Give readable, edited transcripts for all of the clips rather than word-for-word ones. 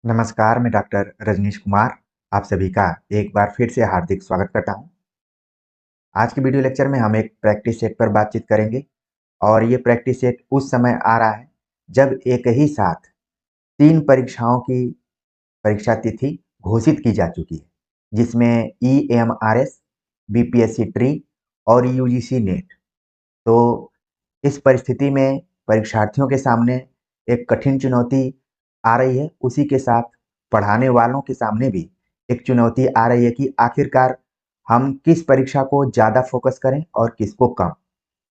नमस्कार, मैं डॉक्टर रजनीश कुमार आप सभी का एक बार फिर से हार्दिक स्वागत करता हूं। आज के वीडियो लेक्चर में हम एक प्रैक्टिस सेट पर बातचीत करेंगे और ये प्रैक्टिस सेट उस समय आ रहा है जब एक ही साथ 3 परीक्षाओं की परीक्षा तिथि घोषित की जा चुकी है, जिसमें ईएमआरएस, बीपीएससी ट्री और यूजीसी नेट। तो इस परिस्थिति में परीक्षार्थियों के सामने एक कठिन चुनौती आ रही है, उसी के साथ पढ़ाने वालों के सामने भी एक चुनौती आ रही है कि आखिरकार हम किस परीक्षा को ज़्यादा फोकस करें और किसको कम।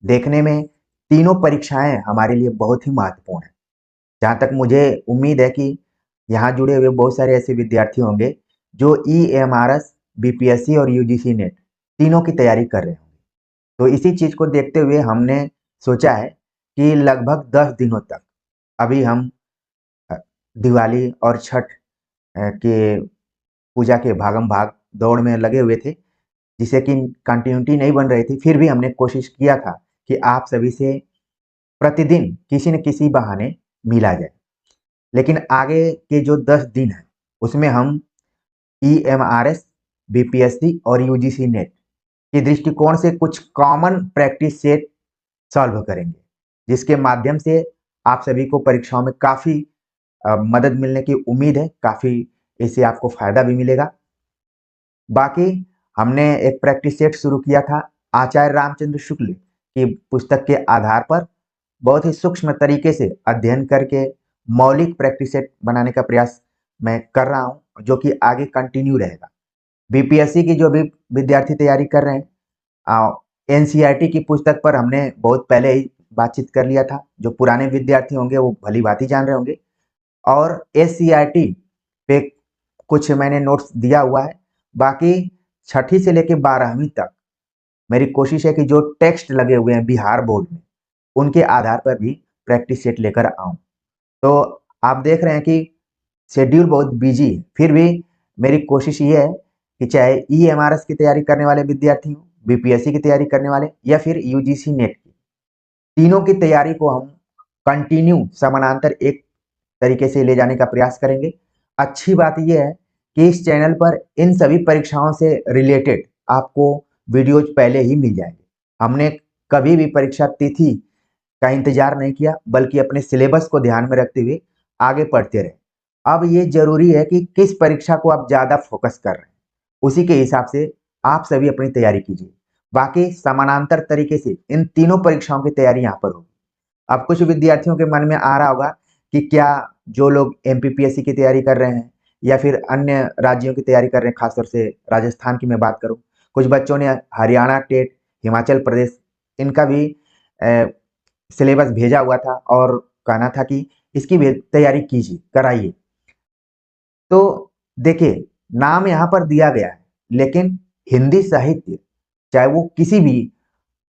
देखने में तीनों परीक्षाएं हमारे लिए बहुत ही महत्वपूर्ण हैं। जहाँ तक मुझे उम्मीद है कि यहाँ जुड़े हुए बहुत सारे ऐसे विद्यार्थी होंगे जो ईएमआरएस, बीपीएससी और यूजीसी नेट तीनों की तैयारी कर रहे होंगे। तो इसी चीज़ को देखते हुए हमने सोचा है कि लगभग 10 दिनों तक अभी हम अ, दिवाली और छठ के पूजा के भागम-भाग दौड़ में लगे हुए थे, जिससे कि कंटिन्यूटी नहीं बन रही थी। फिर भी हमने कोशिश किया था कि आप सभी से प्रतिदिन किसी न किसी बहाने मिला जाए। लेकिन आगे के जो 10 दिन हैं, उसमें हम ईएमआरएस, बीपीएससी और यूजीसी नेट के दृष्टिकोण से कुछ कॉमन प्रैक्टिस सेट सॉल्व करेंगे, जिसके माध्यम से आप सभी को परीक्षाओं में काफ़ी मदद मिलने की उम्मीद है, काफ़ी इससे आपको फ़ायदा भी मिलेगा। बाकी हमने एक प्रैक्टिस सेट शुरू किया था आचार्य रामचंद्र शुक्ल की पुस्तक के आधार पर, बहुत ही सूक्ष्म तरीके से अध्ययन करके मौलिक प्रैक्टिस सेट बनाने का प्रयास मैं कर रहा हूँ, जो कि आगे कंटिन्यू रहेगा। बीपीएससी की जो भी विद्यार्थी तैयारी कर रहे हैं, एनसीईआरटी की पुस्तक पर हमने बहुत पहले ही बातचीत कर लिया था। जो पुराने विद्यार्थी होंगे वो भली-भांति जान रहे होंगे। और एससीईआरटी पे कुछ मैंने नोट्स दिया हुआ है। बाकी छठी से लेके 12वीं तक मेरी कोशिश है कि जो टेक्स्ट लगे हुए हैं बिहार बोर्ड में, उनके आधार पर भी प्रैक्टिस सेट लेकर आऊँ। तो आप देख रहे हैं कि शेड्यूल बहुत बिजी है, फिर भी मेरी कोशिश ये है कि चाहे ईएमआरएस की तैयारी करने वाले विद्यार्थी हों, बीपीएससी की तैयारी करने वाले या फिर यूजीसी नेट की, तीनों की तैयारी को हम कंटिन्यू समानांतर एक तरीके से ले जाने का प्रयास करेंगे। अच्छी बात ये है कि इस चैनल पर इन सभी परीक्षाओं से रिलेटेड आपको वीडियोज पहले ही मिल जाएंगे। हमने कभी भी परीक्षा तिथि का इंतजार नहीं किया, बल्कि अपने सिलेबस को ध्यान में रखते हुए आगे पढ़ते रहे। अब ये जरूरी है कि किस परीक्षा को आप ज़्यादा फोकस कर रहे हैं, उसी के हिसाब से आप सभी अपनी तैयारी कीजिए। बाकी समानांतर तरीके से इन तीनों परीक्षाओं की तैयारी यहाँ पर होगी। अब कुछ विद्यार्थियों के मन में आ रहा होगा कि क्या जो लोग एमपीपीएससी की तैयारी कर रहे हैं या फिर अन्य राज्यों की तैयारी कर रहे हैं, खासतौर से राजस्थान की मैं बात करूं, कुछ बच्चों ने हरियाणा टेट, हिमाचल प्रदेश, इनका भी सिलेबस भेजा हुआ था और कहना था कि इसकी भी तैयारी कीजिए, कराइए। तो देखिए, नाम यहाँ पर दिया गया है, लेकिन हिंदी साहित्य, चाहे वो किसी भी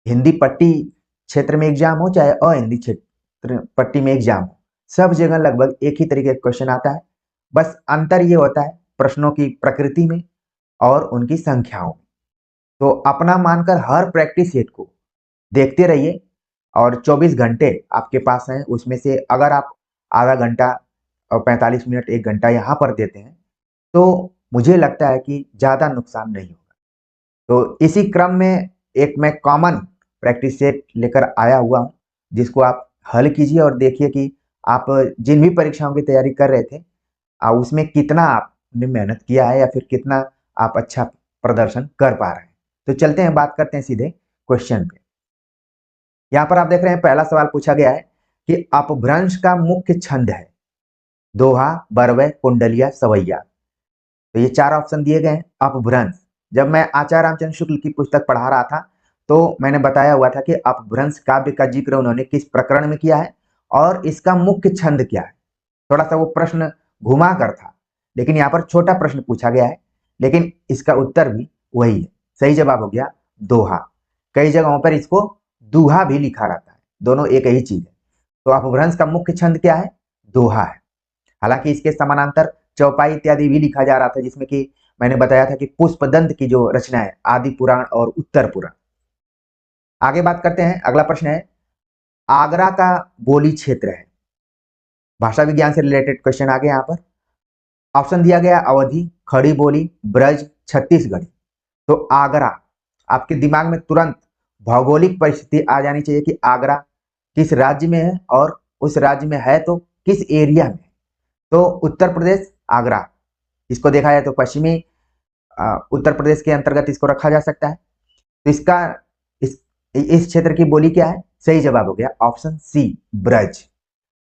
हिंदी पट्टी क्षेत्र में एग्जाम हो, चाहे अहिंदी क्षेत्र पट्टी में एग्जाम हो, सब जगह लगभग एक ही तरीके का क्वेश्चन आता है। बस अंतर ये होता है प्रश्नों की प्रकृति में और उनकी संख्याओं में। तो अपना मानकर हर प्रैक्टिस सेट को देखते रहिए और 24 घंटे आपके पास हैं, उसमें से अगर आप आधा घंटा और 45 मिनट 1 घंटा यहाँ पर देते हैं, तो मुझे लगता है कि ज़्यादा नुकसान नहीं होगा। तो इसी क्रम में एक मैं कॉमन प्रैक्टिस सेट लेकर आया हुआ हूँ, जिसको आप हल कीजिए और देखिए कि आप जिन भी परीक्षाओं की तैयारी कर रहे थे, उसमें कितना आपने मेहनत किया है या फिर कितना आप अच्छा प्रदर्शन कर पा रहे हैं। तो चलते हैं, बात करते हैं सीधे क्वेश्चन पे। यहाँ पर आप देख रहे हैं पहला सवाल पूछा गया है कि अपभ्रंश का मुख्य छंद है दोहा, बरवै, कुंडलिया, सवैया। तो ये 4 ऑप्शन दिए गए हैं। अपभ्रंश, जब मैं आचार्य रामचंद्र शुक्ल की पुस्तक पढ़ा रहा था, तो मैंने बताया हुआ था कि अपभ्रंश काव्य का जिक्र उन्होंने किस प्रकरण में किया है और इसका मुख्य छंद क्या है। थोड़ा सा वो प्रश्न घुमा कर था, लेकिन यहाँ पर छोटा प्रश्न पूछा गया है, लेकिन इसका उत्तर भी वही है। सही जवाब हो गया दोहा। कई जगहों पर इसको दूहा भी लिखा रहता है, दोनों एक ही चीज है। तो अपभ्रंश का मुख्य छंद क्या है? दोहा है। हालांकि इसके समानांतर चौपाई इत्यादि भी लिखा जा रहा था, जिसमें कि मैंने बताया था कि पुष्पदंत की जो रचना है आदि पुराण और उत्तर पुराण। आगे बात करते हैं, अगला प्रश्न है आगरा का बोली क्षेत्र है। भाषा विज्ञान से रिलेटेड क्वेश्चन आ गया यहाँ पर। ऑप्शन दिया गया अवधि, खड़ी बोली, ब्रज, छत्तीसगढ़ी। तो आगरा, आपके दिमाग में तुरंत भौगोलिक परिस्थिति आ जानी चाहिए कि आगरा किस राज्य में है और उस राज्य में है तो किस एरिया में। तो उत्तर प्रदेश, आगरा, इसको देखा जाए तो पश्चिमी उत्तर प्रदेश के अंतर्गत इसको रखा जा सकता है। तो इसका इस क्षेत्र की बोली क्या है? सही जवाब हो गया ऑप्शन सी, ब्रज।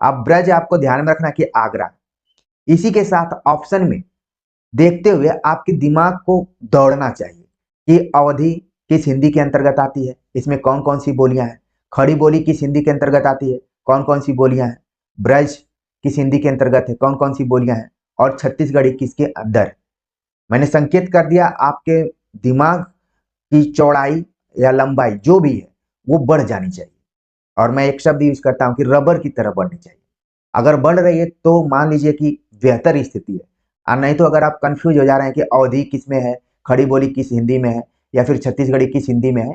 अब ब्रज आपको ध्यान में रखना कि आगरा, इसी के साथ ऑप्शन में देखते हुए आपके दिमाग को दौड़ना चाहिए कि अवधि किस हिंदी के अंतर्गत आती है, इसमें कौन कौन सी बोलियां हैं, खड़ी बोली किस हिंदी के अंतर्गत आती है, कौन कौन सी बोलियां हैं, ब्रज किस हिंदी के अंतर्गत है, कौन कौन सी बोलियां हैं, और छत्तीसगढ़ी किसके अंदर। मैंने संकेत कर दिया, आपके दिमाग की चौड़ाई या लंबाई जो भी है वो बढ़ जानी चाहिए। और मैं एक शब्द यूज करता हूं कि रबर की तरह बढ़नी चाहिए। अगर बढ़ रही है तो मान लीजिए कि बेहतर स्थिति है, और नहीं तो अगर आप कंफ्यूज हो जा रहे हैं कि अवधि किस में है, खड़ी बोली किस हिंदी में है, या फिर छत्तीसगढ़ी किस हिंदी में है,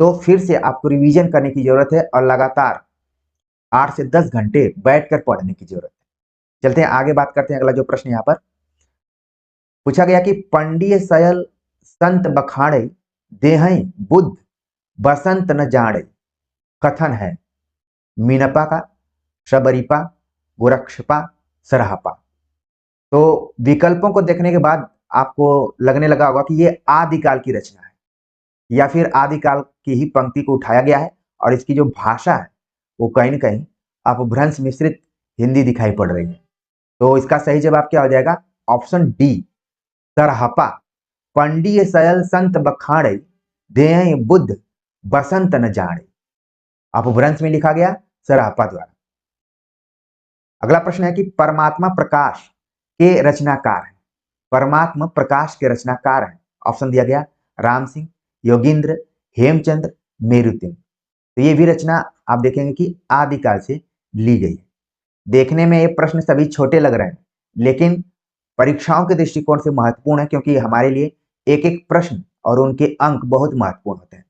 तो फिर से आपको रिवीजन करने की जरूरत है और लगातार 8 से 10 घंटे बैठकर पढ़ने की जरूरत है। चलते हैं आगे, बात करते हैं अगला जो प्रश्न यहाँ पर पूछा गया कि पंडिय सयल संत बखाड़े देहई बुद्ध बसंत न जाड़े, कथन है मीनपा का, शबरीपा, गोरक्षपा, सरहपा। तो विकल्पों को देखने के बाद आपको लगने लगा होगा कि ये आदिकाल की रचना है या फिर आदिकाल की ही पंक्ति को उठाया गया है, और इसकी जो भाषा है वो कहीं ना कहीं अपभ्रंश मिश्रित हिंदी दिखाई पड़ रही है। तो इसका सही जवाब क्या हो जाएगा? Option D, Sarahapa. पंडिय सयल संत बखाड़े देय बुद्ध बसंत न जाड़े, अपभ्रंश में लिखा गया सरहपा द्वारा। अगला प्रश्न है कि परमात्मा प्रकाश के रचनाकार हैं। परमात्मा प्रकाश के रचनाकार हैं। ऑप्शन दिया गया राम सिंह, योगींद्र, हेमचंद्र, मेरुतिम। तो ये भी रचना आप देखेंगे कि आदिकाल से ली गई है। देखने में ये प्रश्न सभी छोटे लग रहे हैं, लेकिन परीक्षाओं के दृष्टिकोण से महत्वपूर्ण है, क्योंकि हमारे लिए एक एक प्रश्न और उनके अंक बहुत महत्वपूर्ण होते हैं।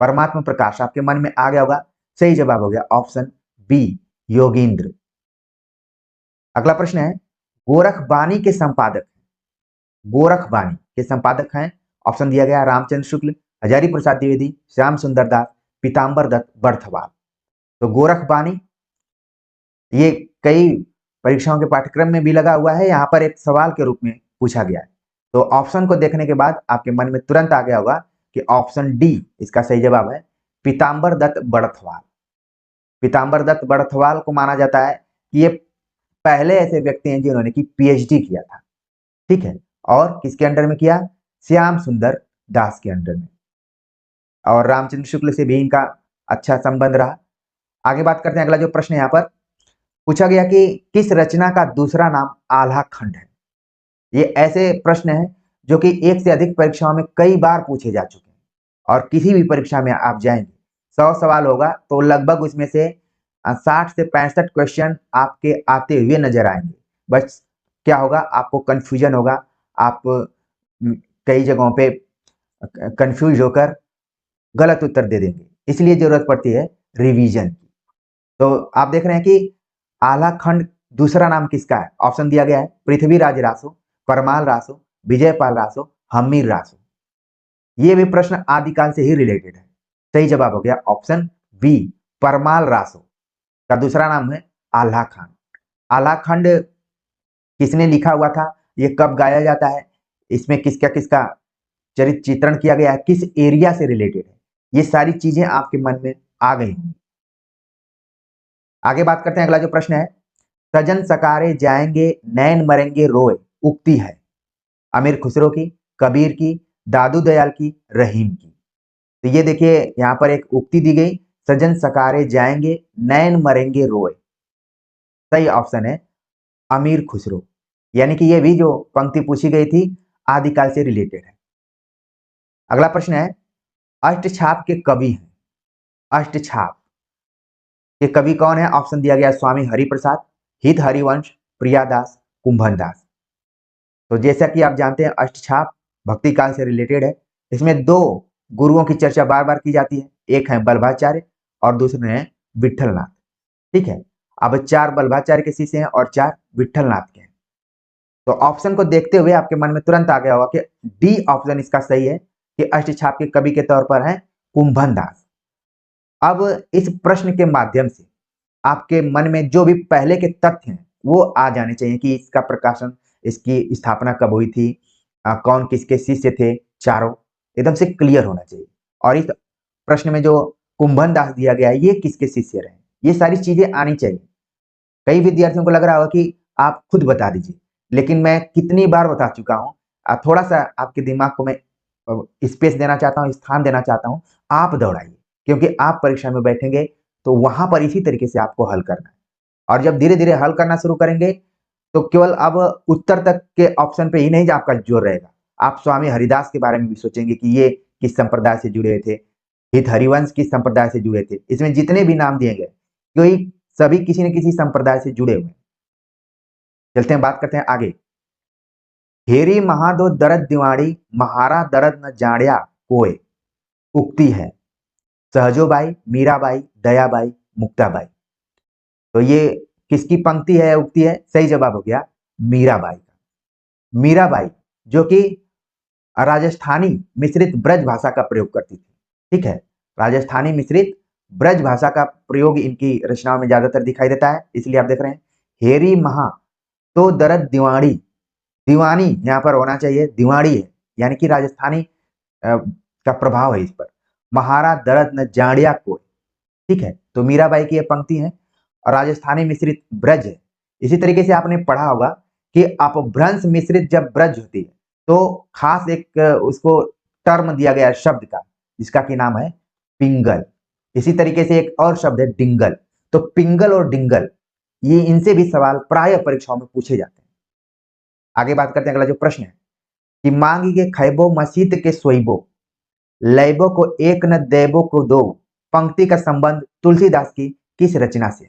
परमात्मा प्रकाश आपके मन में आ गया होगा, सही जवाब हो गया ऑप्शन बी, योगींद्र। अगला प्रश्न है गोरखबानी के संपादक, गोरखबानी के संपादक हैं। ऑप्शन दिया गया रामचंद्र शुक्ल, हजारी प्रसाद द्विवेदी, श्याम सुंदर दास, पीताम्बर दत्त बर्थवाल। तो गोरखबानी ये कई परीक्षाओं के पाठ्यक्रम में भी लगा हुआ है, यहाँ पर एक सवाल के रूप में पूछा गया है। तो ऑप्शन को देखने के बाद आपके मन में तुरंत आ गया होगा कि ऑप्शन डी इसका सही जवाब है, पीताम्बर दत्त बर्थवाल। पीताम्बर दत्त बर्थवाल को माना जाता है कि ये पहले ऐसे व्यक्ति हैं जिन्होंने की पीएचडी किया था, ठीक है, और किसके अंडर में किया? श्याम सुंदर दास के अंडर में, और रामचंद्र शुक्ल से भी इनका अच्छा संबंध रहा। आगे बात करते हैं, अगला जो प्रश्न यहाँ पर पूछा गया कि किस रचना का दूसरा नाम आल्हा खंड है। ये ऐसे प्रश्न हैं जो कि एक से अधिक परीक्षाओं में कई बार पूछे जा चुके हैं, और किसी भी परीक्षा में आप जाएंगे 100 सवाल होगा तो लगभग उसमें से 60 से 65 क्वेश्चन आपके आते हुए नजर आएंगे। बस क्या होगा, आपको कंफ्यूजन होगा, आप कई जगहों पे कंफ्यूज होकर गलत उत्तर दे देंगे, इसलिए जरूरत पड़ती है रिवीजन की। तो आप देख रहे हैं कि आल्हा खंड दूसरा नाम किसका है? ऑप्शन दिया गया है पृथ्वीराज रासो, परमाल रासो, विजयपाल रासो, हम्मीर रासो। ये भी प्रश्न आदिकाल से ही रिलेटेड है। सही जवाब हो गया ऑप्शन बी, परमाल रासो का दूसरा नाम है आल्हा खंड। आल्हा खंड किसने लिखा हुआ था, ये कब गाया जाता है, इसमें किसका किसका चरित्र चित्रण किया गया है, किस एरिया से रिलेटेड है, ये सारी चीजें आपके मन में आ गई होंगी। आगे बात करते हैं, अगला जो प्रश्न है सजन सकारे जाएंगे नैन मरेंगे रोए, उक्ति है अमीर खुसरो की, कबीर की, दादू दयाल की, रहीम की। तो ये देखिए यहाँ पर एक उक्ति दी गई, सजन सकारे जाएंगे नैन मरेंगे रोए। सही ऑप्शन है अमीर खुसरो, यानी कि ये भी जो पंक्ति पूछी गई थी आदिकाल से रिलेटेड है। अगला प्रश्न है अष्टछाप के कवि हैं, अष्टछाप के कवि कौन है? ऑप्शन दिया गया स्वामी हरिप्रसाद, हित हरिवंश, प्रियादास, कुंभन दास। तो जैसा कि आप जानते हैं अष्टछाप भक्ति काल से रिलेटेड है। इसमें दो गुरुओं की चर्चा बार बार की जाती है, एक है बल्भाचार्य और दूसरे हैं विठलनाथ, ठीक है। अब 4 बल्भाचार्य के शिष्य हैं और 4 विठलनाथ के हैं। तो ऑप्शन को देखते हुए आपके मन में तुरंत आ गया होगा कि डी ऑप्शन इसका सही है कि अष्टछाप के कवि के तौर पर है कुंभन दास। अब इस प्रश्न के माध्यम से आपके मन में जो भी पहले के तथ्य हैं वो आ जाने चाहिए कि इसका प्रकाशन, इसकी स्थापना कब हुई थी, कौन किसके शिष्य थे, चारों एकदम से क्लियर होना चाहिए। और इस प्रश्न में जो कुंभन दास दिया गया है ये किसके शिष्य रहे, ये सारी चीजें आनी चाहिए। कई विद्यार्थियों को लग रहा होगा कि आप खुद बता दीजिए, लेकिन मैं कितनी बार बता चुका हूँ। थोड़ा सा आपके दिमाग को मैं स्पेस देना चाहता हूँ, स्थान देना चाहता हूँ। आप दौड़ाइए, क्योंकि आप परीक्षा में बैठेंगे तो वहां पर इसी तरीके से आपको हल करना है। और जब धीरे धीरे हल करना शुरू करेंगे तो केवल अब उत्तर तक के ऑप्शन पे ही नहीं आपका जोर रहेगा, आप स्वामी हरिदास के बारे में भी सोचेंगे कि ये किस संप्रदाय से जुड़े हुए थे, हित हरिवंश किस संप्रदाय से जुड़े थे। इसमें जितने भी नाम दिए गए क्योंकि सभी किसी न किसी संप्रदाय से जुड़े हुए। चलते हैं, बात करते हैं आगे। हेरी महादो दरद दिवाड़ी, महारा दरद न जाड़िया कोय, उक्ति है सहजोबाई, मीराबाई, दयाबाई, मुक्ताबाई। तो ये किसकी पंक्ति है, उक्ति है? सही जवाब हो गया मीराबाई का। मीराबाई जो कि राजस्थानी मिश्रित ब्रज भाषा का प्रयोग करती थी। ठीक है, राजस्थानी मिश्रित ब्रज भाषा का प्रयोग इनकी रचनाओं में ज्यादातर दिखाई देता है, इसलिए आप देख रहे हैं हेरी महा तो दरद दिवाणी। दीवानी यहाँ पर होना चाहिए, दिवाड़ी है, यानी कि राजस्थानी का प्रभाव है इस पर। महारा दरद न जाड़िया कोई। ठीक है, तो मीराबाई की यह पंक्ति है और राजस्थानी मिश्रित ब्रज है। इसी तरीके से आपने पढ़ा होगा कि अपभ्रंश मिश्रित जब ब्रज होती है तो खास एक उसको टर्म दिया गया शब्द का, जिसका की नाम है पिंगल। इसी तरीके से एक और शब्द है डिंगल। तो पिंगल और डिंगल ये इनसे भी सवाल प्राय परीक्षाओं में पूछे जाते हैं। आगे बात करते हैं, अगला जो प्रश्न है कि मांगी के खैबो मसीत के सोइबो, लैबो को एक न देबो को दो, पंक्ति का संबंध तुलसीदास की किस रचना से?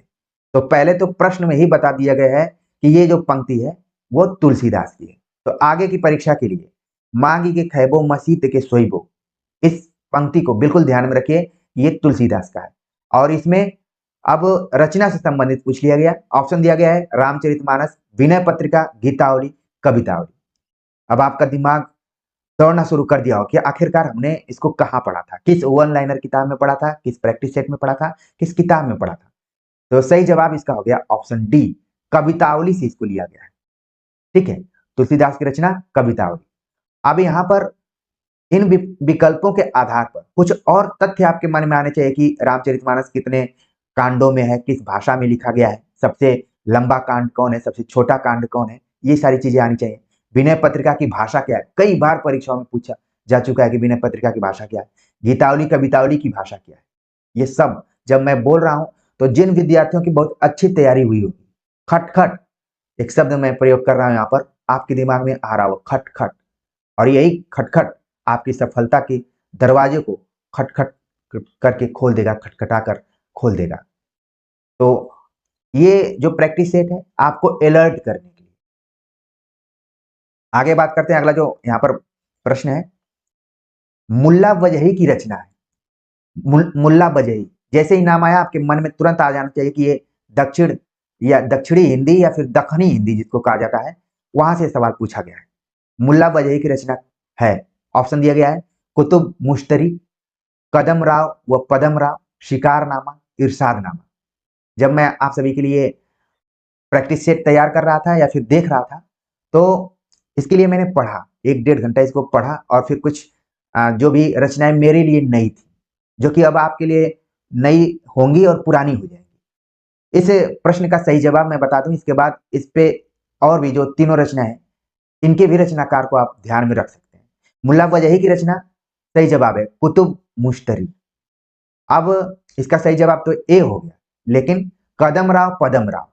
तो पहले तो प्रश्न में ही बता दिया गया है कि ये जो पंक्ति है वो तुलसीदास की है। तो आगे की परीक्षा के लिए मांगी के खैबो मसीत के सोइबो, इस पंक्ति को बिल्कुल ध्यान में रखिए, ये तुलसीदास का है। और इसमें अब रचना से संबंधित पूछ लिया गया। ऑप्शन दिया गया है रामचरितमानस, विनय पत्रिका, गीतावली, कवितावली। अब आपका दिमाग दौड़ना शुरू कर दिया हो कि आखिरकार हमने इसको कहाँ पढ़ा था, किस वन लाइनर किताब में पढ़ा था, किस प्रैक्टिस सेट में पढ़ा था, किस किताब में पढ़ा था। तो सही जवाब इसका हो गया ऑप्शन डी, कवितावली से इसको लिया गया है। ठीक है, तुलसीदास की रचना कवितावली। अब यहाँ पर इन विकल्पों के आधार पर कुछ और तथ्य आपके मन में आने चाहिए कि रामचरितमानस कितने कांडों में है, किस भाषा में लिखा गया है, सबसे लंबा कांड कौन है, सबसे छोटा कांड कौन है, ये सारी चीजें आनी चाहिए। विनय पत्रिका की भाषा क्या है, कई बार परीक्षाओं में पूछा जा चुका है कि विनय पत्रिका की भाषा क्या है। गीतावली कवितावली की भाषा क्या है, ये सब जब मैं बोल रहा हूं तो जिन विद्यार्थियों की बहुत अच्छी तैयारी हुई होगी, खटखट एक शब्द मैं प्रयोग कर रहा हूं यहाँ पर, आपके दिमाग में आ रहा हो खटखट, और यही खटखट आपकी सफलता के दरवाजे को खटखट करके खोल देगा, खटखटा कर खोल देगा। तो ये जो प्रैक्टिस सेट है आपको अलर्ट करने के लिए। आगे बात करते हैं, अगला जो यहाँ पर प्रश्न है, मुल्ला वजही की रचना है। मुल्ला वजही जैसे ही नाम आया आपके मन में तुरंत आ जाना चाहिए कि ये दक्षिण या दक्षिणी हिंदी या फिर दखनी हिंदी जिसको कहा जाता है, वहां से सवाल पूछा गया है। मुल्ला वजही की रचना है, ऑप्शन दिया गया है कुतुब मुश्तरी, कदम राव व पदम राव, शिकारनामा, इरशादनामा। जब मैं आप सभी के लिए प्रैक्टिस सेट तैयार कर रहा था या फिर देख रहा था तो इसके लिए मैंने पढ़ा, 1-1.5 घंटा इसको पढ़ा और फिर कुछ जो भी रचनाएं मेरे लिए नई थी, जो कि अब आपके लिए नई होंगी और पुरानी हो जाएंगी। इस प्रश्न का सही जवाब मैं बता दूं, इसके बाद इस पे और भी जो तीनों रचनाएं हैं इनके भी रचनाकार को आप ध्यान में रख सकते हैं। मुल्ला वजही की रचना सही जवाब है कुतुब मुश्तरी। अब इसका सही जवाब तो ए हो गया, लेकिन कदम राव पदम राव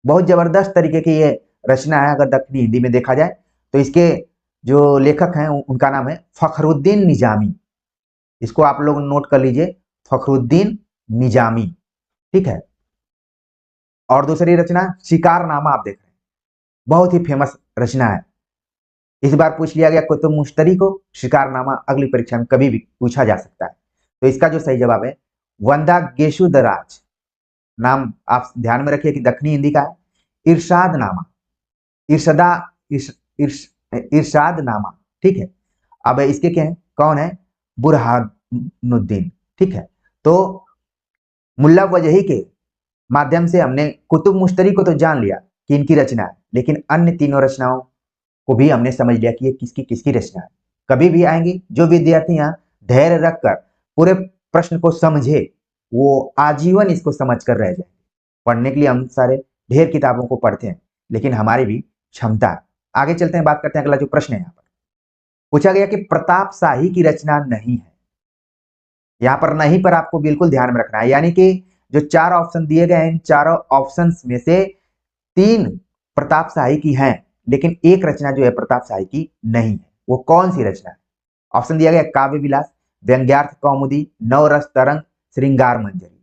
बहुत जबरदस्त तरीके की ये रचना है। अगर दक्षिणी हिंदी में देखा जाए तो इसके जो लेखक हैं उनका नाम है फखरुद्दीन निजामी। इसको आप लोग नोट कर लीजिए, फखरुद्दीन निजामी। ठीक है, और दूसरी रचना शिकारनामा आप देख रहे हैं, बहुत ही फेमस रचना है। इस बार पूछ लिया गया कुतुब मुश्तरी को, शिकारनामा अगली परीक्षा में कभी भी पूछा जा सकता है। तो इसका जो सही जवाब है वंदा गेशुदराज, नाम आप ध्यान में रखिए कि दक्षिणी हिंदी का है। इरशादनामा, इरशदा इरशादनामा, ठीक है। अब इसके क्या है, कौन है, बुरहानुद्दीन, ठीक है। तो मुल्ला वजही के माध्यम से हमने कुतुब मुश्तरी को तो जान लिया कि इनकी रचना है, लेकिन अन्य तीनों रचनाओं को भी हमने समझ लिया कि ये किसकी किसकी रचना है। कभी भी आएंगी जो विद्यार्थी यहाँ धैर्य रखकर पूरे प्रश्न को समझे, वो आजीवन इसको समझ कर रह जाए। पढ़ने के लिए हम सारे ढेर किताबों को पढ़ते हैं, लेकिन हमारी भी क्षमता है। आगे चलते हैं, बात करते हैं अगला जो प्रश्न है। यहाँ पर पूछा गया कि प्रताप शाही की रचना नहीं है। यहाँ पर नहीं पर आपको बिल्कुल ध्यान में रखना है, यानी कि जो चार ऑप्शन दिए गए हैं, इन चारों ऑप्शंस में से तीन प्रताप शाही की हैं, लेकिन एक रचना जो है प्रताप शाही की नहीं है। वो कौन सी रचना है? ऑप्शन दिया गया काव्य विलास, व्यंग्यार्थ कौमुदी, नवरस तरंग, श्रृंगार मंजरी।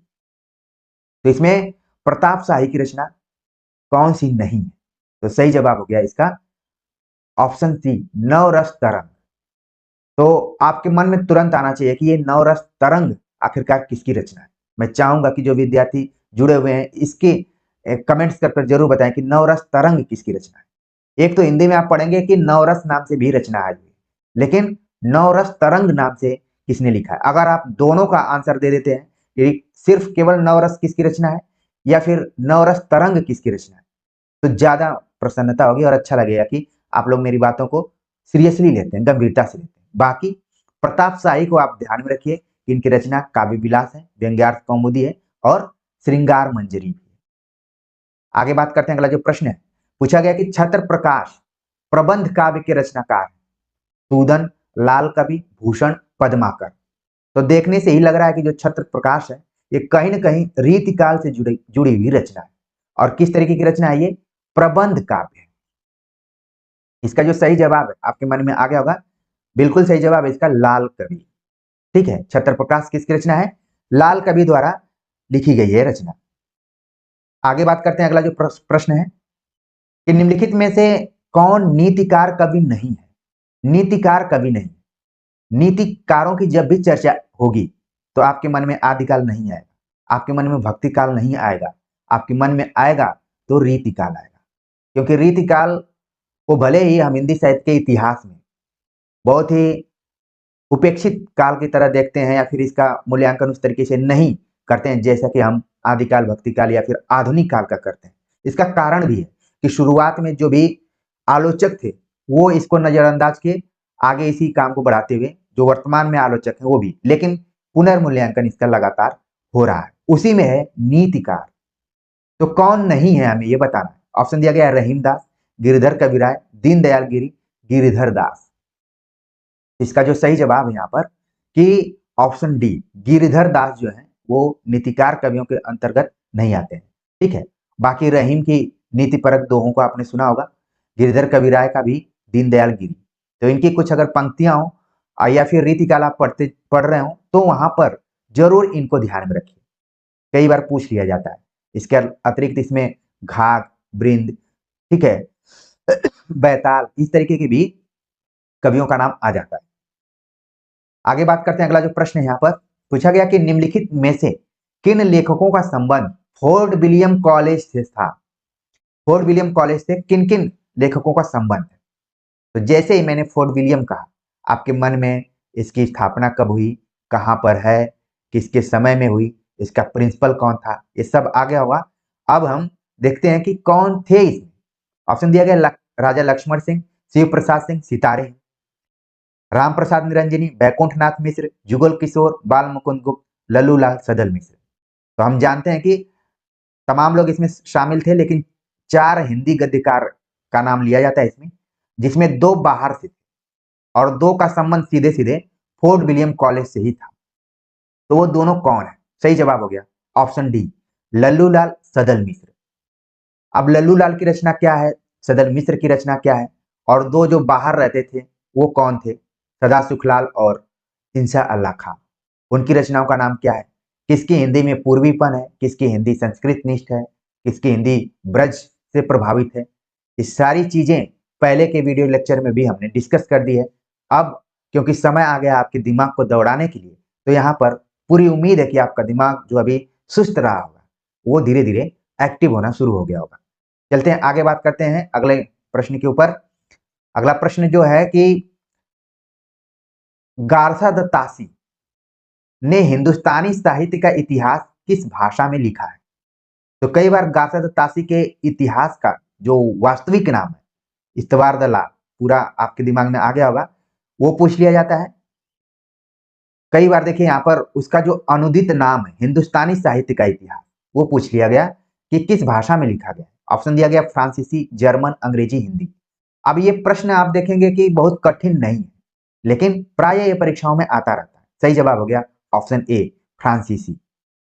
तो इसमें प्रताप शाही की रचना कौन सी नहीं है? तो सही जवाब हो गया इसका ऑप्शन सी, नवरस तरंग। तो आपके मन में तुरंत आना चाहिए कि ये नवरस तरंग आखिरकार किसकी रचना है। मैं चाहूंगा कि जो विद्यार्थी जुड़े हुए हैं इसके कमेंट्स कर जरूर बताएं कि नवरस तरंग किसकी रचना है। एक तो हिंदी में आप पढ़ेंगे कि नवरस नाम से भी रचना है, लेकिन नवरस तरंग नाम से किसने लिखा है? अगर आप दोनों का आंसर दे देते हैं कि सिर्फ केवल नवरस किसकी रचना है या फिर नवरस तरंग किसकी रचना है, तो ज्यादा प्रसन्नता होगी और अच्छा लगेगा कि आप लोग मेरी बातों को सीरियसली लेते हैं, गंभीरता से लेते हैं। बाकी प्रताप शाही को आप ध्यान में रखिए कि इनकी रचना काव्य विलास है, व्यंग्यार्थ कौमुदी है और श्रृंगार मंजरी भी है। आगे बात करते हैं, अगला जो प्रश्न है पूछा गया कि छत्र प्रकाश प्रबंध काव्य के रचनाकार सूदन, लाल कवि, भूषण, पद्माकर। तो देखने से ही लग रहा है कि जो छत्र प्रकाश है ये कहीं ना कहीं रीतिकाल से जुड़ी हुई रचना है। और किस तरीके की रचना है ये? प्रबंध काव्य। इसका जो सही जवाब है आपके मन में आ गया होगा, बिल्कुल सही जवाब है इसका लाल कवि, ठीक है। छत्र प्रकाश किसकी रचना है? लाल कवि द्वारा लिखी गई है रचना। आगे बात करते हैं, अगला जो प्रश्न है कि निम्नलिखित में से कौन नीतिकार कवि नहीं है? नीतिकार कवि नहीं। नीतिकारों की जब भी चर्चा होगी तो आपके मन में आदिकाल नहीं आएगा, आपके मन में भक्ति काल नहीं आएगा, आपके मन में आएगा तो रीतिकाल आएगा। क्योंकि रीतिकाल को भले ही हम हिंदी साहित्य के इतिहास में बहुत ही उपेक्षित काल की तरह देखते हैं या फिर इसका मूल्यांकन उस तरीके से नहीं करते हैं जैसा कि हम आदिकाल, भक्ति काल या फिर आधुनिक काल का करते हैं। इसका कारण भी है कि शुरुआत में जो भी आलोचक थे वो इसको नजरअंदाज किए, आगे इसी काम को बढ़ाते हुए जो वर्तमान में आलोचक है वो भी, लेकिन पुनर्मूल्यांकन इसका लगातार हो रहा है। उसी में है नीतिकार। तो कौन नहीं है हमें ये बताना है। ऑप्शन दिया गया है रहीमदास, गिरिधर कविराय, दीनदयाल गिरी, गिरिधर दास। इसका जो सही जवाब है यहाँ पर कि ऑप्शन डी, गिरिधर दास जो है वो नीतिकार कवियों के अंतर्गत नहीं आते हैं, ठीक है। बाकी रहीम की नीति परक दोहों को आपने सुना होगा, गिरिधर कविराय का भी, दीनदयाल गिरी। तो इनकी कुछ अगर पंक्तियां हो या फिर रीतिकाल आप पढ़ रहे हो तो वहां पर जरूर इनको ध्यान में रखिए, कई बार पूछ लिया जाता है। इसके अतिरिक्त इसमें घाघ, बृंद, ठीक है, बैताल, इस तरीके के भी कवियों का नाम आ जाता है। आगे बात करते हैं, अगला जो प्रश्न है यहाँ पर पूछा गया कि निम्नलिखित में से किन लेखकों का संबंध फोर्ट विलियम कॉलेज से था? फोर्ट विलियम कॉलेज से किन किन लेखकों का संबंध है? तो जैसे ही मैंने फोर्ट विलियम कहा, आपके मन में इसकी स्थापना कब हुई, कहां पर है, किसके समय में हुई, इसका प्रिंसिपल कौन था, ये सब आ गया होगा। अब हम देखते हैं कि कौन थे इसमें। ऑप्शन दिया गया राजा लक्ष्मण सिंह, शिव प्रसाद सिंह, सितारे, राम प्रसाद निरंजनी, बैकुंठनाथ मिश्र, जुगल किशोर, बाल मुकुंद गुप्त, लल्लूलाल सदल मिश्र। तो हम जानते हैं कि तमाम लोग इसमें शामिल थे, लेकिन 4 हिंदी गद्यकार का नाम लिया जाता है इसमें, जिसमें 2 बाहर से थे और 2 का संबंध सीधे सीधे फोर्ट विलियम कॉलेज से ही था। तो वो दोनों कौन है? सही जवाब हो गया ऑप्शन डी, लल्लूलाल सदल मिश्र। अब लल्लूलाल की रचना क्या है, सदल मिश्र की रचना क्या है, और 2 जो बाहर रहते थे वो कौन थे, सदा सुखलाल और इंशा अल्लाह खां। उनकी रचनाओं का नाम क्या है, किसकी हिंदी में पूर्वीपन है, किसकी हिंदी संस्कृत निष्ठ है, किसकी हिंदी ब्रज से प्रभावित है। ये सारी चीजें पहले के वीडियो लेक्चर में भी हमने डिस्कस कर दी है। अब क्योंकि समय आ गया आपके दिमाग को दौड़ाने के लिए, तो यहाँ पर पूरी उम्मीद है कि आपका दिमाग जो अभी सुस्त रहा होगा वो धीरे धीरे एक्टिव होना शुरू हो गया होगा। चलते हैं आगे, बात करते हैं अगले प्रश्न के ऊपर। अगला प्रश्न जो है कि गारसा द तासी ने हिंदुस्तानी साहित्य का इतिहास किस भाषा में लिखा है? तो कई बार गारसा द तासी के इतिहास का जो वास्तविक नाम है, इस्तवार द ला, पूरा आपके दिमाग में आ गया होगा, वो पूछ लिया जाता है। कई बार देखिए यहाँ पर उसका जो अनुदित नाम है, हिंदुस्तानी साहित्य का इतिहास, वो पूछ लिया गया कि किस भाषा में लिखा गया। ऑप्शन दिया गया फ्रांसीसी, जर्मन, अंग्रेजी, हिंदी। अब ये प्रश्न आप देखेंगे कि बहुत कठिन नहीं है, लेकिन प्राय ये परीक्षाओं में आता रहता है। सही जवाब हो गया ऑप्शन ए, फ्रांसीसी।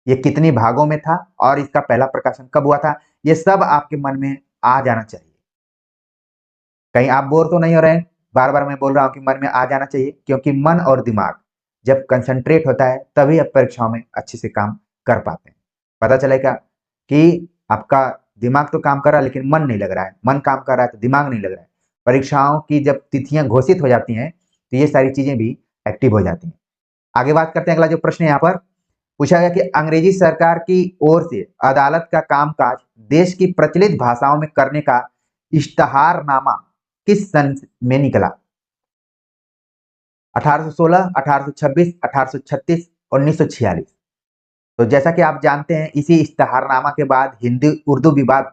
ये कितने भागों में था और इसका पहला प्रकाशन कब हुआ था, ये सब आपके मन में आ जाना चाहिए। कहीं आप बोर तो नहीं हो रहे हैं? बार बार मैं बोल रहा हूं कि मन में आ जाना चाहिए, क्योंकि मन और दिमाग जब कंसंट्रेट होता है तभी आप परीक्षाओं में अच्छे से काम कर पाते हैं। पता चलेगा कि आपका दिमाग तो काम कर रहा है लेकिन मन नहीं लग रहा है, मन काम कर रहा है तो दिमाग नहीं लग रहा है। परीक्षाओं की जब तिथियां घोषित हो जाती हैं तो ये सारी चीजें भी एक्टिव हो जाती हैं। आगे बात करते हैं। अगला जो प्रश्न है यहाँ पर पूछा गया कि अंग्रेजी सरकार की ओर से अदालत का कामकाज देश की प्रचलित भाषाओं में करने का इश्तहारनामा किस सन में निकला? 1816, 1826, 1836, 1946। तो जैसा कि आप जानते हैं इसी इश्तहारनामा के बाद हिंदी उर्दू विवाद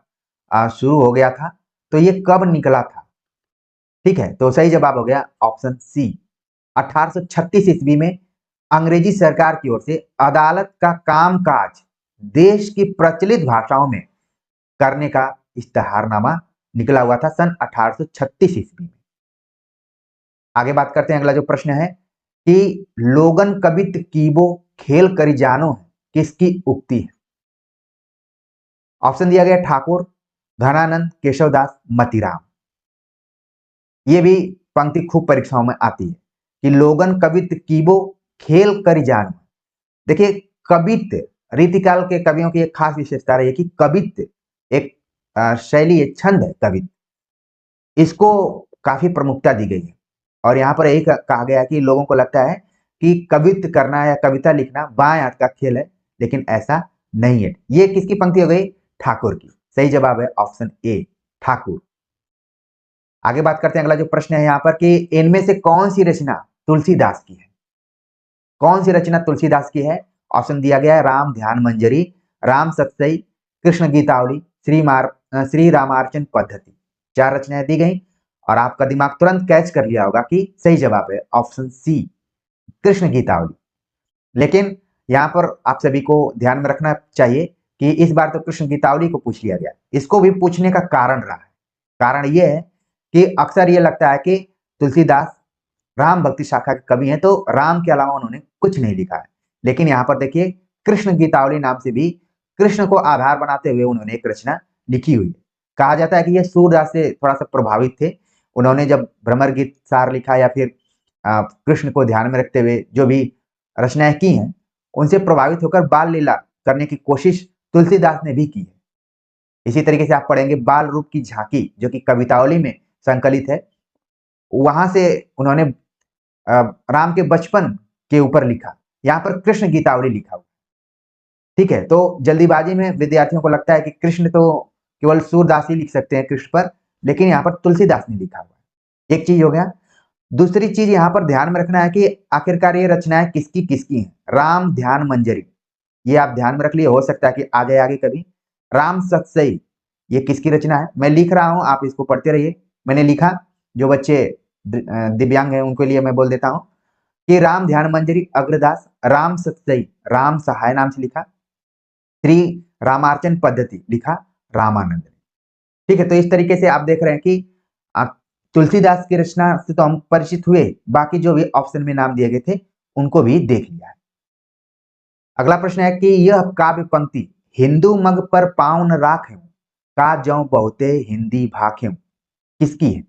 शुरू हो गया था। तो ये कब निकला था? ठीक है, तो सही जवाब हो गया ऑप्शन सी, 1836 ईस्वी में अंग्रेजी सरकार की ओर से अदालत का कामकाज देश की प्रचलित भाषाओं में करने का इश्तहारनामा निकला हुआ था सन 1836 ईस्वी में। आगे बात करते हैं। अगला जो प्रश्न है कि लोगन कबित कीबो खेल करी जानो है, किसकी उक्ति है? ऑप्शन दिया गया ठाकुर, घनानंद, केशवदास, मतीराम। ये भी पंक्ति खूब परीक्षाओं में आती है कि लोगन कबित कीबो खेल करी जानो। देखिए कवित, रीतिकाल के कवियों की एक खास विशेषता रही है कि कवित एक शैली, एक छंद है कवित, इसको काफी प्रमुखता दी गई है। और यहाँ पर यही कहा गया है कि लोगों को लगता है कि कवित करना या कविता लिखना बाएं हाथ का खेल है, लेकिन ऐसा नहीं है। ये किसकी पंक्ति हो गई? ठाकुर की। सही जवाब है ऑप्शन ए, ठाकुर। आगे बात करते हैं। अगला जो प्रश्न है यहाँ पर कि इनमें से कौन सी रचना तुलसीदास की है? कौन सी रचना तुलसीदास की है? ऑप्शन दिया गया है राम ध्यान मंजरी, राम सतसई, कृष्ण गीतावली, श्री रामार्चन पद्धति। 4 रचनाएं दी गई और आपका दिमाग तुरंत कैच कर लिया होगा कि सही जवाब है ऑप्शन सी, कृष्ण गीतावली। लेकिन यहाँ पर आप सभी को ध्यान में रखना चाहिए कि इस बार तो कृष्ण गीतावली को पूछ लिया गया। इसको भी पूछने का कारण रहा है। कारण यह है कि अक्सर ये लगता है कि तुलसीदास राम भक्ति शाखा के कवि हैं, तो राम के अलावा उन्होंने कुछ नहीं लिखा है। लेकिन यहाँ पर देखिए कृष्ण गीतावली नाम से भी कृष्ण को आधार बनाते हुए उन्होंने एक रचना लिखी हुई है। कहा जाता है कि यह सूरदास से थोड़ा सा प्रभावित थे। उन्होंने जब भ्रमर गीत सार लिखा या फिर कृष्ण को ध्यान में रखते हुए जो भी रचनाएं की हैं, उनसे प्रभावित होकर बाल लीला करने की कोशिश तुलसीदास ने भी की है। इसी तरीके से आप पढ़ेंगे बाल रूप की झांकी, जो कि कवितावली में संकलित है। वहां से उन्होंने राम के बचपन के ऊपर लिखा। यहाँ पर कृष्ण गीतावली लिखा हुआ। ठीक है, तो जल्दीबाजी में विद्यार्थियों को लगता है कि कृष्ण तो केवल सूरदास ही लिख सकते हैं कृष्ण पर, लेकिन यहाँ पर तुलसीदास ने लिखा हुआ है। एक चीज हो गया। दूसरी चीज यहाँ पर ध्यान में रखना है कि आखिरकार ये रचनाएं किसकी किसकी हैं। राम ध्यान मंजरी, ये आप ध्यान में रख लिए, हो सकता है कि आगे आगे कभी। राम सतसई, ये किसकी रचना है? मैं लिख रहा हूं, आप इसको पढ़ते रहिए। मैंने लिखा, जो बच्चे दिव्यांग हैं उनके लिए मैं बोल देता हूं कि राम ध्यान मंजरी अग्रदास, राम सतसई राम सहाय नाम से लिखा, श्री रामार्चन पद्धति लिखा रामानंद ने। ठीक है, तो इस तरीके से आप देख रहे हैं कि तुलसीदास की रचना से तो हम परिचित हुए, बाकी जो भी ऑप्शन में नाम दिए गए थे उनको भी देख लिया है। अगला प्रश्न है कि यह काव्य पंक्ति हिंदू मग पर पावन राख्यूं का जौ बहुते हिंदी भाख्यूं किसकी है?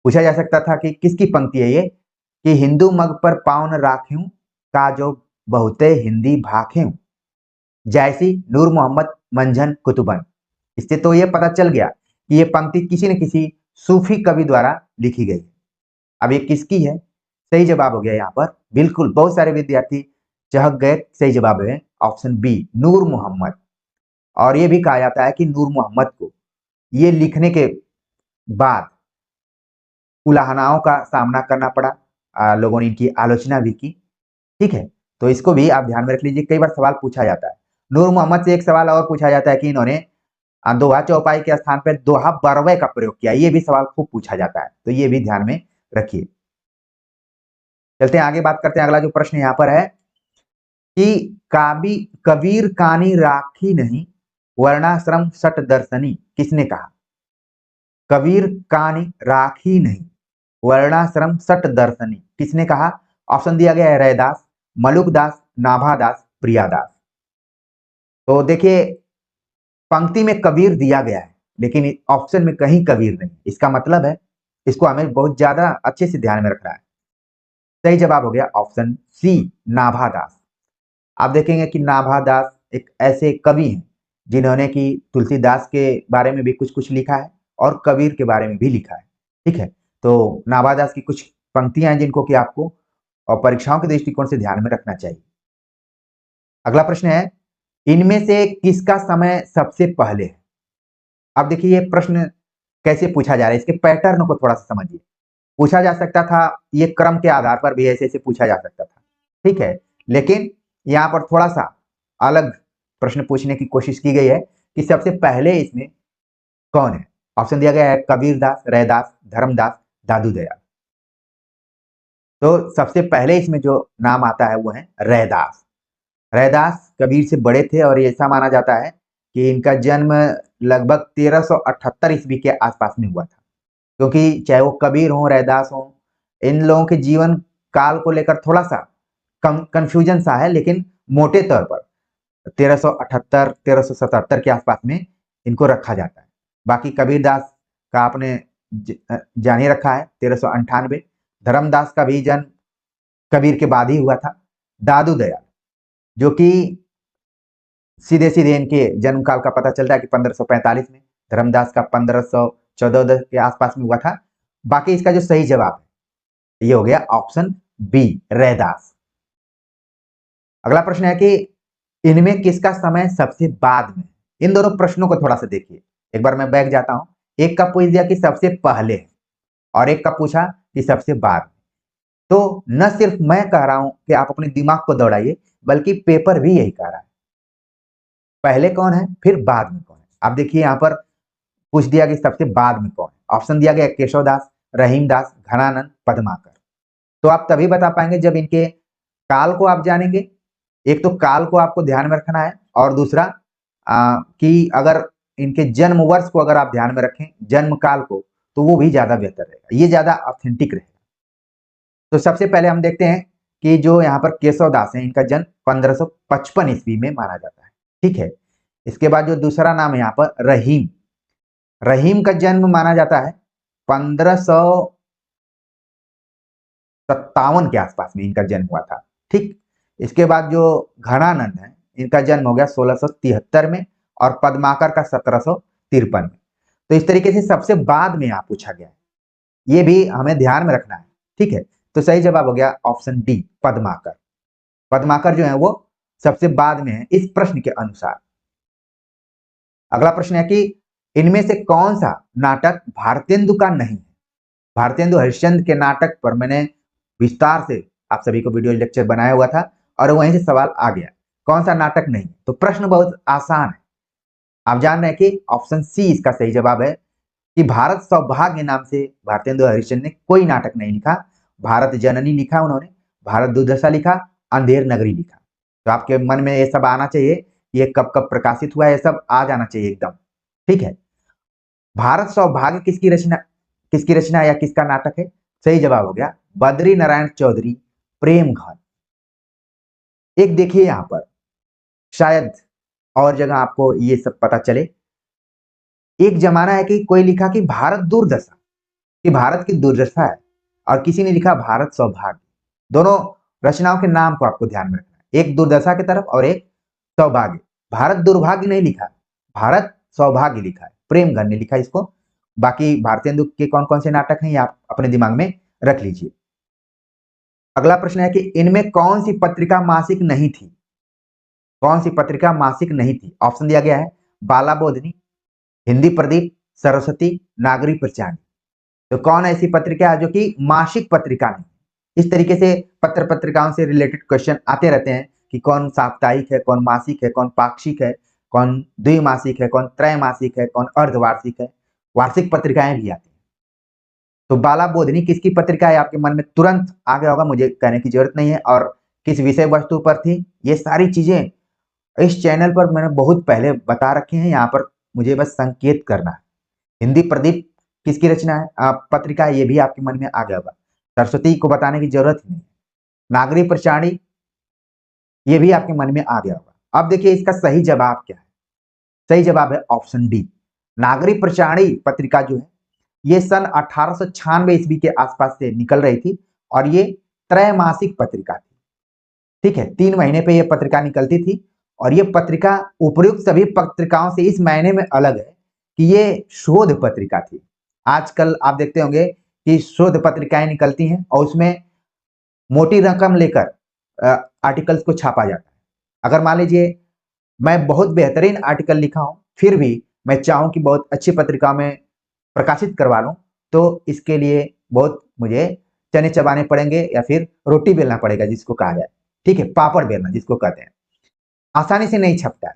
पूछा जा सकता था कि किसकी पंक्ति है ये कि हिंदू मग पर पावन राख्यूं का जो बहुते हिंदी भाख्यूं, जैसी नूर मोहम्मद मंझन कुतुबन। इससे तो ये पता चल गया कि ये पंक्ति किसी न किसी सूफी कवि द्वारा लिखी गई। अब ये किसकी है? सही जवाब हो गया यहाँ पर, बिल्कुल बहुत सारे विद्यार्थी चहक गए। सही जवाब है ऑप्शन बी, नूर मोहम्मद। और ये भी कहा जाता है कि नूर मोहम्मद को ये लिखने के बाद उलाहनाओं का सामना करना पड़ा, लोगों ने इनकी आलोचना भी की। ठीक है, तो इसको भी आप ध्यान में रख लीजिए, कई बार सवाल पूछा जाता है। नूर मोहम्मद से एक सवाल और पूछा जाता है कि इन्होंने दोहा चौपाई के स्थान पर दोहा बरवे का प्रयोग किया, ये भी सवाल खूब पूछा जाता है, तो ये भी ध्यान में रखिए। चलते हैं आगे, बात करते हैं। अगला जो प्रश्न यहाँ पर है कि काबी कबीर कानी राखी नहीं, वर्णाश्रम सट दर्शनी, किसने कहा? कबीर कानी राखी नहीं, वर्णाश्रम सट दर्शनी, किसने कहा? ऑप्शन दिया गया है रैदास, मलुकदास, नाभादास, प्रियादास। तो देखिए, पंक्ति में कबीर दिया गया है लेकिन ऑप्शन में कहीं कबीर नहीं, इसका मतलब है इसको हमें बहुत ज्यादा अच्छे से ध्यान में रखना है। सही जवाब हो गया ऑप्शन सी, नाभादास। आप देखेंगे कि नाभादास एक ऐसे कवि हैं जिन्होंने कि तुलसीदास के बारे में भी कुछ कुछ लिखा है और कबीर के बारे में भी लिखा है। ठीक है, तो नाभादास की कुछ पंक्तियां हैं जिनको कि आपको और परीक्षाओं के दृष्टिकोण से ध्यान में रखना चाहिए। अगला प्रश्न है, इनमें से किसका समय सबसे पहले है? अब देखिए ये प्रश्न कैसे पूछा जा रहा है, इसके पैटर्न को थोड़ा सा समझिए। पूछा जा सकता था, ये क्रम के आधार पर भी ऐसे ऐसे पूछा जा सकता था, ठीक है, लेकिन यहाँ पर थोड़ा सा अलग प्रश्न पूछने की कोशिश की गई है कि सबसे पहले इसमें कौन है। ऑप्शन दिया गया है कबीरदास, रैदास, धर्मदास, दादू दयाल। तो सबसे पहले इसमें जो नाम आता है वो है रैदास। रैदास कबीर से बड़े थे और ऐसा माना जाता है कि इनका जन्म लगभग 1378 ईस्वी के आसपास में हुआ था, क्योंकि चाहे वो कबीर हो, रैदास हो, इन लोगों के जीवन काल को लेकर थोड़ा सा कंफ्यूजन सा है, लेकिन मोटे तौर पर 1378 1377 के आसपास में इनको रखा जाता है। बाकी कबीरदास का आपने जान ही रखा है 1398। धर्मदास का भी जन्म कबीर के बाद ही हुआ था। दादू दयाल जो कि सीधे सीधे इनके जन्म काल का पता चलता है कि 1545 में, धर्मदास का 1514 के आसपास में हुआ था। बाकी इसका जो सही जवाब है ये हो गया ऑप्शन बी, रैदास। अगला प्रश्न है कि इनमें किसका समय सबसे बाद में? इन दोनों प्रश्नों को थोड़ा सा देखिए, एक बार मैं बैक जाता हूं। एक का पूछ दिया कि सबसे पहले है और एक का पूछा कि सबसे बाद में। तो न सिर्फ मैं कह रहा हूं कि आप अपने दिमाग को दौड़ाइए, बल्कि पेपर भी यही कह रहा है, पहले कौन है फिर बाद में कौन है। आप देखिए यहां पर पूछ दिया कि सबसे बाद में कौन है। ऑप्शन दिया गया केशवदास, रहीमदास, घनानंद, पद्माकर। तो आप तभी बता पाएंगे जब इनके काल को आप जानेंगे। एक तो काल को आपको ध्यान में रखना है और दूसरा कि अगर इनके जन्म वर्ष को अगर आप ध्यान में रखें, जन्म काल को, तो वो भी ज्यादा बेहतर रहेगा, ये ज्यादा ऑथेंटिक रहेगा। तो सबसे पहले हम देखते हैं कि जो यहाँ पर केशव दास है, इनका जन्म 1555 ईस्वी में माना जाता है। ठीक है, इसके बाद जो दूसरा नाम है यहाँ पर रहीम, रहीम का जन्म माना जाता है 1557 के आसपास में इनका जन्म हुआ था। ठीक, इसके बाद जो घनानंद है, इनका जन्म हो गया 1673 में और पद्माकर का 1753 में। तो इस तरीके से सबसे बाद में यहाँ पूछा गया है, ये भी हमें ध्यान में रखना है। ठीक है, तो सही जवाब हो गया ऑप्शन डी, पद्माकर। पद्माकर जो है वो सबसे बाद में है इस प्रश्न के अनुसार। अगला प्रश्न है कि इनमें से कौन सा नाटक भारतेंदु का नहीं है? भारतेंदु हरिश्चंद्र के नाटक पर मैंने विस्तार से आप सभी को वीडियो लेक्चर बनाया हुआ था और वहीं से सवाल आ गया, कौन सा नाटक नहीं? तो प्रश्न बहुत आसान है, आप जान रहे हैं कि ऑप्शन सी इसका सही जवाब है कि भारत सौभाग्य नाम से भारतेंदु हरिश्चंद्र ने कोई नाटक नहीं लिखा। भारत जननी लिखा उन्होंने, भारत दुर्दशा लिखा, अंधेर नगरी लिखा। तो आपके मन में ये सब आना चाहिए, ये कब कब प्रकाशित हुआ है, ये सब आ जाना चाहिए एकदम। ठीक है, भारत सौभाग्य किसकी रचना या किसका नाटक है? सही जवाब हो गया बद्री नारायण चौधरी, प्रेम घन। एक देखिए यहां पर, शायद और जगह आपको ये सब पता चले। एक जमाना है कि कोई लिखा कि भारत दुर्दशा, कि भारत की दुर्दशा है, और किसी ने लिखा भारत सौभाग्य। दोनों रचनाओं के नाम को आपको ध्यान में रखना है, एक दुर्दशा की तरफ और एक सौभाग्य। भारत दुर्भाग्य नहीं लिखा, भारत सौभाग्य लिखा है, प्रेमघन ने लिखा इसको। बाकी भारतेंदु के कौन कौन से नाटक हैं ये आप अपने दिमाग में रख लीजिए। अगला प्रश्न है कि इनमें कौन सी पत्रिका मासिक नहीं थी? कौन सी पत्रिका मासिक नहीं थी? ऑप्शन दिया गया है बाला बोधनी, हिंदी प्रदीप, सरस्वती, नागरी प्रचार। तो कौन ऐसी पत्रिका है जो कि मासिक पत्रिका नहीं? इस तरीके से पत्र पत्रिकाओं से रिलेटेड क्वेश्चन आते रहते हैं कि कौन साप्ताहिक है, कौन मासिक है, कौन पाक्षिक है, कौन द्विमासिक है, कौन त्रैमासिक है, कौन अर्धवार्षिक है, वार्षिक पत्रिकाएं भी आती हैं। तो बाला बोधिनी किसकी पत्रिका है? आपके मन में तुरंत आ गया होगा, मुझे कहने की जरूरत नहीं है। और किस विषय वस्तु पर थी? ये सारी चीजें इस चैनल पर मैंने बहुत पहले बता रखे हैं, यहाँ पर मुझे बस संकेत करना है। हिंदी प्रदीप किसकी रचना है? पत्रिका है, ये भी आपके मन में आ गया होगा, सरस्वती को बताने की जरूरत ही नहीं। नागरी प्रचारणी, ये भी आपके मन में आ गया होगा। अब देखिए इसका सही जवाब क्या है। सही जवाब है ऑप्शन डी। नागरी प्रचारणी पत्रिका जो है ये सन 1896 ईस्वी के आसपास से निकल रही थी और ये त्रैमासिक पत्रिका थी। ठीक है, 3 महीने पे ये पत्रिका निकलती थी और ये पत्रिका उपयुक्त सभी पत्रिकाओं से इस महीने में अलग है कि ये शोध पत्रिका थी। आजकल आप देखते होंगे कि शोध पत्रिकाएं निकलती हैं और उसमें मोटी रकम लेकर आर्टिकल्स को छापा जाता है। अगर मान लीजिए मैं बहुत बेहतरीन आर्टिकल लिखा हूं, फिर भी मैं चाहूं कि बहुत अच्छी पत्रिका में प्रकाशित करवा लूं, तो इसके लिए बहुत मुझे चने चबाने पड़ेंगे या फिर रोटी बेलना पड़ेगा जिसको कहा जाए। ठीक है, पापड़ बेलना जिसको कहते हैं। आसानी से नहीं छपता है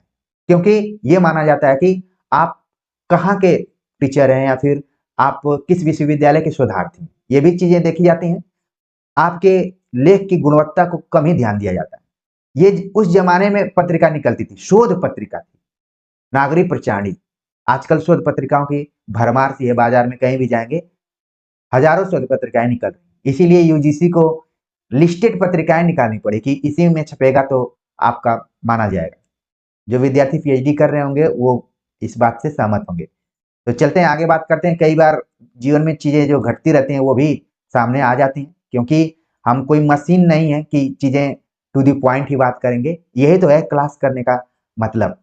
क्योंकि ये माना जाता है कि आप कहाँ के टीचर हैं या फिर आप किस विश्वविद्यालय के शोधार्थी हैं, ये भी चीजें देखी जाती हैं। आपके लेख की गुणवत्ता को कम ही ध्यान दिया जाता है। ये उस जमाने में पत्रिका निकलती थी, शोध पत्रिका थी नागरी प्रचारणी। आजकल शोध पत्रिकाओं की भरमार सी है, बाजार में कहीं भी जाएंगे हजारों शोध पत्रिकाएं निकल रही। इसीलिए यूजीसी को लिस्टेड पत्रिकाएं निकालनी पड़ी कि इसी में छपेगा तो आपका माना जाएगा। जो विद्यार्थी पीएचडी कर रहे होंगे वो इस बात से सहमत होंगे। तो चलते हैं आगे, बात करते हैं। कई बार जीवन में चीजें जो घटती रहती हैं वो भी सामने आ जाती हैं, क्योंकि हम कोई मशीन नहीं है कि चीजें टू द पॉइंट ही बात करेंगे। यही तो है क्लास करने का मतलब।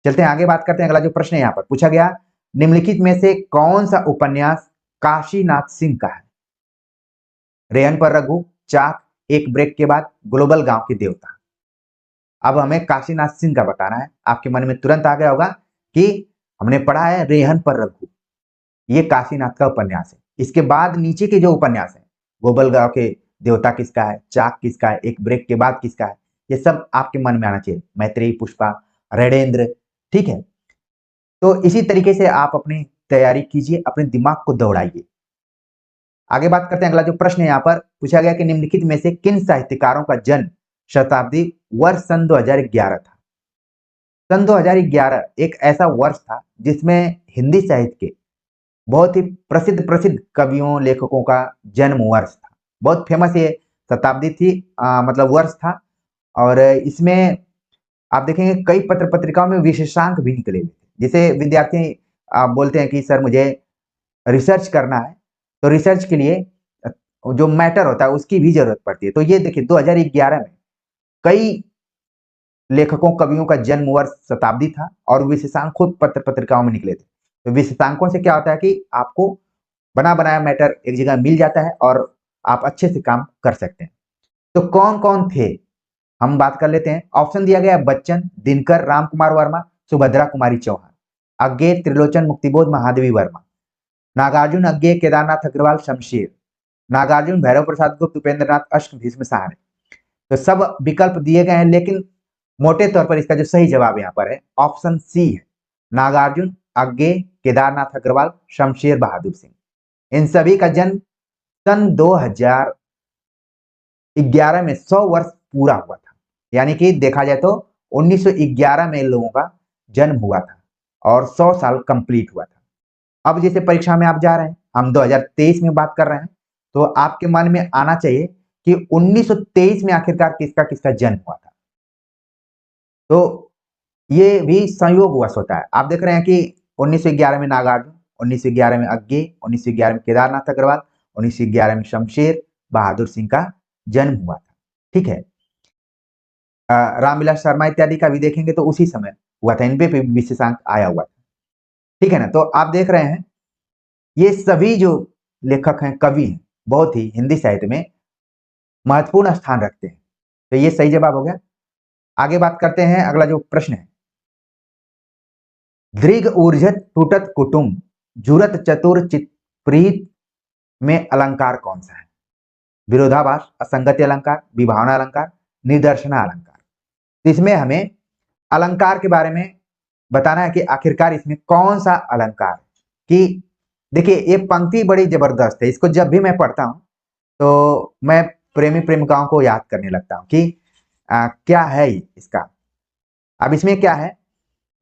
चलते हैं आगे, बात करते हैं। अगला जो प्रश्न है यहाँ पर पूछा गया, निम्नलिखित में से कौन सा उपन्यास काशीनाथ सिंह का है? रेहन पर रघु, चाक, एक ब्रेक के बाद, ग्लोबल गांव के देवता। अब हमें काशीनाथ सिंह का बताना है। आपके मन में तुरंत आ गया होगा कि हमने पढ़ा है रेहन पर रघु, ये काशीनाथ का उपन्यास है। इसके बाद नीचे के जो उपन्यास है, ग्लोबल गांव के देवता किसका है, चाक किसका है, एक ब्रेक के बाद किसका है, ये सब आपके मन में आना चाहिए। मैत्रेयी, पुष्पा, रणेंद्र। ठीक है, तो इसी तरीके से आप अपनी तैयारी कीजिए, अपने दिमाग को दौड़ाइए। आगे बात करते हैं। अगला जो प्रश्न है यहाँ पर पूछा गया कि निम्नलिखित में से किन साहित्यकारों का जन्म शताब्दी वर्ष सन 2011 था? सन 2011 एक ऐसा वर्ष था जिसमें हिंदी साहित्य के बहुत ही प्रसिद्ध प्रसिद्ध कवियों लेखकों का जन्म वर्ष था। बहुत फेमस ये शताब्दी थी, मतलब वर्ष था। और इसमें आप देखेंगे कई पत्र पत्रिकाओं में विशेषांक भी निकले हुए थे। जैसे विद्यार्थी बोलते हैं कि सर मुझे रिसर्च करना है, तो रिसर्च के लिए जो मैटर होता है उसकी भी जरूरत पड़ती है। तो ये देखिए 2011 में कई लेखकों कवियों का जन्म वर्ष शताब्दी था और विशेषांक खुद पत्र पत्रिकाओं में निकले थे। तो विशेषांकों से क्या होता है कि आपको बना बनाया मैटर एक जगह मिल जाता है और आप अच्छे से काम कर सकते हैं। तो कौन कौन थे हम बात कर लेते हैं। ऑप्शन दिया गया बच्चन, दिनकर, राम कुमार वर्मा, सुभद्रा कुमारी चौहान, अज्ञे, त्रिलोचन, मुक्तिबोध, महादेवी वर्मा, नागार्जुन, अज्ञे, केदारनाथ अग्रवाल, शमशेर, नागार्जुन, भैरव प्रसाद गुप्त, उपेंद्र नाथ अश्क, भीष्म सहारे। तो सब विकल्प दिए गए हैं, लेकिन मोटे तौर पर इसका जो सही जवाब यहाँ पर है ऑप्शन सी है, नागार्जुन, अज्ञे, केदारनाथ अग्रवाल, शमशेर बहादुर सिंह। इन सभी का जन्म सन 2011 में 100 वर्ष पूरा हुआ था। यानी कि देखा जाए तो 1911 में इन लोगों का जन्म हुआ था और 100 साल कंप्लीट हुआ था। अब जैसे परीक्षा में आप जा रहे हैं, हम 2023 में बात कर रहे हैं, तो आपके मन में आना चाहिए कि 1923 में आखिरकार किसका किसका जन्म हुआ था। तो ये भी संयोगवश होता है। आप देख रहे हैं कि 1911 में नागार्जुन, 1911 में अज्ञे, 1911 में केदारनाथ अग्रवाल, 1911 में शमशेर बहादुर सिंह का जन्म हुआ था। ठीक है, रामविलास शर्मा इत्यादि का भी देखेंगे तो उसी समय हुआ था, इन पे विशेषांक आया हुआ था। ठीक है ना, तो आप देख रहे हैं ये सभी जो लेखक हैं, कवि हैं, बहुत ही हिंदी साहित्य में महत्वपूर्ण स्थान रखते हैं। तो ये सही जवाब हो गया। आगे बात करते हैं। अगला जो प्रश्न है, दृग ऊर्जत टूटत कुटुम, जुरत चतुर चित प्रीत में अलंकार कौन सा है? विरोधाभास, असंगति अलंकार, विभावना अलंकार, निदर्शना अलंकार। तो इसमें हमें अलंकार के बारे में बताना है कि आखिरकार इसमें कौन सा अलंकार कि देखिए ये पंक्ति बड़ी जबरदस्त है। इसको जब भी मैं पढ़ता हूं तो मैं प्रेमी प्रेमिकाओं को याद करने लगता हूं कि क्या है इसका। अब इसमें क्या है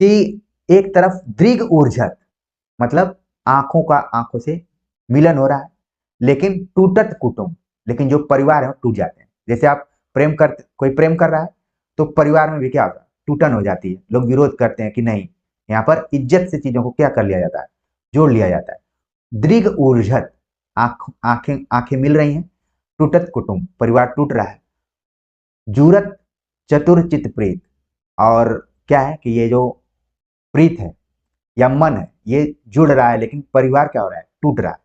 कि एक तरफ दृग ऊर्जत मतलब आंखों से मिलन हो रहा है, लेकिन टूटत कुटुंब, लेकिन जो परिवार है वो टूट जाते हैं। जैसे आप कोई प्रेम कर रहा है तो परिवार में भी क्या होता है, टूटन हो जाती है। लोग विरोध करते हैं कि नहीं, यहाँ पर इज्जत से चीजों को क्या कर लिया जाता है, जोड़ लिया जाता है। दृग ऊर्जत आंखें आंखें मिल रही हैं, टूटत कुटुंब परिवार टूट रहा है। जूरत चतुर चित प्रीत, और क्या है कि ये जो प्रीत है या मन है ये जुड़ रहा है, लेकिन परिवार क्या हो रहा है, टूट रहा है।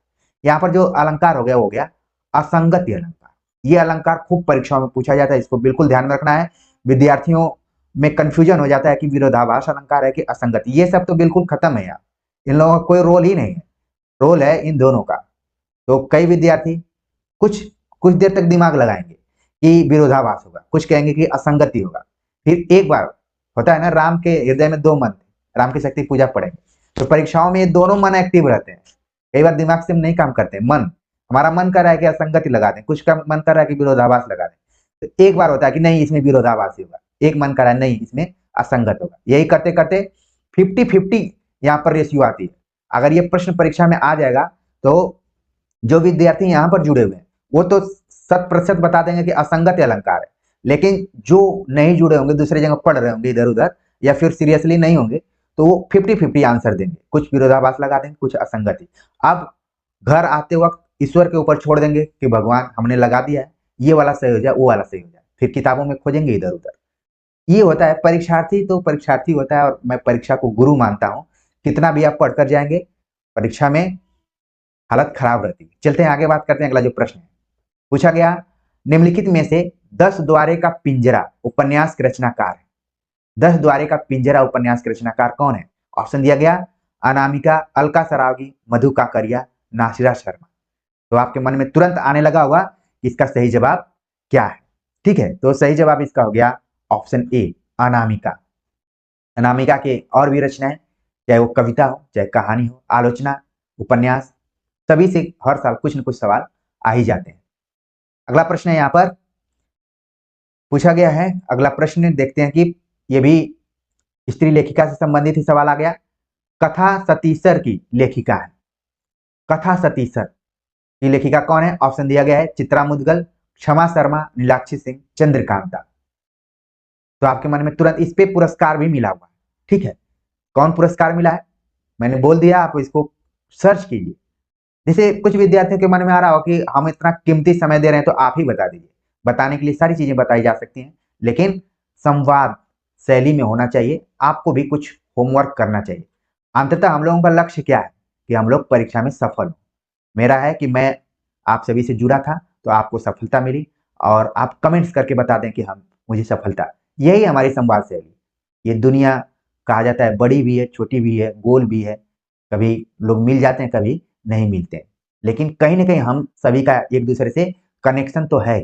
यहाँ पर जो अलंकार हो गया असंगति अलंकार। ये अलंकार खूब परीक्षाओं में पूछा जाता है, इसको बिल्कुल ध्यान में रखना है। विद्यार्थियों में कंफ्यूजन हो जाता है कि विरोधाभास अलंकार है कि असंगति, ये सब तो बिल्कुल खत्म है यार, इन लोगों का कोई रोल ही नहीं है। रोल है इन दोनों का। तो कई विद्यार्थी कुछ कुछ देर तक दिमाग लगाएंगे कि विरोधाभास होगा, कुछ कहेंगे कि असंगति होगा। फिर एक बार होता है ना, राम के हृदय में 2 मन थे, राम की शक्ति पूजा पढ़ेंगे तो परीक्षाओं में ये दोनों मन एक्टिव रहते हैं। कई बार दिमाग से हम नहीं काम करते, मन हमारा मन कर रहा है कि असंगति लगा दें, कुछ का मन कर रहा है कि विरोधाभास लगा दें। तो एक बार होता है कि नहीं इसमें विरोधाभास ही होगा, एक मन कर रहा है नहीं इसमें असंगत होगा। यही करते करते 50-50 यहाँ पर रेशियो आती है। अगर ये प्रश्न परीक्षा में आ जाएगा तो जो विद्यार्थी यहाँ पर जुड़े हुए हैं वो तो 100% बता देंगे कि असंगत अलंकार है, लेकिन जो नहीं जुड़े होंगे, दूसरी जगह पढ़ रहे होंगे इधर उधर, या फिर सीरियसली नहीं होंगे, तो वो 50-50 आंसर देंगे, कुछ विरोधाभास लगा देंगे, कुछ असंगति। अब घर आते वक्त ईश्वर के ऊपर छोड़ देंगे कि भगवान हमने लगा दिया है, ये वाला सही हो जाए, वो वाला सही हो जाए, फिर किताबों में खोजेंगे इधर उधर। ये होता है परीक्षार्थी, तो परीक्षार्थी होता है, और मैं परीक्षा को गुरु मानता हूँ। कितना भी आप पढ़कर जाएंगे परीक्षा में हालत खराब रहती है। चलते हैं आगे, बात करते हैं। अगला जो प्रश्न है पूछा गया, निम्नलिखित में से 10 द्वारे का पिंजरा उपन्यास के रचनाकार है। 10 द्वारे का पिंजरा उपन्यास के रचनाकार कौन है? ऑप्शन दिया गया अनामिका, अलका सरावगी, मधु काकरिया, नासिरा शर्मा। तो आपके मन में तुरंत आने लगा होगा कि इसका सही जवाब क्या है। ठीक है, तो सही जवाब इसका हो गया ऑप्शन ए, अनामिका। अनामिका के और भी रचनाएं, चाहे वो कविता हो, चाहे कहानी हो, आलोचना, उपन्यास, सभी से हर साल कुछ न कुछ सवाल आ ही जाते हैं। अगला प्रश्न है यहाँ पर पूछा गया है। अगला प्रश्न देखते हैं कि ये भी स्त्री लेखिका से संबंधित ही सवाल आ गया। कथा सतीसर की लेखिका है, कथा सतीसर की लेखिका कौन है? ऑप्शन दिया गया है चित्रा मुदगल, क्षमा शर्मा, नीलाक्षी सिंह, चंद्रकांता। तो आपके मन में तुरंत इस पे पुरस्कार भी मिला हुआ है। ठीक है, कौन पुरस्कार मिला है मैंने बोल दिया, आप इसको सर्च कीजिए। जैसे कुछ विद्यार्थियों के मन में आ रहा हो कि हम इतना कीमती समय दे रहे हैं तो आप ही बता दीजिए। बताने के लिए सारी चीजें बताई जा सकती हैं, लेकिन संवाद शैली में होना चाहिए। आपको भी कुछ होमवर्क करना चाहिए। अंततः हम लोगों का लक्ष्य क्या है कि हम लोग परीक्षा में सफल हो। मेरा है कि मैं आप सभी से जुड़ा था तो आपको सफलता मिली, और आप कमेंट्स करके बता दें कि हम मुझे सफलता। यही हमारी संवाद शैली। ये दुनिया कहा जाता है बड़ी भी है, छोटी भी है, गोल भी है। कभी लोग मिल जाते हैं, कभी नहीं मिलते, लेकिन कहीं ना कहीं हम सभी का एक दूसरे से कनेक्शन तो है।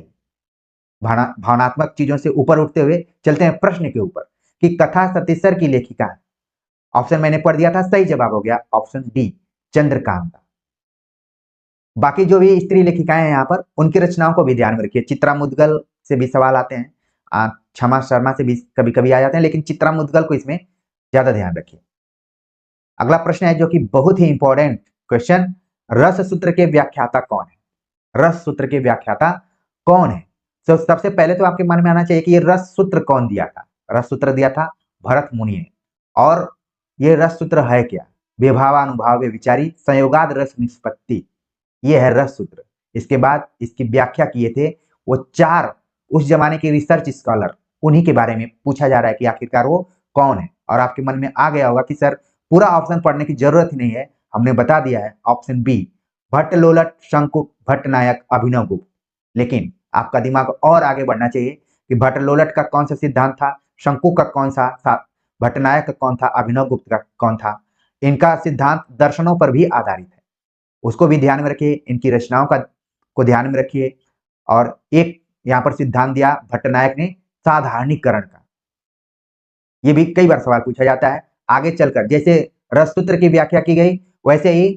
भावनात्मक चीजों से ऊपर उठते हुए चलते हैं प्रश्न के ऊपर कि कथा सतीसर की लेखिका है। ऑप्शन मैंने पढ़ दिया था, सही जवाब हो गया ऑप्शन डी, चंद्रकांता। बाकी जो भी स्त्री लेखिकाएं हैं यहाँ पर, उनकी रचनाओं को भी ध्यान में रखिए। चित्रा मुदगल से भी सवाल आते हैं, क्षमा शर्मा से भी कभी कभी आ जाते हैं, लेकिन चित्रा मुदगल को इसमें ज्यादा ध्यान रखिए। अगला प्रश्न है जो कि बहुत ही इंपॉर्टेंट क्वेश्चन, रस सूत्र के व्याख्याता कौन है? रस सूत्र के व्याख्याता कौन है? तो सबसे पहले तो आपके मन में आना चाहिए कि ये रस सूत्र कौन दिया था। रस सूत्र दिया था भरत मुनि ने। और ये रस सूत्र है क्या? विभावानुभाव विचारी संयोगाद रस निष्पत्ति, ये है रस सूत्र। इसके बाद इसकी व्याख्या किए थे वो 4 उस जमाने के रिसर्च स्कॉलर, उन्हीं के बारे में पूछा जा रहा है कि आखिरकार वो कौन है। और आपके मन में आ गया होगा कि सर पूरा ऑप्शन पढ़ने की जरूरत ही नहीं है, हमने बता दिया है ऑप्शन बी, भट्ट लोलट शंकु भट्टनायक अभिनव गुप्त। लेकिन आपका दिमाग और आगे बढ़ना चाहिए कि भट्ट लोलट का कौन सा सिद्धांत था, शंकु का कौन सा था, भट्टनायक का कौन था, अभिनव गुप्त का कौन था। इनका सिद्धांत दर्शनों पर भी आधारित है। उसको भी ध्यान में रखिए, इनकी रचनाओं को ध्यान में रखिए। और एक यहाँ पर सिद्धांत दिया भट्टनायक ने साधारणीकरण का, ये भी कई बार सवाल पूछा जाता है। आगे चलकर जैसे रससूत्र की व्याख्या की गई, वैसे ही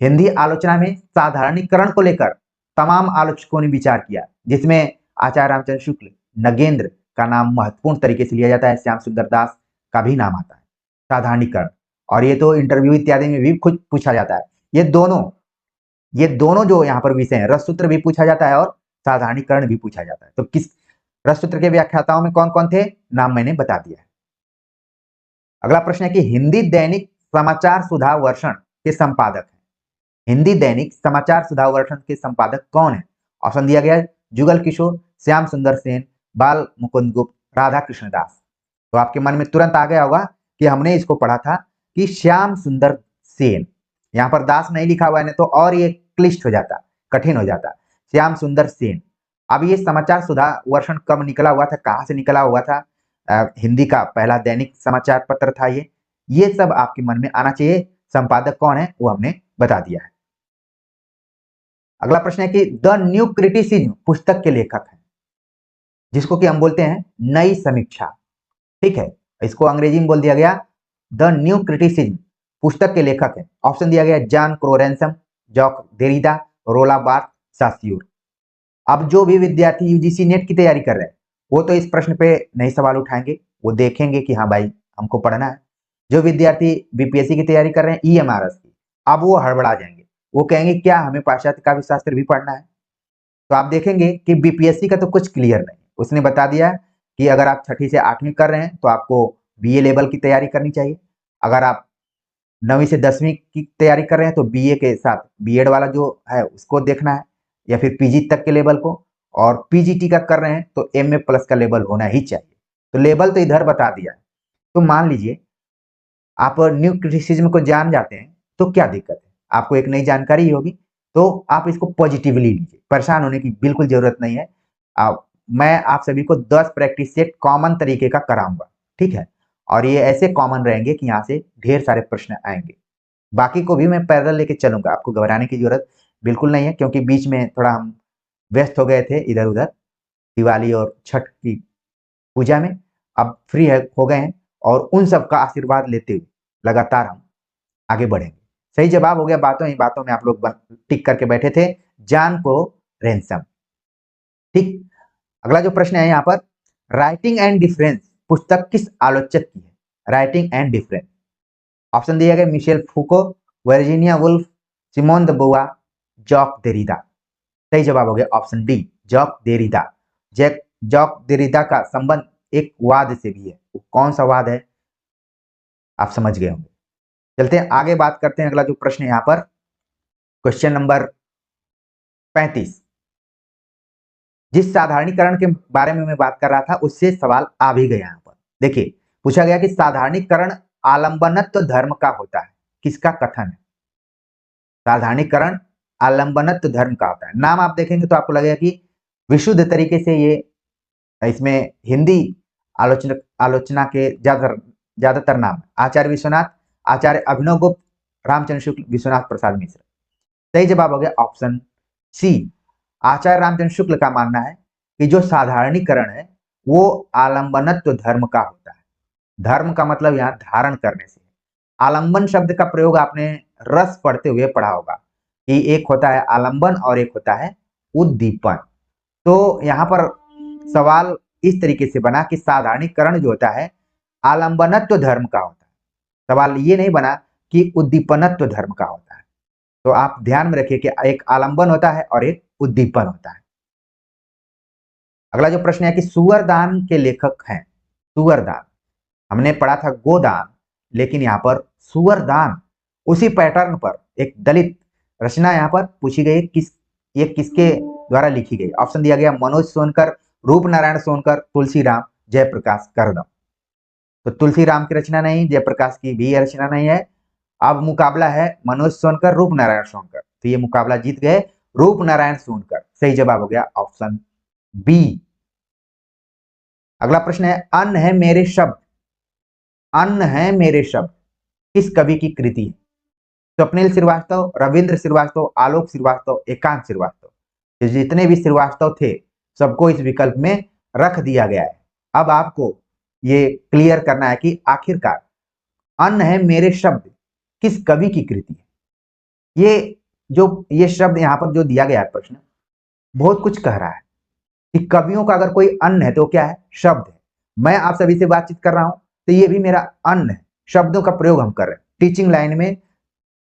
हिंदी आलोचना में साधारणीकरण को लेकर तमाम आलोचकों ने विचार किया, जिसमें आचार्य रामचंद्र शुक्ल, नगेंद्र का नाम महत्वपूर्ण तरीके से लिया जाता है, श्याम सुंदर दास का भी नाम आता है। साधारणीकरण, और ये तो इंटरव्यू इत्यादि में भी खुद पूछा जाता है। ये दोनों जो यहाँ पर विषय है, रससूत्र भी पूछा जाता है और साधारणीकरण भी पूछा जाता है। तो किस रससूत्र के व्याख्याताओं में कौन कौन थे, नाम मैंने बता दिया है। अगला प्रश्न है कि हिंदी दैनिक समाचार सुधा वर्षण के संपादक हैं। हिंदी दैनिक समाचार सुधा वर्षण के संपादक कौन है? ऑप्शन दिया गया है जुगल किशोर, श्याम सुंदर सेन, बाल मुकुंद गुप्त, राधा कृष्ण दास। तो आपके मन में तुरंत आ गया होगा कि हमने इसको पढ़ा था कि श्याम सुंदर सेन, यहाँ पर दास नहीं लिखा हुआ है, तो और ये क्लिष्ट हो जाता, कठिन हो जाता। श्याम सुंदर सेन। अब ये समाचार सुधा वर्षण कब निकला हुआ था, कहाँ से निकला हुआ था? हिंदी का पहला दैनिक समाचार पत्र था ये सब आपके मन में आना चाहिए। संपादक कौन है वो हमने बता दिया है। अगला प्रश्न है कि द न्यू क्रिटिसिज्म पुस्तक के लेखक हैं, जिसको कि हम बोलते हैं नई समीक्षा। ठीक है, इसको अंग्रेजी में बोल दिया गया द न्यू क्रिटिसिज्म, पुस्तक के लेखक हैं। ऑप्शन दिया गया जॉन क्रोरेंसम, जॉक देरिडा, रोला बार्थ, सास्यूर। अब जो भी विद्यार्थी यूजीसी नेट की तैयारी कर रहे हैं वो तो इस प्रश्न पे नहीं सवाल उठाएंगे, वो देखेंगे कि हाँ भाई हमको पढ़ना है। जो विद्यार्थी बीपीएससी की तैयारी कर रहे हैं ईएमआरएस की, अब वो हड़बड़ा जाएंगे, वो कहेंगे क्या हमें पाश्चात्य काव्य शास्त्र भी पढ़ना है? तो आप देखेंगे कि बीपीएससी का तो कुछ क्लियर नहीं, उसने बता दिया कि अगर आप 6ठी से 8वीं कर रहे हैं तो आपको बीए लेवल की तैयारी करनी चाहिए। अगर आप 9वीं से 10वीं की तैयारी कर रहे हैं तो बीए के साथ बीएड वाला जो है उसको देखना है, या फिर पीजी तक के लेवल को। और पीजीटी का कर रहे हैं तो एमए प्लस का लेवल होना ही चाहिए। तो लेवल तो इधर बता दिया है। तो मान लीजिए आप न्यू क्रिटिसिज्म को जान जाते हैं तो क्या दिक्कत है, आपको एक नई जानकारी ही होगी, तो आप इसको पॉजिटिवली लीजिए, परेशान होने की बिल्कुल जरूरत नहीं है। मैं आप सभी को 10 प्रैक्टिस सेट कॉमन तरीके का कराऊंगा, ठीक है, और ये ऐसे कॉमन रहेंगे कि यहाँ से ढेर सारे प्रश्न आएंगे। बाकी को भी मैं पैरेलल लेके चलूंगा, आपको घबराने की जरूरत बिल्कुल नहीं है, क्योंकि बीच में थोड़ा हम व्यस्त हो गए थे इधर उधर दिवाली और छठ की पूजा में। अब फ्री हो गए हैं और उन सब का आशीर्वाद लेते हुए लगातार हम आगे बढ़ेंगे। सही जवाब हो गया बातों ही बातों में, आप लोग टिक करके बैठे थे जॉन को रैनसम। ठीक, अगला जो प्रश्न है यहाँ पर, राइटिंग एंड डिफरेंस पुस्तक किस आलोचक की है? राइटिंग एंड डिफरेंस, ऑप्शन दिया गया Michel Foucault, Virginia Woolf, Simone de Beauvoir, Jacques Derrida. सही जवाब हो गया option D, Jacques Derrida. Jacques Derrida का संबंध एक वाद से भी है, वो कौन सा वाद है आप समझ गए होंगे। चलते हैं आगे, बात करते हैं। अगला जो प्रश्न है यहाँ पर, क्वेश्चन नंबर 35। जिस साधारणीकरण के बारे में मैं बात कर रहा था उससे सवाल आ भी गया यहाँ पर। देखिए, पूछा गया कि साधारणीकरण आलंबनत्व धर्म का होता है, किसका कथन है? साधारणीकरण आलंबनत्व धर्म का होता है। नाम आप देखेंगे तो आपको लगेगा कि विशुद्ध तरीके से ये, इसमें हिंदी आलोचना के ज्यादातर नाम आचार्य विश्वनाथ, आचार्य अभिनव गुप्त, रामचंद्र शुक्ल, विश्वनाथ प्रसाद मिश्र। सही जवाब हो गया ऑप्शन सी, आचार्य रामचंद्र शुक्ल का मानना है कि जो साधारणीकरण है वो आलंबनत्व धर्म का होता है। धर्म का मतलब यहाँ धारण करने से। आलंबन शब्द का प्रयोग आपने रस पढ़ते हुए पढ़ा होगा कि एक होता है आलंबन और एक होता है उद्दीपन। तो यहाँ पर सवाल इस तरीके से बना कि साधारणीकरण जो होता है आलंबनत्व धर्म का होता है, सवाल ये नहीं बना कि उद्दीपनत्व धर्म का होता है। तो आप ध्यान में रखिए कि एक आलंबन होता है और एक उद्दीपन होता है। अगला जो प्रश्न है कि सुअरदान के लेखक हैं। सुअरदान हमने पढ़ा था गोदान, लेकिन यहाँ पर सुअरदान उसी पैटर्न पर एक दलित रचना यहाँ पर पूछी गई, ये किसके द्वारा लिखी गई? ऑप्शन दिया गया मनोज सोनकर, रूप नारायण सोनकर, तुलसीराम, जयप्रकाश करदम। तो तुलसीराम की रचना नहीं, जयप्रकाश की भी रचना नहीं है। अब मुकाबला है मनोज सोनकर, रूप नारायण सोनकर, तो ये मुकाबला जीत गए रूप नारायण सोनकर। सही जवाब हो गया ऑप्शन बी। अगला प्रश्न है, अन्न है मेरे शब्द, अन्न है मेरे शब्द किस कवि की कृति है? स्वप्निल श्रीवास्तव, रविंद्र श्रीवास्तव, आलोक श्रीवास्तव, एकांत श्रीवास्तव, ये जितने भी श्रीवास्तव थे सबको इस विकल्प में रख दिया गया है। अब आपको ये क्लियर करना है कि आखिरकार अन्न है मेरे शब्द किस कवि की कृति है। ये शब्द यहाँ पर जो दिया गया है प्रश्न बहुत कुछ कह रहा है कि कवियों का अगर कोई अन्न है तो क्या है, शब्द है। मैं आप सभी से बातचीत कर रहा हूं तो ये भी मेरा अन्न है, शब्दों का प्रयोग हम कर रहे हैं। टीचिंग लाइन में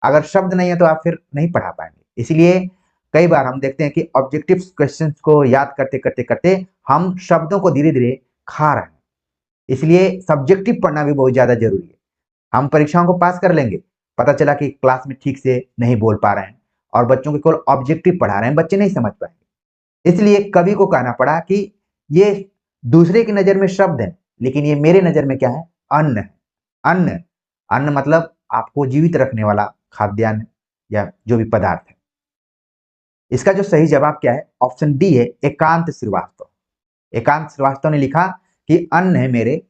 अगर शब्द नहीं है तो आप फिर नहीं पढ़ा पाएंगे। इसलिए कई बार हम देखते हैं कि ऑब्जेक्टिव क्वेश्चन को याद करते करते करते हम शब्दों को धीरे धीरे खा रहे हैं। इसलिए सब्जेक्टिव पढ़ना भी बहुत ज्यादा जरूरी है। हम परीक्षाओं को पास कर लेंगे, पता चला कि क्लास में ठीक से नहीं बोल पा रहे हैं और बच्चों को केवल ऑब्जेक्टिव पढ़ा रहे हैं, बच्चे नहीं समझ पाएंगे। इसलिए कवि को कहना पड़ा कि ये दूसरे की नजर में शब्द है लेकिन ये मेरे नजर में क्या है, अन्न है। अन्न, अन्न मतलब आपको जीवित रखने वाला खाद्यान्न या जो भी पदार्थ है। इसका जो सही जवाब क्या है, ऑप्शन डी है, एकांत श्रीवास्तव। एकांत श्रीवास्तव ने लिखा कि अन्न है मेरे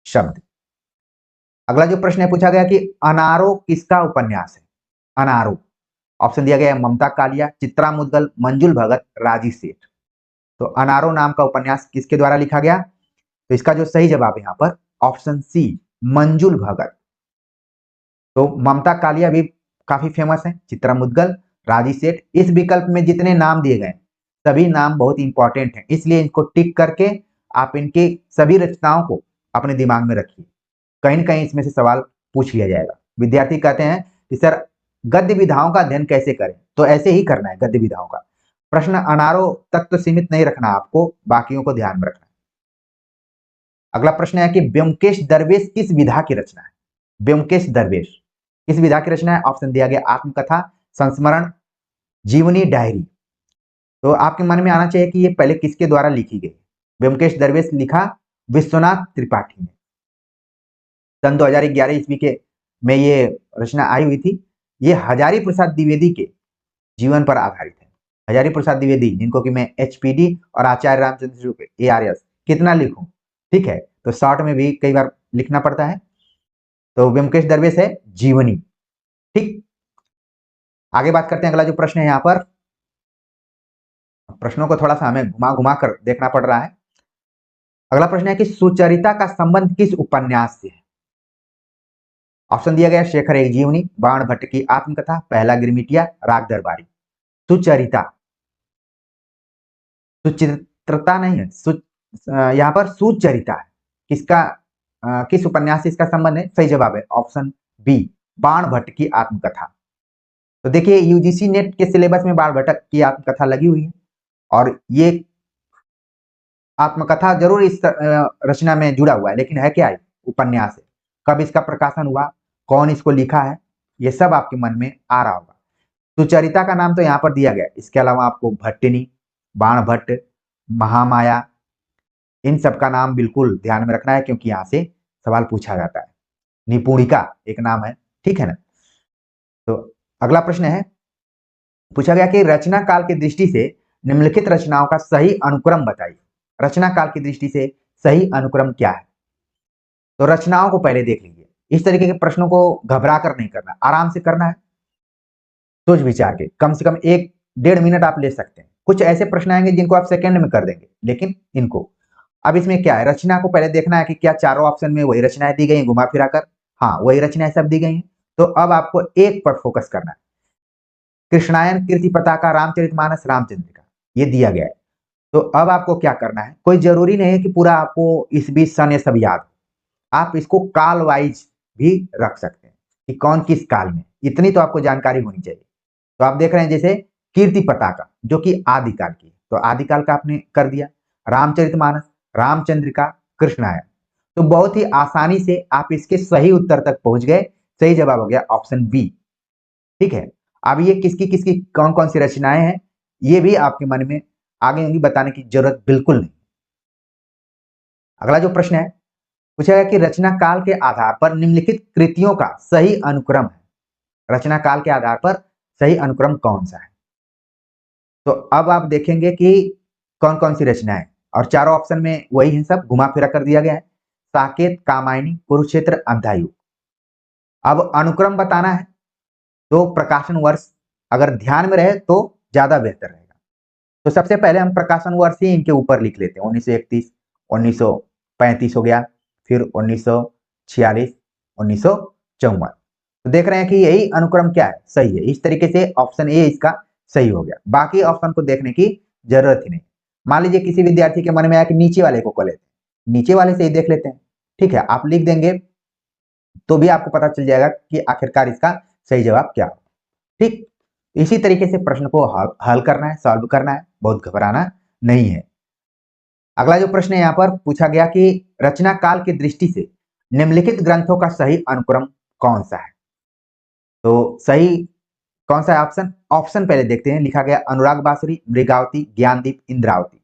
शब्द। अगला जो प्रश्न है पूछा गया कि अनारो किसका उपन्यास है। अनारो ऑप्शन दिया गया है ममता कालिया, चित्रा मुद्गल, मंजुल भगत, राजी सेठ। तो अनारो नाम का उपन्यास किसके द्वारा लिखा गया, तो इसका जो सही जवाब है यहाँ पर ऑप्शन सी, मंजुल भगत। तो ममता कालिया भी काफी फेमस है, चित्रा मुद्गल, राजी सेठ। इस विकल्प में जितने नाम दिए गए सभी नाम बहुत इंपॉर्टेंट हैं, इसलिए इनको टिक करके आप इनके सभी रचनाओं को अपने दिमाग में रखिए, कहीं न कहीं इसमें से सवाल पूछ लिया जाएगा। विद्यार्थी कहते हैं कि सर गद्य विधाओं का अध्ययन कैसे करें, तो ऐसे ही करना है गद्य विधाओं का। प्रश्न अनारो तक तो सीमित नहीं रखना, आपको बाकियों को ध्यान में रखना है। अगला प्रश्न है कि ब्योमकेश दरवेश किस विधा की रचना है। ब्योमकेश दरवेश किस विधा की रचना है, ऑप्शन दिया गया आत्मकथा, संस्मरण, जीवनी, डायरी। तो आपके मन में आना चाहिए कि ये पहले किसके द्वारा लिखी गई। ब्योमकेश दरवेश लिखा विश्वनाथ त्रिपाठी ने। सन 2011 ईस्वी के में ये रचना आई हुई थी। ये हजारी प्रसाद द्विवेदी के जीवन पर आधारित है। हजारी प्रसाद द्विवेदी जिनको कि मैं एचपीडी और आचार्य रामचंद्र ARS कितना लिखूं, ठीक है, तो शॉर्ट में भी कई बार लिखना पड़ता है। तो ब्योमकेश दरवेश है जीवनी। ठीक, आगे बात करते हैं। अगला जो प्रश्न है यहाँ पर, प्रश्नों को थोड़ा सा हमें घुमा घुमा कर देखना पड़ रहा है। अगला प्रश्न है कि सुचरिता का संबंध किस उपन्यास से है। ऑप्शन दिया गया शेखर एक जीवनी, बाण भट्ट की आत्मकथा, पहला गिरमिटिया, राग दरबारी। सुचरिता, सुचित्रता नहीं है, यहाँ पर सुचरिता है। किसका किस उपन्यास से इसका संबंध है, सही जवाब है ऑप्शन बी, बाण भट्ट की आत्मकथा। तो देखिए यूजीसी नेट के सिलेबस में बाण भट्ट की आत्मकथा लगी हुई है और ये आत्मकथा जरूर इस रचना में जुड़ा हुआ है, लेकिन है क्या, उपन्यास है। कब इसका प्रकाशन हुआ, कौन इसको लिखा है, ये सब आपके मन में आ रहा होगा। सुचरिता का नाम तो यहाँ पर दिया गया, इसके अलावा आपको भट्टिनी, बाण भट्ट, महामाया, इन सब का नाम बिल्कुल ध्यान में रखना है क्योंकि यहाँ से सवाल पूछा जाता है। निपुणिका एक नाम है, ठीक है ना। तो अगला प्रश्न है, पूछा गया कि रचना काल की दृष्टि से निम्नलिखित रचनाओं का सही अनुक्रम बताइए। रचना काल की दृष्टि से सही अनुक्रम क्या है। तो रचनाओं को पहले देख लीजिए। इस तरीके के प्रश्नों को घबरा कर नहीं करना, आराम से करना है, सोच विचार के। कम से कम 1-1.5 मिनट आप ले सकते हैं। कुछ ऐसे प्रश्न आएंगे जिनको आप सेकंड में कर देंगे, लेकिन इनको अब इसमें क्या है, रचना को पहले देखना है कि क्या चारों ऑप्शन में वही रचनाएं दी गई हैं घुमा फिरा कर, हाँ वही रचनाएं सब दी गई हैं। तो अब आपको एक पर फोकस करना है। कृष्णायन, कीर्ति पताका, रामचरितमानस, रामचंद्रिका, ये दिया गया है। तो अब आपको क्या करना है, कोई जरूरी नहीं है कि पूरा आपको इस बीच सन ये सब याद हो, आप इसको काल वाइज भी रख सकते हैं कि कौन किस काल में, इतनी तो आपको जानकारी होनी चाहिए। तो आप देख रहे हैं जैसे कीर्ति पताका जो कि आदिकाल की, तो आदिकाल का आपने कर दिया, रामचरितमानस, रामचंद्रिका, कृष्णायन। तो बहुत ही आसानी से आप इसके सही उत्तर तक पहुंच गए। सही जवाब हो गया ऑप्शन बी, ठीक है। अब ये किसकी किसकी कौन कौन सी रचनाएं हैं ये भी आपके मन में आगे होंगी, बताने की जरूरत बिल्कुल नहीं। अगला जो प्रश्न है पूछा गया कि रचना काल के आधार पर निम्नलिखित कृतियों का सही अनुक्रम है। रचना काल के आधार पर सही अनुक्रम कौन सा है। तो अब आप देखेंगे कि कौन कौन सी रचनाएं, और चारों ऑप्शन में वही है, सब घुमा फिरा कर दिया गया है। साकेत, कामायनी, कुरुक्षेत्र, अंधायुग। अब अनुक्रम बताना है तो प्रकाशन वर्ष अगर ध्यान में रहे तो ज्यादा बेहतर रहेगा। तो सबसे पहले हम प्रकाशन वर्ष ही इनके ऊपर लिख लेते हैं। 1931, 1935 हो गया, फिर 1946, 1954। तो देख रहे हैं कि यही अनुक्रम क्या है, सही है। इस तरीके से ऑप्शन ए इसका सही हो गया। बाकी ऑप्शन को देखने की जरूरत ही नहीं। मान लीजिए किसी विद्यार्थी के मन में आया कि नीचे वाले को कर लेते हैं, नीचे वाले से ही देख लेते हैं। ठीक है, आप लिख देंगे तो भी आपको पता चल जाएगा कि आखिरकार इसका सही जवाब क्या हो। ठीक, इसी तरीके से प्रश्न को हल करना है, सॉल्व करना है, बहुत घबराना नहीं है। अगला जो प्रश्न है यहाँ पर पूछा गया कि रचना काल की दृष्टि से निम्नलिखित ग्रंथों का सही अनुक्रम कौन सा है। तो सही कौन सा है ऑप्शन? ऑप्शन पहले देखते हैं। लिखा गया अनुराग बांसुरी, मृगावती, ज्ञानदीप, इंद्रावती।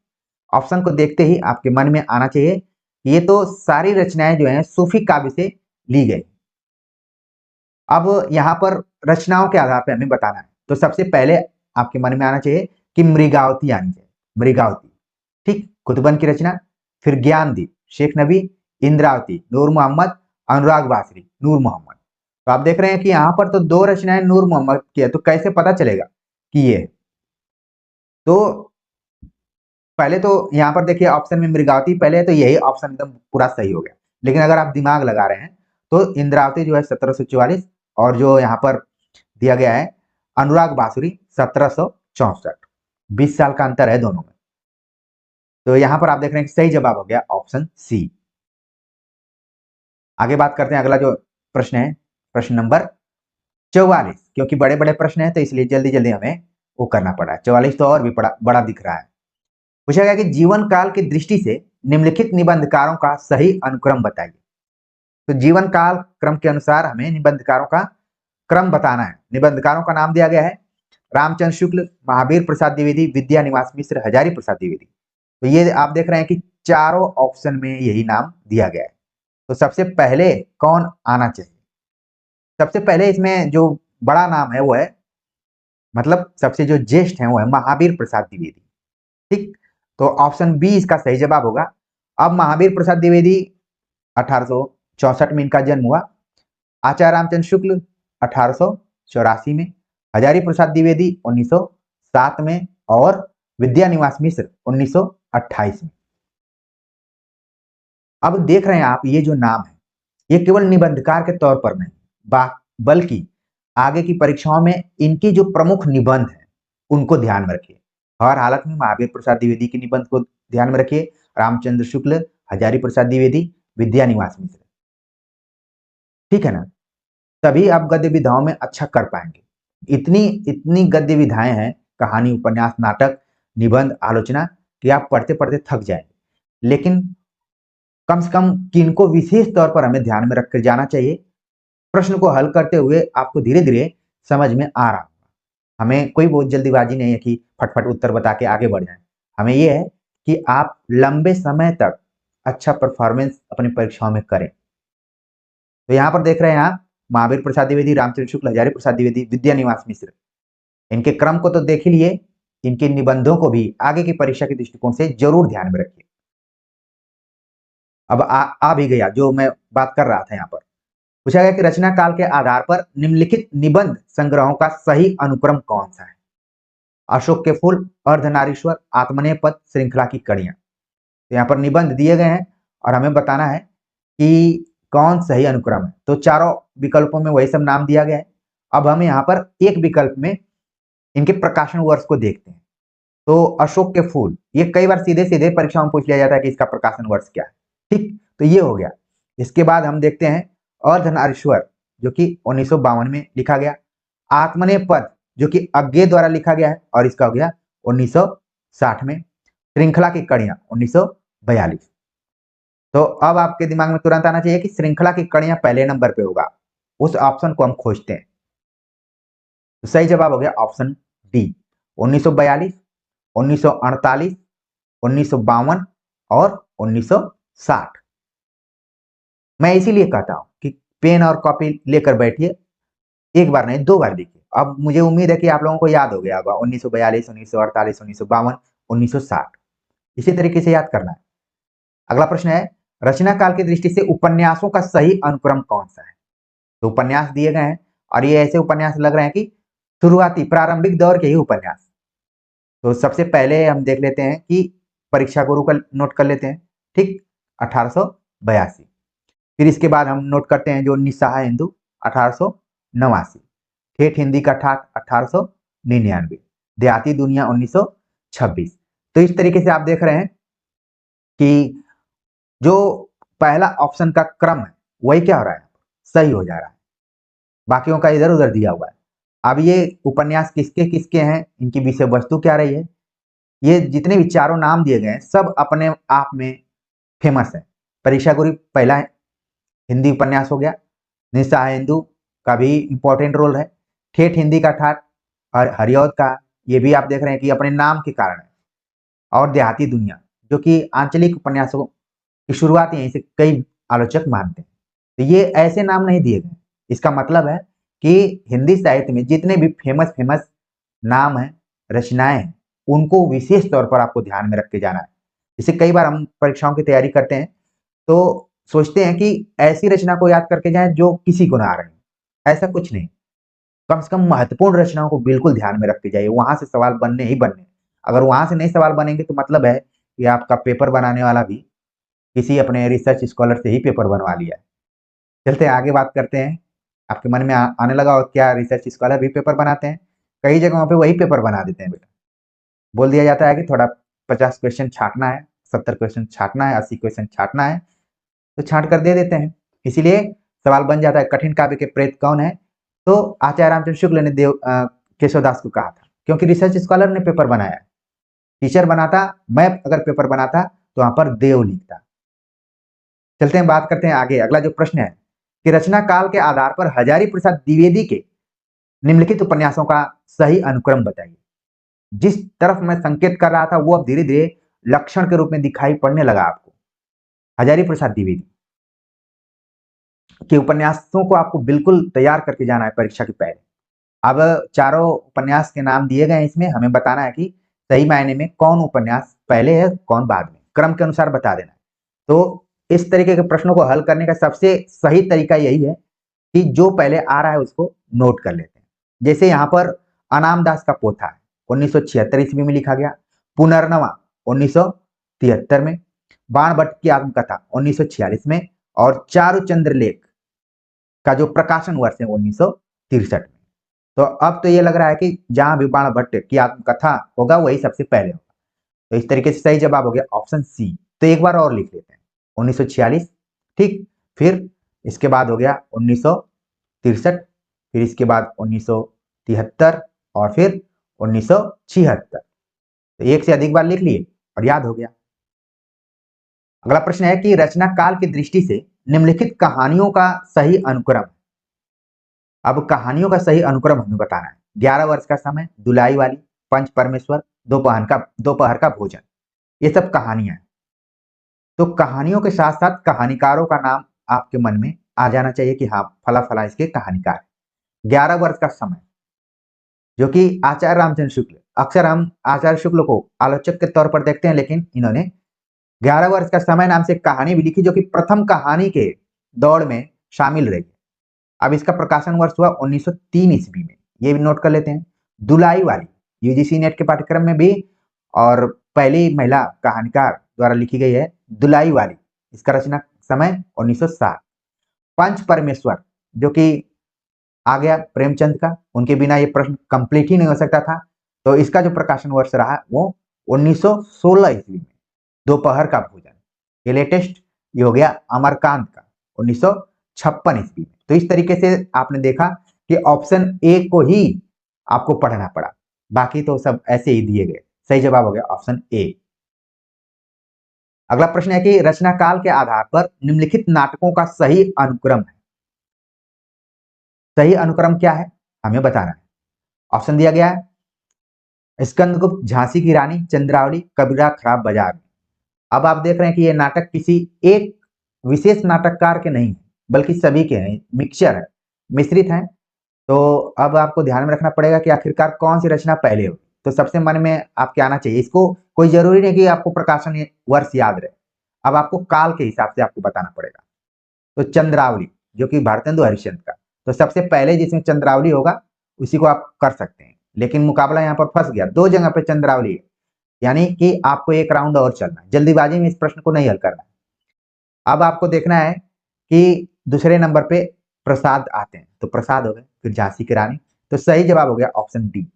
ऑप्शन को देखते ही आपके मन में आना चाहिए ये तो सारी रचनाएं जो हैं सूफी काव्य से ली गई। अब यहाँ पर रचनाओं के आधार पर हमें बताना है। तो सबसे पहले आपके मन में आना चाहिए कि मृगावती आनी चाहिए, मृगावती। ठीक, कुतुबन की रचना। फिर ज्ञानदीप शेख नबी, इंद्रावती नूर मोहम्मद, अनुराग बांसुरी नूर मोहम्मद। तो आप देख रहे हैं कि यहाँ पर तो दो रचनाएं नूर मोहम्मद की है, तो कैसे पता चलेगा कि ये है? तो पहले तो यहाँ पर देखिए ऑप्शन में मृगावती पहले है, तो यही ऑप्शन एकदम पूरा सही हो गया। लेकिन अगर आप दिमाग लगा रहे हैं तो इंद्रावती जो है 1744, और जो यहाँ पर दिया गया है अनुराग बांसुरी 1764। 20 साल का अंतर है दोनों में। तो यहां पर आप देख रहे हैं कि सही जवाब हो गया ऑप्शन सी। आगे बात करते हैं। अगला जो प्रश्न है प्रश्न नंबर 44, क्योंकि बड़े बड़े प्रश्न है तो इसलिए जल्दी जल्दी हमें वो करना पड़ा। 44 तो और भी बड़ा बड़ा दिख रहा है। पूछा गया कि जीवन काल की दृष्टि से निम्नलिखित निबंधकारों का सही अनुक्रम बताइए। तो जीवन काल क्रम के अनुसार हमें निबंधकारों का क्रम बताना है। निबंधकारों का नाम दिया गया है रामचंद्र शुक्ल, महावीर प्रसाद द्विवेदी, विद्या निवास मिश्र, हजारी प्रसाद द्विवेदी। तो ये आप देख रहे हैं कि चारों ऑप्शन में यही नाम दिया गया है। तो सबसे पहले कौन आना चाहिए? सबसे पहले इसमें जो बड़ा नाम है वो है, मतलब सबसे जो ज्येष्ठ है वो है महावीर प्रसाद द्विवेदी। ठीक, तो ऑप्शन बी इसका सही जवाब होगा। अब महावीर प्रसाद द्विवेदी 1864 में इनका जन्म हुआ। आचार्य रामचंद्र शुक्ल 1884 में, हजारी प्रसाद द्विवेदी 1907 में, और विद्या निवास मिश्र 1928 में। अब देख रहे हैं आप ये जो नाम है ये केवल निबंधकार के तौर पर नहीं बल्कि आगे की परीक्षाओं में इनकी जो प्रमुख निबंध है उनको ध्यान में रखिए। हर हालत में महावीर प्रसाद द्विवेदी के निबंध को ध्यान में रखिए, रामचंद्र शुक्ल, हजारी प्रसाद द्विवेदी, विद्या निवास मिश्र। ठीक है ना? तभी आप गद्य विधाओं में अच्छा कर पाएंगे। इतनी इतनी गद्य विधाएं हैं, कहानी, उपन्यास, नाटक, निबंध, आलोचना, कि आप पढ़ते पढ़ते थक जाएंगे। लेकिन कम से कम किनको विशेष तौर पर हमें ध्यान में रखकर जाना चाहिए। प्रश्न को हल करते हुए आपको धीरे धीरे समझ में आ रहा। हमें कोई बहुत जल्दीबाजी नहीं है कि फटफट उत्तर बता के आगे बढ़ जाए। हमें यह है कि आप लंबे समय तक अच्छा परफॉर्मेंस अपनी परीक्षाओं में करें। तो यहाँ पर देख रहे हैं आप महावीर प्रसाद द्विवेदी, रामचंद्र शुक्ल, हजारी प्रसाद द्विवेदी, विद्या निवास मिश्र। इनके क्रम को तो देख ही लिए, इनके निबंधों को भी आगे की परीक्षा के दृष्टिकोण से जरूर ध्यान में रखिए। अब आ भी गया जो मैं बात कर रहा था। यहाँ पर पूछा गया कि रचना काल के आधार पर निम्नलिखित निबंध संग्रहों का सही अनुक्रम कौन सा है। अशोक के फूल, अर्धनारीश्वर, आत्मनेय पद, श्रृंखला की कड़ियां। तो यहाँ पर निबंध दिए गए हैं और हमें बताना है कि कौन सही अनुक्रम है। तो चारों विकल्पों में वही सब नाम दिया गया है। अब हम यहाँ पर एक विकल्प में इनके प्रकाशन वर्ष को देखते हैं। तो अशोक के फूल, ये कई बार सीधे सीधे परीक्षाओं में पूछ लिया जाता है कि इसका प्रकाशन वर्ष क्या है। ठीक, तो ये हो गया। इसके बाद हम देखते हैं अर्धनारीश्वर जो कि 1952 में लिखा गया, आत्मनेय पद जो कि अज्ञे द्वारा लिखा गया है और इसका हो गया 1960 में, श्रृंखला की कड़ियां 1942। तो अब आपके दिमाग में तुरंत आना चाहिए कि श्रृंखला की कड़ियां पहले नंबर पे होगा, उस ऑप्शन को हम खोजते हैं। तो सही जवाब हो गया ऑप्शन डी, 1942, 1948, 1952 और 1960। मैं इसीलिए कहता हूं कि पेन और कॉपी लेकर बैठिए, एक बार नहीं 2 बार लिखिए। अब मुझे उम्मीद है कि आप लोगों को याद हो गया होगा 1942, 1948, 1952, 1960। इसी तरीके से याद करना है। अगला प्रश्न है रचना काल की दृष्टि से उपन्यासों का सही अनुक्रम कौन सा है। तो उपन्यास दिए गए हैं और ये ऐसे उपन्यास लग रहे हैं कि शुरुआती प्रारंभिक दौर के ही उपन्यास। तो सबसे पहले हम देख लेते हैं कि परीक्षा गुरु का नोट कर लेते हैं, ठीक, 1882। फिर इसके बाद हम नोट करते हैं जो निस्सहाय हिंदू 1889, ठेठ हिंदी का ठाठ 1899, देहाती दुनिया 1926। तो इस तरीके से आप देख रहे हैं कि जो पहला ऑप्शन का क्रम है वही क्या हो रहा है, सही हो जा रहा है, बाकियों का इधर उधर दिया हुआ है। अब ये उपन्यास किसके किसके हैं, इनकी विषय वस्तु क्या रही है, ये जितने भी चारों नाम दिए गए हैं सब अपने आप में फेमस है। परीक्षा गुरु पहला हिंदी उपन्यास हो गया, निस्सहाय हिंदू का भी इंपॉर्टेंट रोल है, ठेठ हिंदी का ठाठ और हरिऔध का, ये भी आप देख रहे हैं कि अपने नाम के कारण है, और देहाती दुनिया जो कि आंचलिक उपन्यासों की शुरुआत यहीं से कई आलोचक मानते हैं। तो ये ऐसे नाम नहीं दिए गए, इसका मतलब है कि हिंदी साहित्य में जितने भी फेमस फेमस नाम हैं, रचनाएं हैं, उनको विशेष तौर पर आपको ध्यान में रख के जाना है। जैसे कई बार हम परीक्षाओं की तैयारी करते हैं तो सोचते हैं कि ऐसी रचना को याद करके जाएं जो किसी को ना आ रही, ऐसा कुछ नहीं। कम से कम महत्वपूर्ण रचनाओं को बिल्कुल ध्यान में रख के जाइए, वहां से सवाल बनने ही बनने। अगर वहां से नहीं सवाल बनेंगे तो मतलब है कि आपका पेपर बनाने वाला भी किसी अपने रिसर्च स्कॉलर से ही पेपर बनवा लिया है। चलते हैं आगे बात करते हैं। आपके मन में आने लगा, और क्या रिसर्च स्कॉलर भी पेपर बनाते हैं? कई जगहों पे वही पेपर बना देते हैं बेटा। बोल दिया जाता है कि थोड़ा 50 क्वेश्चन छांटना है, 70 क्वेश्चन छांटना है, 80 क्वेश्चन छांटना है, तो छांट कर दे देते हैं। इसीलिए सवाल बन जाता है कठिन काव्य के प्रेत कौन है? तो आचार्य रामचंद्र शुक्ल ने केशवदास को कहा था, क्योंकि रिसर्च स्कॉलर ने पेपर बनाया। टीचर बनाता, मैं अगर पेपर बनाता तो वहां पर देव लिखता। चलते हैं, बात करते हैं आगे। अगला जो प्रश्न है कि रचना काल के आधार पर हजारी प्रसाद द्विवेदी के निम्नलिखित उपन्यासों का सही अनुक्रम बताइए। जिस तरफ मैं संकेत कर रहा था वो अब धीरे धीरे लक्षण के रूप में दिखाई पड़ने लगा आपको। हजारी प्रसाद द्विवेदी के उपन्यासों को आपको बिल्कुल तैयार करके जाना है परीक्षा के पहले। अब चारों उपन्यास के नाम दिए गए हैं, इसमें हमें बताना है कि सही मायने में कौन उपन्यास पहले है कौन बाद में, क्रम के अनुसार बता देना है। तो इस तरीके के प्रश्नों को हल करने का सबसे सही तरीका यही है कि जो पहले आ रहा है उसको नोट कर लेते हैं। जैसे यहाँ पर अनाम दास का पोथा है, 1976 ईस्वी में लिखा गया। पुनर्नवा 1973 में, बाण भट्ट की आत्मकथा 1946 में, और चारुचंद्र लेख का जो प्रकाशन वर्ष है 1963 में। तो अब तो ये लग रहा है कि जहां भी बाण भट्ट की आत्मकथा होगा वही सबसे पहले होगा। तो इस तरीके से सही जवाब हो गया ऑप्शन सी। तो एक बार और लिख लेते हैं, 1946, ठीक, फिर इसके बाद हो गया 1963, फिर इसके बाद 1973, और फिर 1976। तो एक से अधिक बार लिख लिए और याद हो गया। अगला प्रश्न है कि रचना काल की दृष्टि से निम्नलिखित कहानियों का सही अनुक्रम। अब कहानियों का सही अनुक्रम हमें बताना है। 11 वर्ष का समय, दुलाई वाली, पंच परमेश्वर, दोपहर का भोजन, ये सब कहानियां हैं। तो कहानियों के साथ साथ कहानीकारों का नाम आपके मन में आ जाना चाहिए कि हाँ फला फला इसके कहानीकार है। 11 वर्ष का समय जो कि आचार्य रामचंद्र शुक्ल, अक्सर हम आचार्य शुक्ल को आलोचक के तौर पर देखते हैं, लेकिन इन्होंने 11 वर्ष का समय नाम से कहानी भी लिखी जो कि प्रथम कहानी के दौड़ में शामिल रही। अब इसका प्रकाशन वर्ष हुआ 1903 ईस्वी में, ये भी नोट कर लेते हैं। दुलाई वाली यूजीसी नेट के पाठ्यक्रम में भी, और पहली महिला कहानीकार द्वारा लिखी गई है दुलाई वाली, इसका रचना समय 1907। पंच परमेश्वर जो कि आ गया प्रेमचंद का, उनके बिना ये प्रश्न कंप्लीट ही नहीं हो सकता था। तो इसका जो प्रकाशन वर्ष रहा वो 1916 ईस्वी में। दोपहर का भोजन, ये लेटेस्ट, ये हो गया अमरकांत का 1956 ईस्वी में। तो इस तरीके से आपने देखा कि ऑप्शन ए को ही आपको पढ़ना पड़ा, बाकी तो सब ऐसे ही दिए गए। सही जवाब हो गया ऑप्शन ए। अगला प्रश्न है कि रचना काल के आधार पर निम्नलिखित नाटकों का सही अनुक्रम है। सही अनुक्रम क्या है हमें बताना है। ऑप्शन दिया गया है स्कंदगुप्त, झांसी की रानी, चंद्रावली, कबीरा खराब बाजार में। अब आप देख रहे हैं कि ये नाटक किसी एक विशेष नाटककार के नहीं है, बल्कि सभी के हैं, मिक्सचर है, मिश्रित है। तो अब आपको ध्यान में रखना पड़ेगा कि आखिरकार कौन सी रचना पहले हो। तो सबसे मन में आपके आना चाहिए, इसको कोई जरूरी नहीं कि आपको प्रकाशन वर्ष याद रहे, अब आपको काल के हिसाब से आपको बताना पड़ेगा। तो चंद्रावली जो कि भारतेंदु हरिश्चंद्र का तो सबसे पहले जिसमें चंद्रावली होगा उसी को आप कर सकते हैं, लेकिन मुकाबला यहाँ पर फंस गया, 2 जगह पे चंद्रावली है, यानी कि आपको एक राउंड और चलना है, जल्दीबाजी में इस प्रश्न को नहीं हल करना है। अब आपको देखना है कि दूसरे नंबर पे प्रसाद आते हैं, तो प्रसाद हो गए, फिर झांसी की रानी, तो सही जवाब हो गया ऑप्शन डी।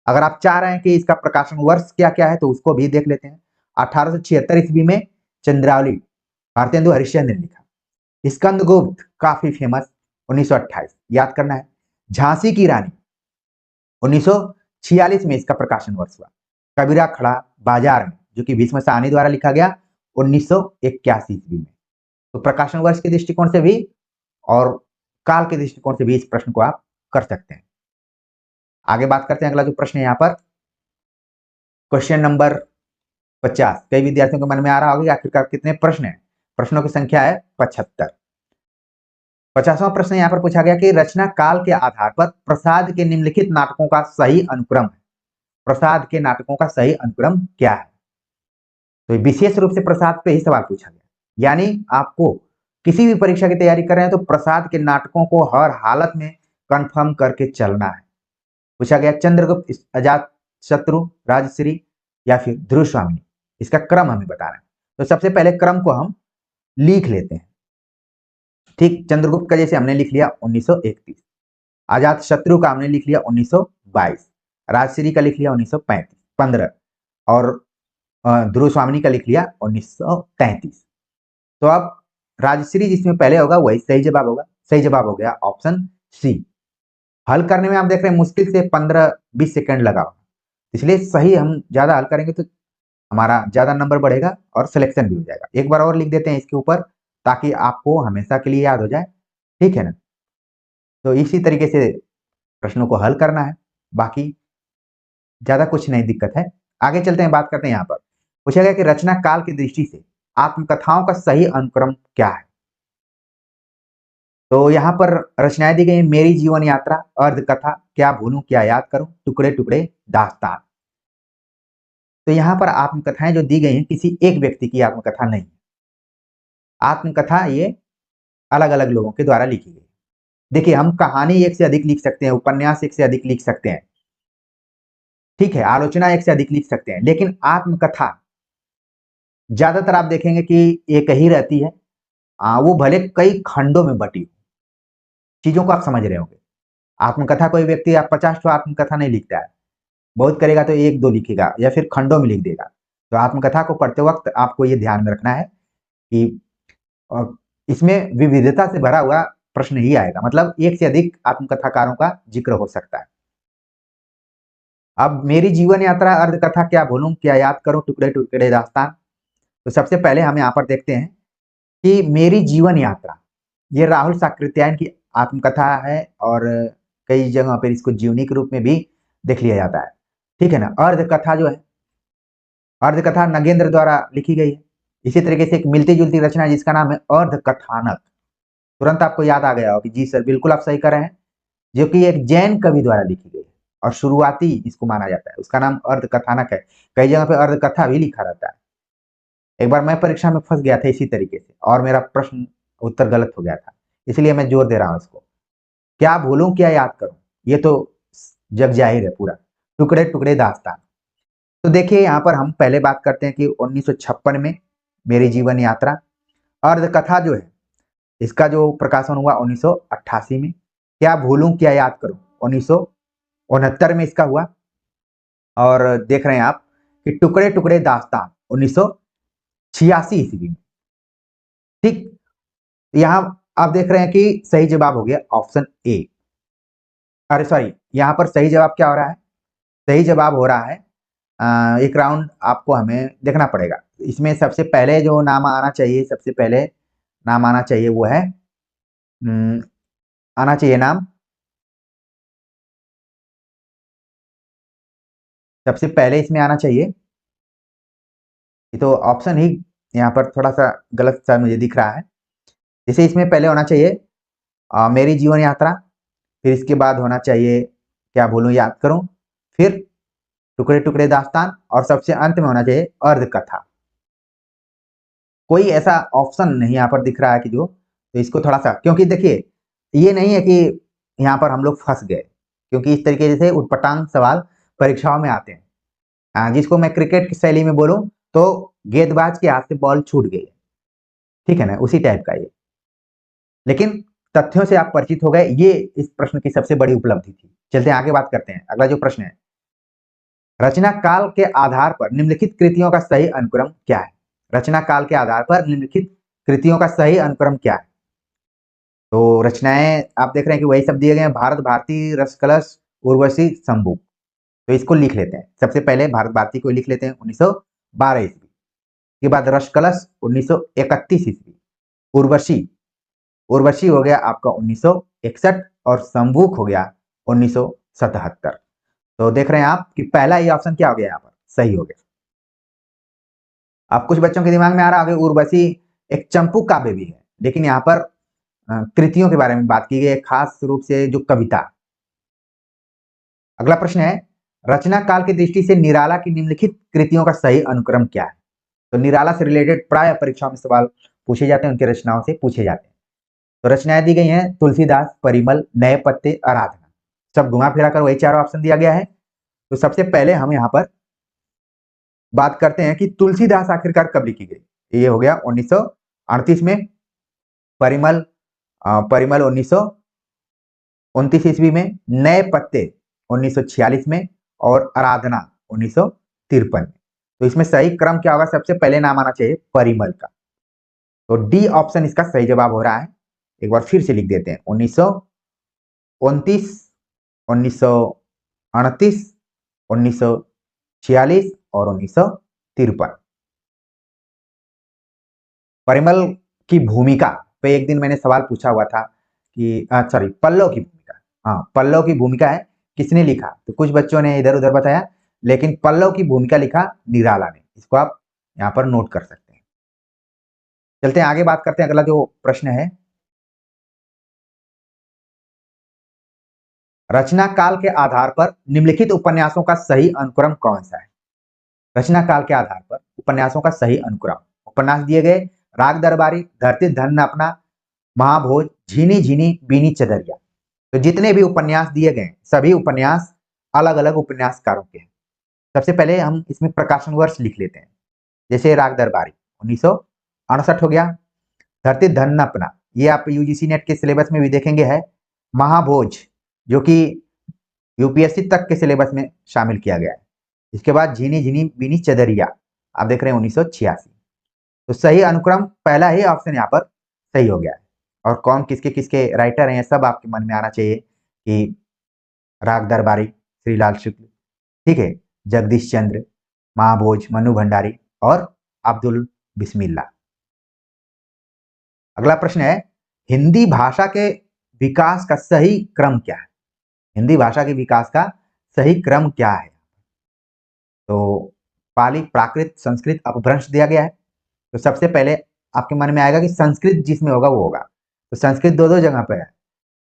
अगर आप चाह रहे हैं कि इसका प्रकाशन वर्ष क्या क्या है तो उसको भी देख लेते हैं। 1876 ईस्वी में चंद्रावली भारतेंदु हरिश्चंद्र ने लिखा। स्कंदगुप्त काफी फेमस 1928 याद करना है। झांसी की रानी 1946 में इसका प्रकाशन वर्ष हुआ। कबीरा खड़ा बाजार में, जो कि भीष्म साहनी द्वारा लिखा गया 1981 ईस्वी में। तो प्रकाशन वर्ष के दृष्टिकोण से भी और काल के दृष्टिकोण से भी इस प्रश्न को आप कर सकते हैं। आगे बात करते हैं, अगला जो प्रश्न है यहाँ पर क्वेश्चन नंबर 50। कई विद्यार्थियों के मन में आ रहा होगा आखिरकार कितने प्रश्न है, प्रश्नों की संख्या है 75। 50वां प्रश्न यहाँ पर पूछा गया कि रचना काल के आधार पर प्रसाद के निम्नलिखित नाटकों का सही अनुक्रम है। प्रसाद के नाटकों का सही अनुक्रम क्या है? तो विशेष रूप से प्रसाद पे ही सवाल पूछा गया, यानी आपको किसी भी परीक्षा की तैयारी कर रहे हैं तो प्रसाद के नाटकों को हर हालत में कंफर्म करके चलना है। पूछा गया चंद्रगुप्त, अजात शत्रु, राजश्री या फिर ध्रुव स्वामी, इसका क्रम हमें बताना है। तो सबसे पहले क्रम को हम लिख लेते हैं। ठीक, चंद्रगुप्त का जैसे हमने लिख लिया 1931, अजात शत्रु का हमने लिख लिया 1922, राजश्री का लिख लिया 1915 और ध्रुव स्वामी का लिख लिया 1933। तो अब राजश्री जिसमें पहले होगा वही सही जवाब होगा। सही जवाब हो गया ऑप्शन सी। हल करने में आप देख रहे हैं मुश्किल से 15-20 सेकंड लगा, इसलिए सही हम ज्यादा हल करेंगे तो हमारा ज्यादा नंबर बढ़ेगा और सिलेक्शन भी हो जाएगा। एक बार और लिख देते हैं इसके ऊपर ताकि आपको हमेशा के लिए याद हो जाए, ठीक है ना। तो इसी तरीके से प्रश्नों को हल करना है, बाकी ज्यादा कुछ नहीं दिक्कत है। आगे चलते हैं, बात करते हैं। यहाँ पर पूछा गया कि रचना काल की दृष्टि से आत्मकथाओं का सही अनुक्रम क्या है। तो यहाँ पर रचनाएं दी गई हैं, मेरी जीवन यात्रा, अर्ध कथा, क्या भूलूं क्या याद करूं, टुकड़े टुकड़े, दास्तान। तो यहाँ पर आत्मकथाएं जो दी गई हैं किसी एक व्यक्ति की आत्मकथा नहीं, आत्मकथा ये अलग अलग लोगों के द्वारा लिखी गई। देखिए, हम कहानी एक से अधिक लिख सकते हैं, उपन्यास एक से अधिक लिख सकते हैं, ठीक है, आलोचना एक से अधिक लिख सकते हैं, लेकिन आत्मकथा ज्यादातर आप देखेंगे कि एक ही रहती है। वो भले कई खंडों में बटी, चीजों को आप समझ रहे होंगे। आत्मकथा कोई व्यक्ति आप 50 आत्मकथा नहीं लिखता है, बहुत करेगा तो 1-2 लिखेगा या फिर खंडों में लिख देगा। तो आत्मकथा को पढ़ते वक्त आपको ये ध्यान में रखना है कि इसमें विविधता से भरा हुआ प्रश्न ही आएगा, मतलब एक से अधिक आत्मकथाकारों का जिक्र हो सकता है। अब मेरी जीवन यात्रा, अर्ध कथा, क्या भूलूं क्या याद करूं, टुकड़े टुकड़े दास्तान। तो सबसे पहले हम यहाँ पर देखते हैं कि मेरी जीवन यात्रा ये राहुल साकृत्यायन की आत्मकथा है और कई जगह पर इसको जीवनी के रूप में भी देख लिया जाता है, ठीक है ना। अर्ध कथा जो है, अर्ध कथा नगेंद्र द्वारा लिखी गई है। इसी तरीके से एक मिलती जुलती रचना जिसका नाम है अर्ध कथानक, तुरंत आपको याद आ गया हो कि जी सर बिल्कुल आप सही कर रहे हैं, जो कि एक जैन कवि द्वारा लिखी गई है और शुरुआती इसको माना जाता है, उसका नाम अर्ध कथानक है। कई जगह पे अर्ध कथा भी लिखा रहता है। एक बार मैं परीक्षा में फंस गया था इसी तरीके से और मेरा प्रश्न उत्तर गलत हो गया था, इसलिए मैं जोर दे रहा हूं इसको। क्या भूलूं क्या याद करूं, ये तो जग जाहिर है पूरा। टुकड़े टुकड़े दास्तान, तो देखिए यहाँ पर हम पहले बात करते हैं कि 1956 में मेरी जीवन यात्रा, अर्ध कथा जो है इसका जो प्रकाशन हुआ 1988 में। क्या भूलूं क्या याद करूं 1969 में इसका हुआ। और देख रहे हैं आप कि टुकड़े टुकड़े दास्तान 1986 ईस्वी में, ठीक। यहां आप देख रहे हैं कि सही जवाब हो गया ऑप्शन ए। अरे सॉरी, यहां पर सही जवाब क्या हो रहा है, सही जवाब हो रहा है एक राउंड आपको हमें देखना पड़ेगा। इसमें सबसे पहले जो नाम आना चाहिए, सबसे पहले नाम आना चाहिए वो है आना चाहिए नाम, सबसे पहले इसमें आना चाहिए। ये तो ऑप्शन ही यहाँ पर थोड़ा सा गलत सा मुझे दिख रहा है। जैसे इसमें पहले होना चाहिए मेरी जीवन यात्रा, फिर इसके बाद होना चाहिए क्या भूलूं याद करूं, फिर टुकड़े टुकड़े दास्तान और सबसे अंत में होना चाहिए अर्ध कथा। कोई ऐसा ऑप्शन नहीं यहाँ पर दिख रहा है कि जो, तो इसको थोड़ा सा, क्योंकि देखिए ये नहीं है कि यहाँ पर हम लोग फंस गए, क्योंकि इस तरीके से उटपटांग सवाल परीक्षाओं में आते हैं। जिसको मैं क्रिकेट की शैली में बोलूं तो गेंदबाज के हाथ से बॉल छूट गई है, ठीक है ना, उसी टाइप का ये। लेकिन तथ्यों से आप परिचित हो गए, ये इस प्रश्न की सबसे बड़ी उपलब्धि थी। चलते हैं आगे बात करते हैं। अगला जो प्रश्न है, रचना काल के आधार पर निम्नलिखित कृतियों का सही अनुक्रम क्या है? रचना काल के आधार पर निम्नलिखित कृतियों का सही अनुक्रम क्या है? तो रचनाएं आप देख रहे हैं कि वही सब दिए गए हैं, भारत भारती, रसकलश, उर्वशी, शंभू। तो इसको लिख लेते हैं। सबसे पहले भारत भारती को लिख लेते हैं 1912 ईस्वी के बाद रसकलश 1931 ईस्वी, उर्वशी उर्वशी हो गया आपका 1961 और शंभूक हो गया 1977। तो देख रहे हैं आप कि पहला ही ऑप्शन क्या हो गया, यहाँ पर सही हो गया। अब कुछ बच्चों के दिमाग में आ रहा होगा उर्वशी एक चंपू काव्य भी है, लेकिन यहाँ पर कृतियों के बारे में बात की गई है, खास रूप से जो कविता। अगला प्रश्न है, रचना काल की दृष्टि से निराला की निम्नलिखित कृतियों का सही अनुक्रम क्या है? तो निराला से रिलेटेड प्राय परीक्षाओं में सवाल पूछे जाते हैं, उनकी रचनाओं से पूछे जाते हैं। तो रचनाएं दी गई हैं तुलसीदास, परिमल, नए पत्ते, आराधना। सब घुमा फिरा कर वही चारों ऑप्शन दिया गया है। तो सबसे पहले हम यहाँ पर बात करते हैं कि तुलसीदास आखिरकार कब लिखी गई। ये हो गया 1938 में, परिमल परिमल 1929 ईस्वी में, नए पत्ते 1946 में और आराधना 1953 में। तो इसमें सही क्रम क्या होगा? सबसे पहले नाम आना चाहिए परिमल का। तो डी ऑप्शन इसका सही जवाब हो रहा है। एक बार फिर से लिख देते हैं, 1929, 1938, 1946 और 1953। परिमल की भूमिका पे एक दिन मैंने सवाल पूछा हुआ था कि सॉरी, पल्लव की भूमिका, हाँ पल्लव की भूमिका है, किसने लिखा? तो कुछ बच्चों ने इधर उधर बताया, लेकिन पल्लव की भूमिका लिखा निराला ने। इसको आप यहाँ पर नोट कर सकते हैं। चलते हैं आगे, बात करते हैं। अगला जो प्रश्न है, रचना काल के आधार पर निम्नलिखित उपन्यासों का सही अनुक्रम कौन सा है? रचना काल के आधार पर उपन्यासों का सही अनुक्रम, उपन्यास दिए गए राग दरबारी, धरती धन अपना, महाभोज, झीनी झीनी बीनी चदरिया। तो जितने भी उपन्यास दिए गए सभी उपन्यास अलग अलग उपन्यासकारों के हैं। सबसे पहले हम इसमें प्रकाशन वर्ष लिख लेते हैं। जैसे राग दरबारी 1968 हो गया, धरती धन अपना, ये आप यूजीसी नेट के सिलेबस में भी देखेंगे है। महाभोज जो कि यूपीएससी तक के सिलेबस में शामिल किया गया है। इसके बाद झीनी झीनी बीनी चदरिया आप देख रहे हैं 1986। तो सही अनुक्रम पहला ही ऑप्शन यहाँ पर सही हो गया है। और कौन किसके किसके राइटर हैं सब आपके मन में आना चाहिए कि राग दरबारी श्रीलाल शुक्ल, ठीक है, जगदीश चंद्र, महाभोज मनु भंडारी और अब्दुल बिस्मिल्ला। अगला प्रश्न है, हिंदी भाषा के विकास का सही क्रम क्या है? हिंदी भाषा के विकास का सही क्रम क्या है? तो पाली, प्राकृत, संस्कृत, अपभ्रंश दिया गया है। तो सबसे पहले आपके मन में आएगा कि संस्कृत जिसमें होगा वो होगा। तो संस्कृत दो दो जगह पे है।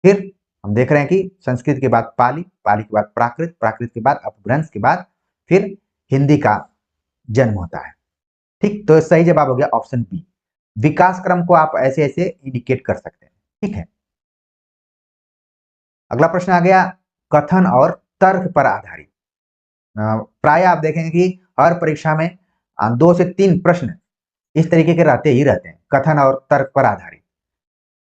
फिर हम देख रहे हैं कि संस्कृत के बाद पाली, पाली के बाद प्राकृत, प्राकृत के बाद अपभ्रंश के बाद फिर हिंदी का जन्म होता है। ठीक, तो सही जवाब हो गया ऑप्शन बी। विकास क्रम को आप ऐसे ऐसे इंडिकेट कर सकते हैं। ठीक है, अगला प्रश्न आ गया कथन और तर्क पर आधारित। प्राय आप देखेंगे कि हर परीक्षा में 2 से 3 प्रश्न इस तरीके के रहते ही रहते हैं, कथन और तर्क पर आधारित।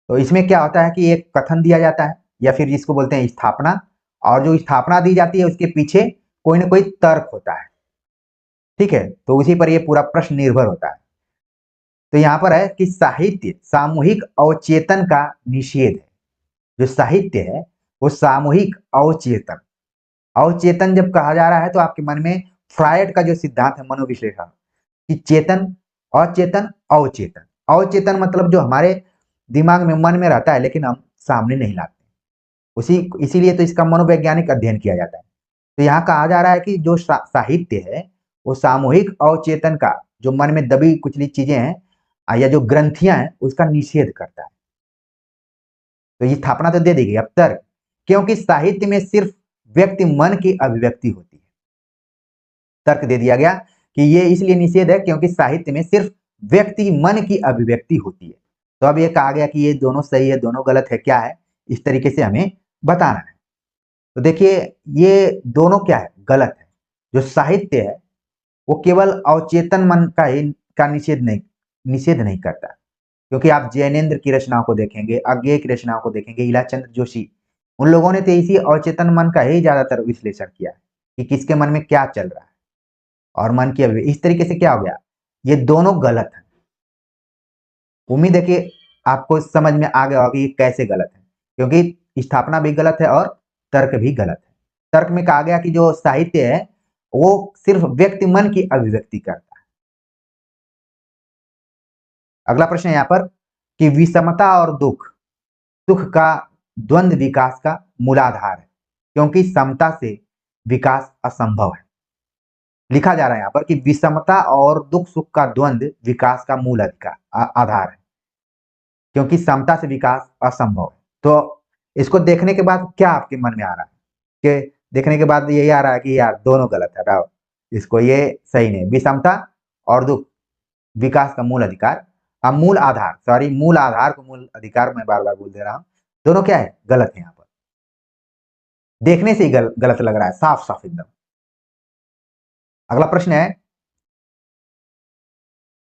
तो इसमें क्या होता है कि एक कथन दिया जाता है या फिर जिसको बोलते हैं स्थापना, और जो स्थापना दी जाती है उसके पीछे कोई ना कोई तर्क होता है। ठीक है, तो उसी पर ये पूरा प्रश्न निर्भर होता है। तो यहाँ पर है कि साहित्य सामूहिक अवचेतन का निषेध है। जो साहित्य है वो सामूहिक अवचेतन, अवचेतन जब कहा जा रहा है तो आपके मन में फ्रायड का जो सिद्धांत है मनोविश्लेषण कि चेतन, अचेतन, अवचेतन। अवचेतन मतलब जो हमारे दिमाग में मन में रहता है लेकिन हम सामने नहीं लाते, उसी इसीलिए तो इसका मनोवैज्ञानिक अध्ययन किया जाता है। तो यहाँ कहा जा रहा है कि जो साहित्य है वो सामूहिक अवचेतन का, जो मन में दबी कुचली चीजें हैं या जो ग्रंथियां हैं उसका निषेध करता है। तो ये स्थापना तो दे दी गई। अब तर्क, क्योंकि साहित्य में सिर्फ व्यक्ति मन की अभिव्यक्ति होती है, तर्क दे दिया गया कि ये इसलिए निषेध है क्योंकि साहित्य में सिर्फ व्यक्ति मन की अभिव्यक्ति होती है। तो अब ये कहा गया कि ये दोनों सही है दोनों गलत है, क्या है? इस तरीके से हमें बताना है। तो देखिए ये दोनों क्या है, गलत है। जो साहित्य है वो केवल अवचेतन मन का निषेध नहीं करता, क्योंकि आप जैनेन्द्र की रचनाओं को देखेंगे, अज्ञेय की रचनाओं को देखेंगे, इलाचंद्र जोशी, उन लोगों ने तो इसी अवचेतन मन का ही ज्यादातर विश्लेषण किया है कि किसके मन में क्या चल रहा है और मन की अभिव्यक्ति। इस तरीके से क्या हो गया, ये दोनों गलत है। उम्मीद है कि आपको समझ में आ गया होगा कि ये कैसे गलत है, क्योंकि स्थापना भी गलत है और तर्क भी गलत है। तर्क में कहा गया कि जो साहित्य है वो सिर्फ व्यक्ति मन की अभिव्यक्ति करता है। अगला प्रश्न है यहाँ पर कि विषमता और दुख, सुख का द्वंद्व विकास का मूलाधार है, क्योंकि समता से विकास असंभव है। लिखा जा रहा है यहाँ पर कि विषमता और दुख सुख का द्वंद्व विकास का मूल आधार है, क्योंकि समता से विकास असंभव है। तो इसको देखने के बाद क्या आपके मन में आ रहा है कि देखने के बाद यही आ रहा है कि यार दोनों गलत है, हटाओ इसको, ये सही नहीं। विषमता और दुख विकास का मूल अधिकार, अब मूल आधार, सॉरी मूल आधार को मूल अधिकार मैं बार बार बोल दे रहा हूं, दोनों क्या है, गलत है। यहाँ पर देखने से ही गलत लग रहा है, साफ साफ एकदम। अगला प्रश्न है,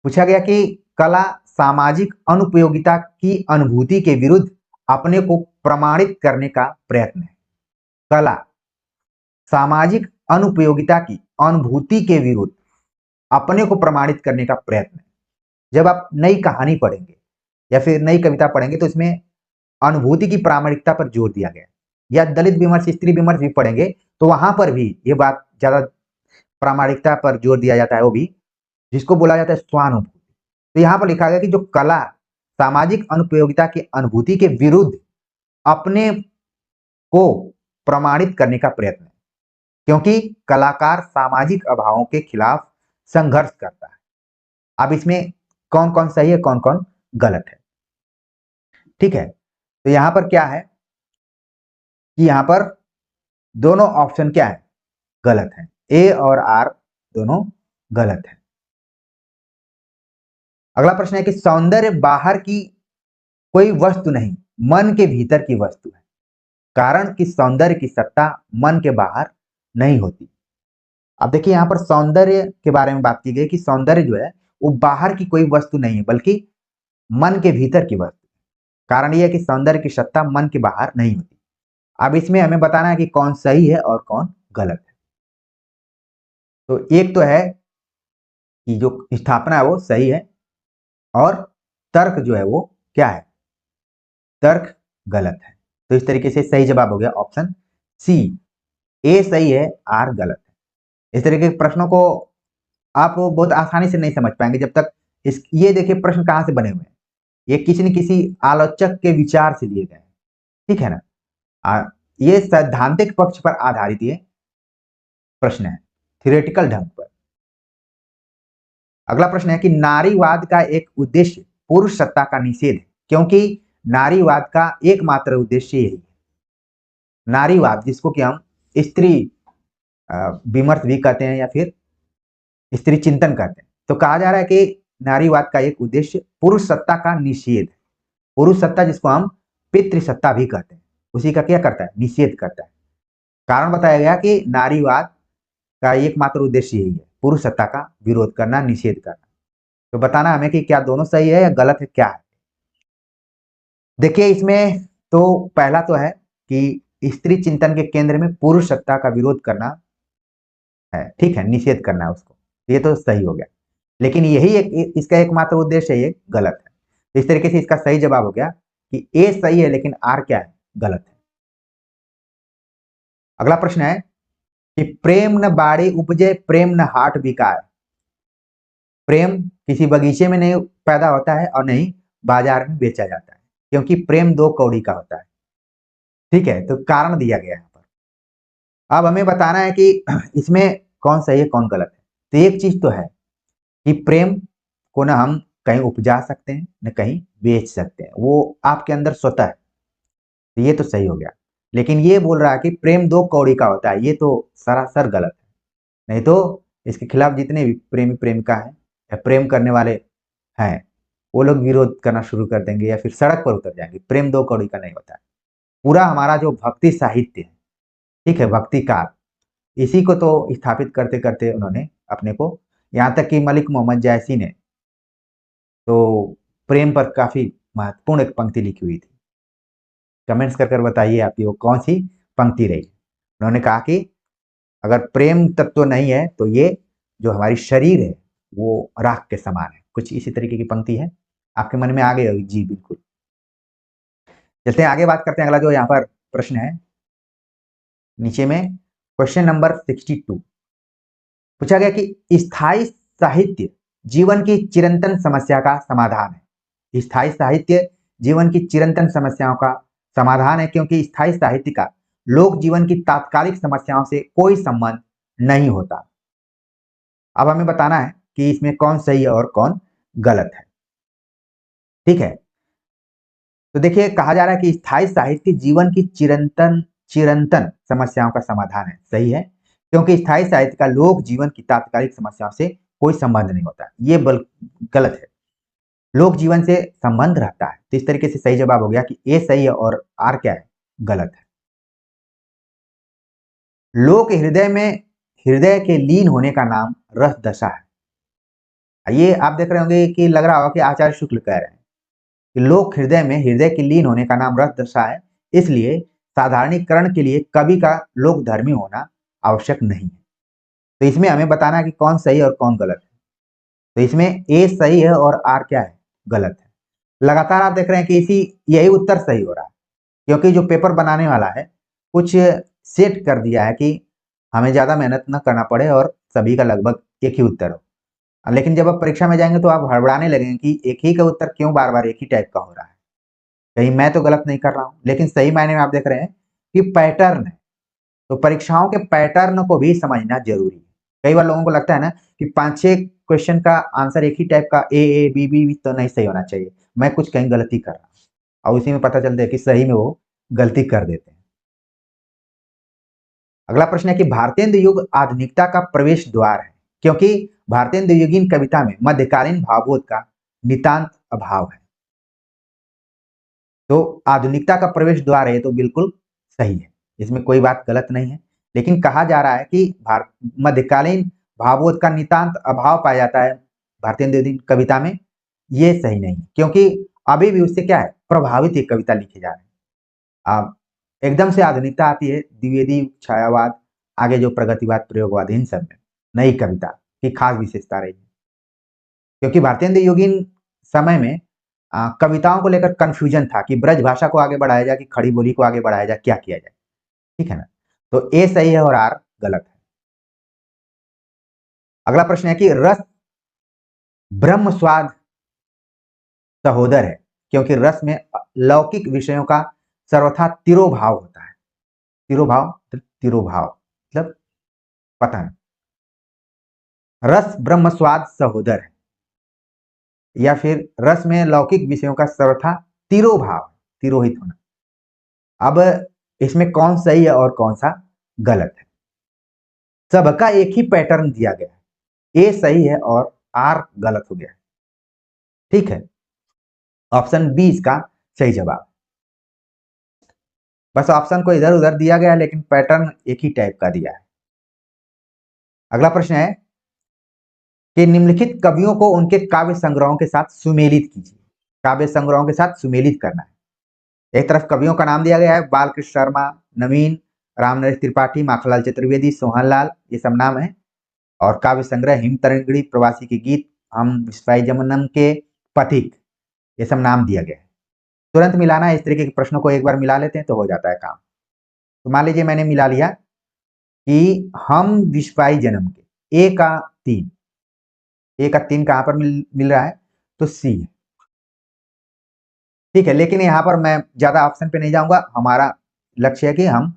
पूछा गया कि कला सामाजिक अनुपयोगिता की अनुभूति के विरुद्ध अपने को प्रमाणित करने का प्रयत्न है। कला सामाजिक अनुपयोगिता की अनुभूति के विरुद्ध अपने को प्रमाणित करने का प्रयत्न है। जब आप नई कहानी पढ़ेंगे या फिर नई कविता पढ़ेंगे तो इसमें अनुभूति की प्रामाणिकता पर जोर दिया गया है। या दलित विमर्श, स्त्री विमर्श भी पढ़ेंगे तो वहां पर भी ये बात ज्यादा प्रामाणिकता पर जोर दिया जाता है, वो भी जिसको बोला जाता है स्वानुभूति। तो यहाँ पर लिखा गया कि जो कला सामाजिक अनुपयोगिता की अनुभूति के विरुद्ध अपने को प्रमाणित करने का प्रयत्न है, क्योंकि कलाकार सामाजिक अभावों के खिलाफ संघर्ष करता है। अब इसमें कौन कौन सही है, कौन कौन गलत है, ठीक है। तो यहां पर क्या है कि यहां पर दोनों ऑप्शन क्या है, गलत है। ए और आर दोनों गलत है। अगला प्रश्न है कि सौंदर्य बाहर की कोई वस्तु नहीं, मन के भीतर की वस्तु है, कारण कि सौंदर्य की सत्ता मन के बाहर नहीं होती। अब देखिए यहां पर सौंदर्य के बारे में बात की गई कि सौंदर्य जो है वो बाहर की कोई वस्तु नहीं है, बल्कि मन के भीतर की वस्तु। कारण यह है कि सौंदर्य की सत्ता मन के बाहर नहीं होती। अब इसमें हमें बताना है कि कौन सही है और कौन गलत है। तो एक तो है कि जो स्थापना है वो सही है और तर्क जो है वो क्या है, तर्क गलत है। तो इस तरीके से सही जवाब हो गया ऑप्शन सी, ए सही है, आर गलत है। इस तरीके के प्रश्नों को आप बहुत आसानी से नहीं समझ पाएंगे जब तक ये देखिए प्रश्न कहां से बने हुए हैं, ये किसी न किसी आलोचक के विचार से लिए गए हैं, ठीक है ना। ये सैद्धांतिक पक्ष पर आधारित ये प्रश्न है, थियोरेटिकल ढंग पर। अगला प्रश्न है कि नारीवाद का एक उद्देश्य पुरुष सत्ता का निषेध है, क्योंकि नारीवाद का एकमात्र उद्देश्य यही है। नारीवाद जिसको कि हम स्त्री विमर्श भी कहते हैं या फिर स्त्री चिंतन कहते हैं, तो कहा जा रहा है कि नारीवाद का एक उद्देश्य पुरुष सत्ता का निषेध। पुरुष सत्ता जिसको हम पितृसत्ता भी कहते हैं, उसी का क्या करता है, निषेध करता है। कारण बताया गया कि नारीवाद का एकमात्र उद्देश्य यही है, पुरुष सत्ता का विरोध करना, निषेध करना। तो बताना हमें कि क्या दोनों सही है या गलत है, क्या है। देखिए इसमें तो पहला तो है कि स्त्री चिंतन के केंद्र में पुरुष सत्ता का विरोध करना है, ठीक है, निषेध करना है उसको, ये तो सही हो गया। लेकिन यही एक इसका एकमात्र उद्देश्य है, ये गलत है। तो इस तरीके से इसका सही जवाब हो गया कि ए सही है लेकिन आर क्या है, गलत है। अगला प्रश्न है कि प्रेम न बाड़ी उपजे प्रेम न हाट बिकाए। प्रेम किसी बगीचे में नहीं पैदा होता है और नहीं बाजार में बेचा जाता है, क्योंकि प्रेम दो कौड़ी का होता है, ठीक है। तो कारण दिया गया यहाँ पर। अब हमें बताना है कि इसमें कौन सही है कौन गलत है। तो एक चीज तो है कि प्रेम को ना हम कहीं उपजा सकते हैं न कहीं बेच सकते हैं, वो आपके अंदर स्वतः है, तो ये तो सही हो गया। लेकिन ये बोल रहा है कि प्रेम दो कौड़ी का होता है, ये तो सरासर गलत है। नहीं तो इसके खिलाफ जितने भी प्रेमी प्रेमिका हैं या प्रेम करने वाले हैं वो लोग विरोध करना शुरू कर देंगे या फिर सड़क पर उतर जाएंगे। प्रेम दो कौड़ी का नहीं होता है। पूरा हमारा जो भक्ति साहित्य है, ठीक है, भक्ति काल, इसी को तो स्थापित करते करते उन्होंने अपने को, यहाँ तक कि मलिक मोहम्मद जैसी ने तो प्रेम पर काफी महत्वपूर्ण एक पंक्ति लिखी हुई थी। कमेंट्स कर बताइए आपकी वो कौन सी पंक्ति रही। उन्होंने कहा कि अगर प्रेम तत्व नहीं है तो ये जो हमारी शरीर है वो राख के समान है। कुछ इसी तरीके की पंक्ति है, आपके मन में आ गई होगी। जी बिल्कुल। चलते हैं आगे, बात करते हैं। अगला जो यहाँ पर प्रश्न है नीचे में, क्वेश्चन नंबर 62 पूछा गया कि स्थायी साहित्य जीवन की चिरंतन समस्या का समाधान है। स्थायी साहित्य जीवन की चिरंतन समस्याओं का समाधान है, क्योंकि स्थायी साहित्य का लोक जीवन की तात्कालिक समस्याओं से कोई संबंध नहीं होता। अब हमें बताना है कि इसमें कौन सही है और कौन गलत है। ठीक है, तो देखिए कहा जा रहा है कि स्थायी साहित्य जीवन की चिरंतन चिरंतन समस्याओं का समाधान है। सही है, क्योंकि स्थायी साहित्य का लोक जीवन की तात्कालिक समस्याओं से कोई संबंध नहीं होता। ये गलत है, लोक जीवन से संबंध रहता है। तो इस तरीके से सही जवाब हो गया कि ए सही है और आर क्या है, गलत है। लोक हृदय में हृदय के लीन होने का नाम रस दशा है। ये आप देख रहे होंगे कि लग रहा होगा कि आचार्य शुक्ल कह रहे हैं कि लोक हृदय में हृदय के लीन होने का नाम रस दशा है, इसलिए साधारणीकरण के लिए कवि का लोक धर्मी होना आवश्यक नहीं है। तो इसमें हमें बताना है कि कौन सही और कौन गलत है। तो इसमें ए सही है और आर क्या है, गलत है। लगातार आप देख रहे हैं कि यही उत्तर सही हो रहा है, क्योंकि जो पेपर बनाने वाला है कुछ सेट कर दिया है कि हमें ज्यादा मेहनत न करना पड़े और सभी का लगभग एक ही उत्तर हो। लेकिन जब आप परीक्षा में जाएंगे तो आप हड़बड़ाने लगेंगे कि एक ही का उत्तर क्यों बार बार एक ही टाइप का हो रहा है, कहीं मैं तो गलत नहीं कर रहा हूं। लेकिन सही मायने में आप देख रहे हैं कि पैटर्न है, तो परीक्षाओं के पैटर्न को भी समझना जरूरी है। कई बार लोगों को लगता है ना कि 5-6 क्वेश्चन का आंसर एक ही टाइप का ए बी बी तो नहीं सही होना चाहिए, मैं कुछ कहीं गलती कर रहा हूं, और उसी में पता चलता है कि सही में वो गलती कर देते हैं। अगला प्रश्न है कि भारतेंदु युग आधुनिकता का प्रवेश द्वार है, क्योंकि भारतेंदु युगीन कविता में मध्यकालीन भावबोध का नितांत अभाव है। तो आधुनिकता का प्रवेश द्वार है तो बिल्कुल सही है, इसमें कोई बात गलत नहीं है। लेकिन कहा जा रहा है कि मध्यकालीन भावबोध का नितांत अभाव पाया जाता है भारतेंदु युगीन कविता में, ये सही नहीं है, क्योंकि अभी भी उससे क्या है, प्रभावित ये कविता लिखी जा रही है। अब एकदम से आधुनिकता आती है, द्विवेदी, छायावाद, आगे जो प्रगतिवाद, प्रयोगवाद, इन सब में नई कविता की खास विशेषता रही है। क्योंकि भारतेंदु योगीन समय में कविताओं को लेकर कंफ्यूजन था कि ब्रज भाषा को आगे बढ़ाया जाए कि खड़ी बोली को आगे बढ़ाया जाए, क्या किया जाए। ठीक है ना, तो ए सही है और आर गलत है। अगला प्रश्न है कि रस ब्रह्म स्वाद सहोदर है, क्योंकि रस में लौकिक विषयों का सर्वथा तिरोभाव होता है। तिरोभाव मतलब पतन। रस ब्रह्म स्वाद सहोदर है, या फिर रस में लौकिक विषयों का सर्वथा तिरोभाव, तिरोहित होना। अब इसमें कौन सही है और कौन सा गलत है। सबका एक ही पैटर्न दिया गया है, ए सही है और आर गलत हो गया है। ठीक है, ऑप्शन बी इसका सही जवाब। बस ऑप्शन को इधर उधर दिया गया है, लेकिन पैटर्न एक ही टाइप का दिया है। अगला प्रश्न है कि निम्नलिखित कवियों को उनके काव्य संग्रहों के साथ सुमेलित कीजिए। काव्य संग्रहों के साथ सुमेलित करना है। एक तरफ कवियों का नाम दिया गया है, बालकृष्ण शर्मा, नवीन, रामनरेश त्रिपाठी, माखनलाल चतुर्वेदी, सोहनलाल, ये सब नाम है। और काव्य संग्रह हिम तरंगिणी, प्रवासी के गीत, हम विश्वाई जमनम के, पथिक, ये सब नाम दिया गया है। तुरंत मिलाना है, इस तरीके के प्रश्नों को एक बार मिला लेते हैं तो हो जाता है काम। तो मान लीजिए मैंने मिला लिया कि हम विश्वाई जन्म के, ए का 3, ए का 3 कहां पर मिल रहा है, तो सी है। ठीक है, लेकिन यहां पर मैं ज्यादा ऑप्शन पे नहीं जाऊंगा, हमारा लक्ष्य है कि हम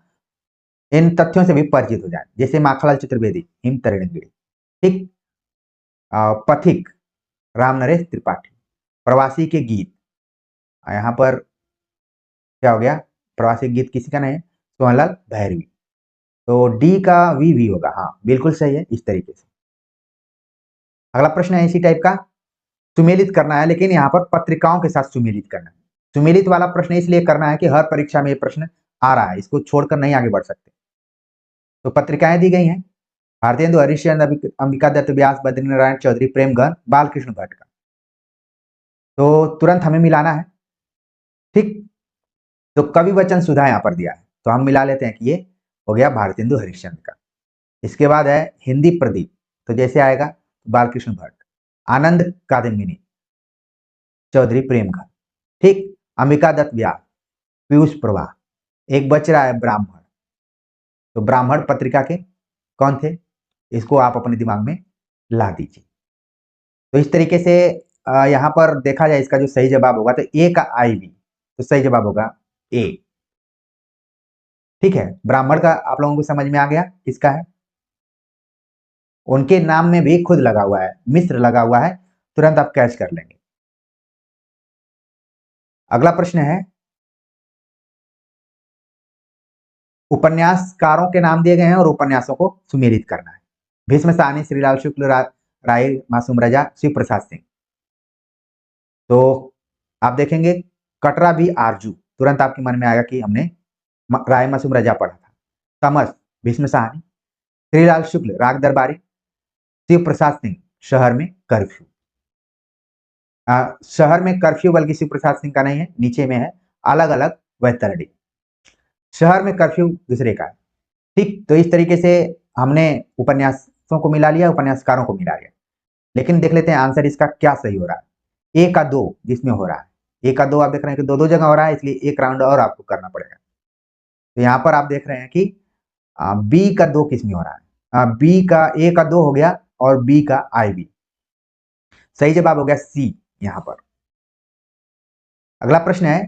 इन तथ्यों से भी परिचित हो जाए। जैसे माखनलाल चतुर्वेदी, हिम तरंगिणी, ठीक, पथिक, रामनरेश त्रिपाठी, प्रवासी के गीत, यहाँ पर क्या हो गया, प्रवासी के गीत किसी का नहीं है, सोहनलाल भैरवी। तो डी का वी होगा, हाँ बिल्कुल सही है। इस तरीके से अगला प्रश्न है इसी टाइप का, सुमेलित करना है, लेकिन यहाँ पर पत्रिकाओं के साथ सुमेलित करना है। सुमेलित वाला प्रश्न इसलिए करना है कि हर परीक्षा में ये प्रश्न आ रहा है, इसको छोड़कर नहीं आगे बढ़ सकते। तो पत्रिकाएं दी गई हैं, भारतेंदु हरिश्चंद्र, अंबिका दत्त व्यास, बद्रीनारायण चौधरी, प्रेमगन, बालकृष्ण भट्ट का। तो तुरंत हमें मिलाना है, ठीक। तो कवि वचन सुधा यहाँ पर दिया है, तो हम मिला लेते हैं कि ये हो गया भारतेंदु हरिश्चंद्र का। इसके बाद है हिंदी प्रदीप, तो जैसे आएगा बालकृष्ण भट्ट, आनंद कादम्बिनी, चौधरी प्रेमगन, ठीक। अंबिका दत्त व्यास, पीयूष प्रवाह। एक बच रहा है ब्राह्मण, तो ब्राह्मण पत्रिका के कौन थे, इसको आप अपने दिमाग में ला दीजिए। तो इस तरीके से यहाँ पर देखा जाए इसका जो सही जवाब होगा तो ए का आईवी, तो सही जवाब होगा ए, ठीक है। ब्राह्मण का आप लोगों को समझ में आ गया किसका है, उनके नाम में भी खुद लगा हुआ है, मिश्र लगा हुआ है, तुरंत आप कैच कर लेंगे। अगला प्रश्न है, उपन्यासकारों के नाम दिए गए हैं और उपन्यासों को सुमेलित करना है। भीष्म साहनी, श्रीलाल शुक्ल, राय मासूम रजा, शिव प्रसाद सिंह। तो आप देखेंगे कटरा भी आरजू, तुरंत आपके मन में आएगा कि हमने राय मासूम रजा पढ़ा था। तमस, भीष्म साहनी, श्रीलाल शुक्ल, राग दरबारी, शिव प्रसाद सिंह, शहर में कर्फ्यू। शहर में कर्फ्यू बल्कि शिव प्रसाद सिंह का नहीं है, नीचे में है अलग अलग वैतरणी। शहर में कर्फ्यू दूसरे का है, ठीक। तो इस तरीके से हमने उपन्यासों को मिला लिया, उपन्यासकारों को मिला लिया। लेकिन देख लेते हैं आंसर इसका क्या सही हो रहा है। ए का 2 जिसमें हो रहा है, ए का 2 आप देख रहे हैं कि 2 जगह हो रहा है, इसलिए एक राउंड और आपको करना पड़ेगा। तो यहाँ पर आप देख रहे हैं कि बी का 2 किस में हो रहा है, बी का ए का 2 हो गया और बी का आई बी, सही जवाब हो गया सी यहाँ पर। अगला प्रश्न है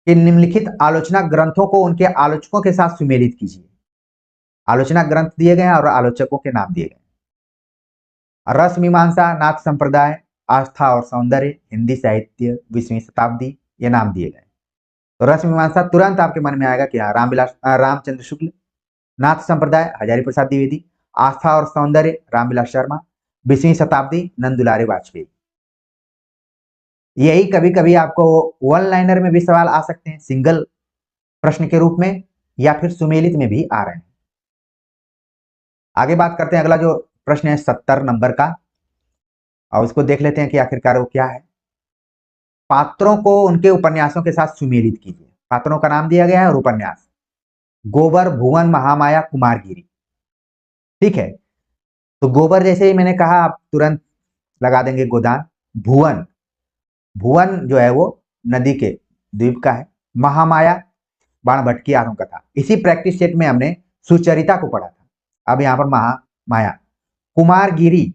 कि निम्नलिखित आलोचना ग्रंथों को उनके आलोचकों के साथ सुमेलित कीजिए। आलोचना ग्रंथ दिए गए हैं और आलोचकों के नाम दिए गए। रस मीमांसा, नाथ संप्रदाय, आस्था और सौंदर्य, हिंदी साहित्य 20वीं शताब्दी, ये नाम दिए गए। तो रस मीमांसा तुरंत आपके मन में आएगा कि हाँ रामचंद्र शुक्ल, नाथ संप्रदाय हजारी प्रसाद द्विवेदी, आस्था और सौंदर्य रामविलास शर्मा, 20वीं शताब्दी नंदुलारे वाजपेयी। यही कभी कभी आपको वन लाइनर में भी सवाल आ सकते हैं, सिंगल प्रश्न के रूप में, या फिर सुमेलित में भी आ रहे हैं। आगे बात करते हैं, अगला जो प्रश्न है 70 नंबर का, और उसको देख लेते हैं कि आखिरकार वो क्या है। पात्रों को उनके उपन्यासों के साथ सुमेलित कीजिए। पात्रों का नाम दिया गया है और उपन्यास, गोबर, भुवन, महामाया, कुमारगिरी, ठीक है। तो गोबर जैसे ही मैंने कहा आप तुरंत लगा देंगे गोदान। भुवन, भुवन जो है वो नदी के द्वीप का है। महामाया बाणभट्ट की आत्मकथा, इसी प्रैक्टिस सेट में हमने सुचरिता को पढ़ा था, अब यहाँ पर महामाया। कुमारगिरी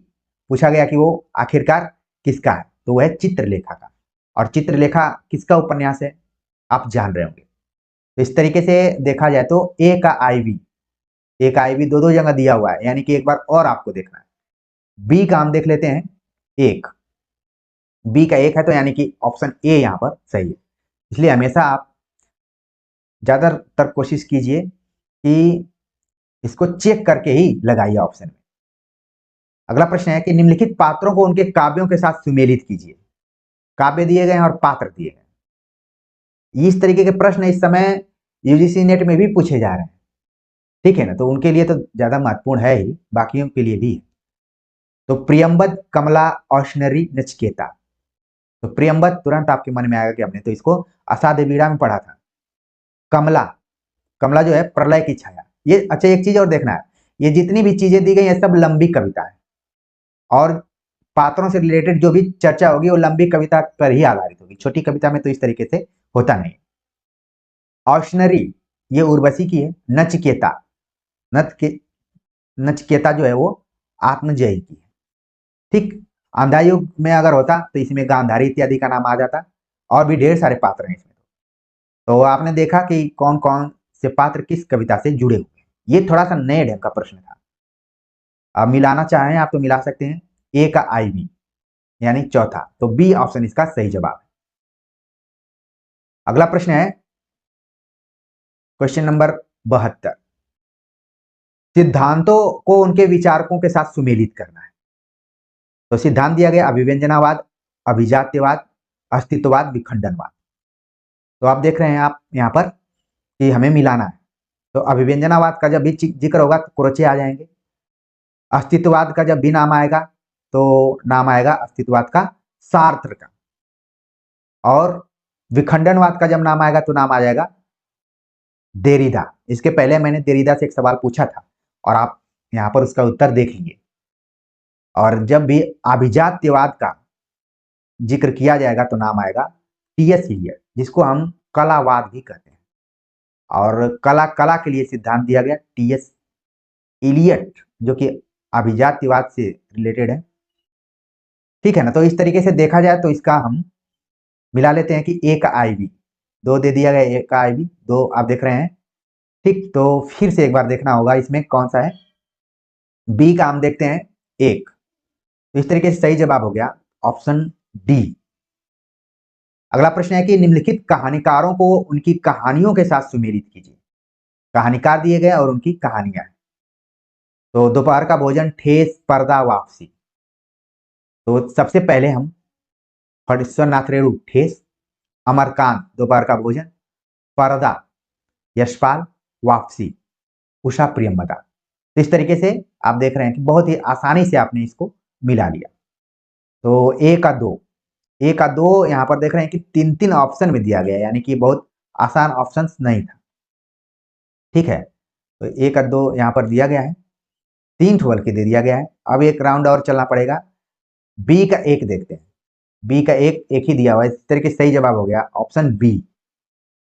पूछा गया कि वो आखिरकार किसका है, तो वह चित्रलेखा का, और चित्रलेखा किसका उपन्यास है आप जान रहे होंगे। तो इस तरीके से देखा जाए तो ए का आईवी, ए का आईवी 2 जगह दिया हुआ है, यानी कि एक बार और आपको देखना है। बी का हम देख लेते हैं, एक, बी का 1 है, तो यानी कि ऑप्शन ए यहाँ पर सही है। इसलिए हमेशा आप ज्यादातर कोशिश कीजिए कि इसको चेक करके ही लगाइए ऑप्शन में। अगला प्रश्न है कि निम्नलिखित पात्रों को उनके काव्यों के साथ सुमेलित कीजिए। काव्य दिए गए हैं और पात्र दिए गए। इस तरीके के प्रश्न इस समय यूजीसी नेट में भी पूछे जा रहे हैं, ठीक है ना, तो उनके लिए तो ज्यादा महत्वपूर्ण है ही, बाकियों के लिए भी है। तो प्रियंबद, कमला, औशनरी, नचिकेता। तो प्रियंबद तुरंत आपके मन में आएगा कि हमने तो इसको असाध्य बीड़ा में पढ़ा था। कमला, कमला जो है प्रलय की छाया। ये अच्छा एक चीज और देखना है, ये जितनी भी चीजें दी गई है सब लंबी कविता है, और पात्रों से रिलेटेड जो भी चर्चा होगी वो लंबी कविता पर ही आधारित होगी, छोटी कविता में तो इस तरीके से होता नहीं। ऑशनरी ये उर्वशी की है। नचिकेता, नचिकेता जो है वो आत्मजयी की है, ठीक। अंधा युग में अगर होता तो इसमें गांधारी इत्यादि का नाम आ जाता, और भी ढेर सारे पात्र हैं इसमें। तो आपने देखा कि कौन कौन से पात्र किस कविता से जुड़े हुए हैं। ये थोड़ा सा नए ढंग का प्रश्न था। अब मिलाना चाहें आप तो मिला सकते हैं, ए का आई बी यानी चौथा, तो बी ऑप्शन इसका सही जवाब है। अगला प्रश्न है क्वेश्चन नंबर 72, सिद्धांतों को उनके विचारकों के साथ सुमेलित करना है। तो सिद्धांत दिया गया अभिव्यंजनावाद, अभिजात्यवाद, अस्तित्ववाद, विखंडनवाद। तो आप देख रहे हैं आप यहाँ पर कि हमें मिलाना है। तो अभिव्यंजनावाद का जब भी जिक्र होगा तो क्रोचे आ जाएंगे। अस्तित्ववाद का जब भी नाम आएगा तो नाम आएगा अस्तित्ववाद का सार्त्र का। और विखंडनवाद का जब नाम आएगा तो नाम आ जाएगा देरिदा। इसके पहले मैंने देरिदा से एक सवाल पूछा था और आप यहाँ पर उसका उत्तर देख लीजिए। और जब भी अभिजात्यवाद का जिक्र किया जाएगा तो नाम आएगा टीएस इलियट, जिसको हम कलावाद भी कहते हैं। और कला के लिए सिद्धांत दिया गया टीएस इलियट, जो कि अभिजात्यवाद से रिलेटेड है। ठीक है ना। तो इस तरीके से देखा जाए तो इसका हम मिला लेते हैं कि ए का आई बी 2 दे दिया गया, ए का आई बी 2 आप देख रहे हैं। ठीक, तो फिर से एक बार देखना होगा इसमें कौन सा है। बी का हम देखते हैं 1। तो इस तरीके से सही जवाब हो गया ऑप्शन डी। अगला प्रश्न है कि निम्नलिखित कहानीकारों को उनकी कहानियों के साथ सुमेलित कीजिए। कहानीकार दिए गए और उनकी कहानियां। तो दोपहर का भोजन, ठेस, पर्दा, वापसी। तो सबसे पहले हम फणीश्वर नाथ रेणु ठेस, अमरकांत दोपहर का भोजन, पर्दा यशपाल, वापसी उषा प्रियंवदा। तो इस तरीके से आप देख रहे हैं कि बहुत ही आसानी से आपने इसको मिला लिया। तो ए का 2 यहाँ पर देख रहे हैं कि 3 ऑप्शन में दिया गया है, यानी कि बहुत आसान ऑप्शन नहीं था। ठीक है, तो ए का 2 यहाँ पर दिया गया है, 3 ठोल के दे दिया गया है। अब एक राउंड और चलना पड़ेगा। बी का 1 देखते हैं। बी का एक ही दिया हुआ है, इस तरीके से सही जवाब हो गया ऑप्शन बी।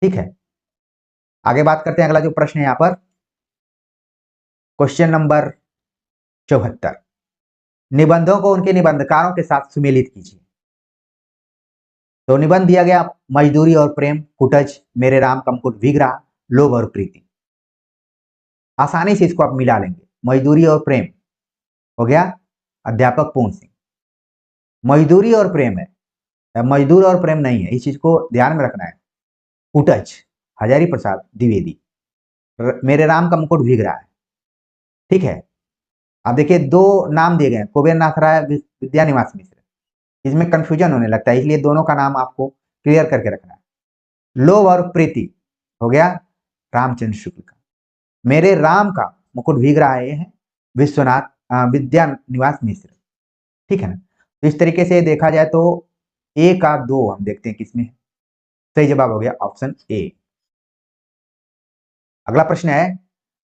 ठीक है, आगे बात करते हैं। अगला जो प्रश्न है यहाँ पर क्वेश्चन नंबर 74, निबंधों को उनके निबंधकारों के साथ सुमेलित कीजिए। तो निबंध दिया गया मजदूरी और प्रेम, कुटज, मेरे राम का मुकुट विग्रह, लोभ और प्रीति। आसानी से इसको आप मिला लेंगे। मजदूरी और प्रेम हो गया अध्यापक पूर्ण सिंह। मजदूरी और प्रेम है, मजदूर और प्रेम नहीं है, इस चीज को ध्यान में रखना है। कुटज हजारी प्रसाद द्विवेदी, मेरे राम का मुकुट भीग रहा है। ठीक है, अब देखिए 2 नाम दिए गए, कुबेर नाथ राय, विद्यानिवास मिश्र। इसमें कंफ्यूजन होने लगता है, इसलिए दोनों का नाम आपको क्लियर करके रखना है। लोभ और प्रीति हो गया रामचंद्र शुक्ल का। मेरे राम का मुकुट भीग रहा है, ये है विद्यानिवास मिश्र। ठीक है ना। तो इस तरीके से देखा जाए तो ए का 2 हम देखते हैं किसमें है। सही जवाब हो गया ऑप्शन ए। अगला प्रश्न है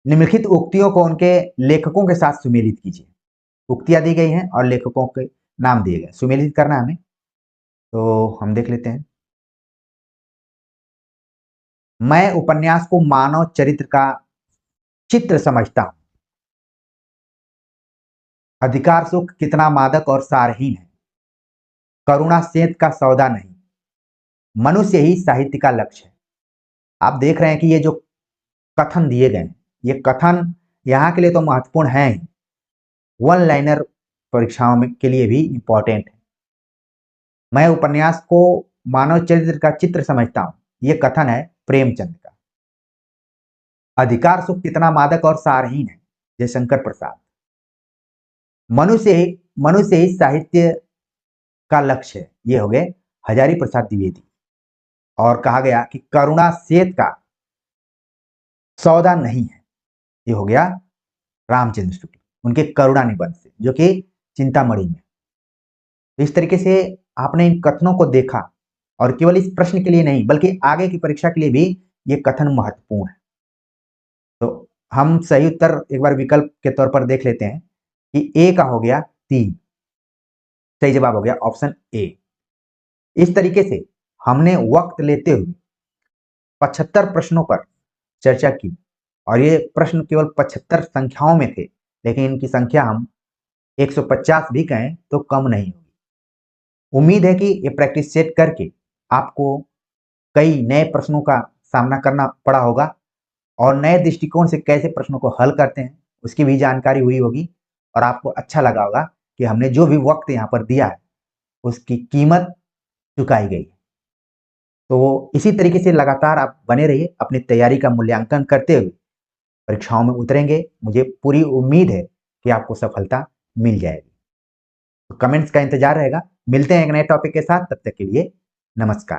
निम्नलिखित उक्तियों को उनके लेखकों के साथ सुमेलित कीजिए। उक्तियां दी गई हैं और लेखकों के नाम दिए गए, सुमेलित करना हमें। तो हम देख लेते हैं। मैं उपन्यास को मानव चरित्र का चित्र समझता हूं। अधिकार सुख कितना मादक और सारहीन है, करुणा सेंत का सौदा नहीं, मनुष्य ही साहित्य का लक्ष्य है। आप देख रहे हैं कि ये जो कथन दिए गए हैं, ये कथन यहाँ के लिए तो महत्वपूर्ण है ही, 1 लाइनर परीक्षाओं में के लिए भी इंपॉर्टेंट है। मैं उपन्यास को मानव चरित्र का चित्र समझता हूं, ये कथन है प्रेमचंद का। अधिकार सुख कितना मादक और सारहीन है, जयशंकर प्रसाद। मनुष्य ही साहित्य का लक्ष्य है, ये हो गए हजारी प्रसाद द्विवेदी। और कहा गया कि करुणा सेत का सौदा नहीं है, ये हो गया रामचंद्र शुक्ल, उनके करुणा निबंध से, जो कि चिंतामणि में। तो इस तरीके से आपने इन कथनों को देखा, और केवल इस प्रश्न के लिए नहीं बल्कि आगे की परीक्षा के लिए भी ये कथन महत्वपूर्ण है। तो हम सही उत्तर एक बार विकल्प के तौर पर देख लेते हैं कि ए का हो गया 3। सही जवाब हो गया ऑप्शन ए। इस तरीके से हमने वक्त लेते हुए 75 प्रश्नों पर चर्चा की, और ये प्रश्न केवल 75 संख्याओं में थे, लेकिन इनकी संख्या हम 150 भी कहें तो कम नहीं होगी। उम्मीद है कि ये प्रैक्टिस सेट करके आपको कई नए प्रश्नों का सामना करना पड़ा होगा, और नए दृष्टिकोण से कैसे प्रश्नों को हल करते हैं उसकी भी जानकारी हुई होगी, और आपको अच्छा लगा होगा कि हमने जो भी वक्त यहाँ पर दिया है उसकी कीमत चुकाई गई है। तो इसी तरीके से लगातार आप बने रहिए, अपनी तैयारी का मूल्यांकन करते हुए परीक्षाओं में उतरेंगे। मुझे पूरी उम्मीद है कि आपको सफलता मिल जाएगी। तो कमेंट्स का इंतजार रहेगा। मिलते हैं एक नए टॉपिक के साथ, तब तक के लिए नमस्कार।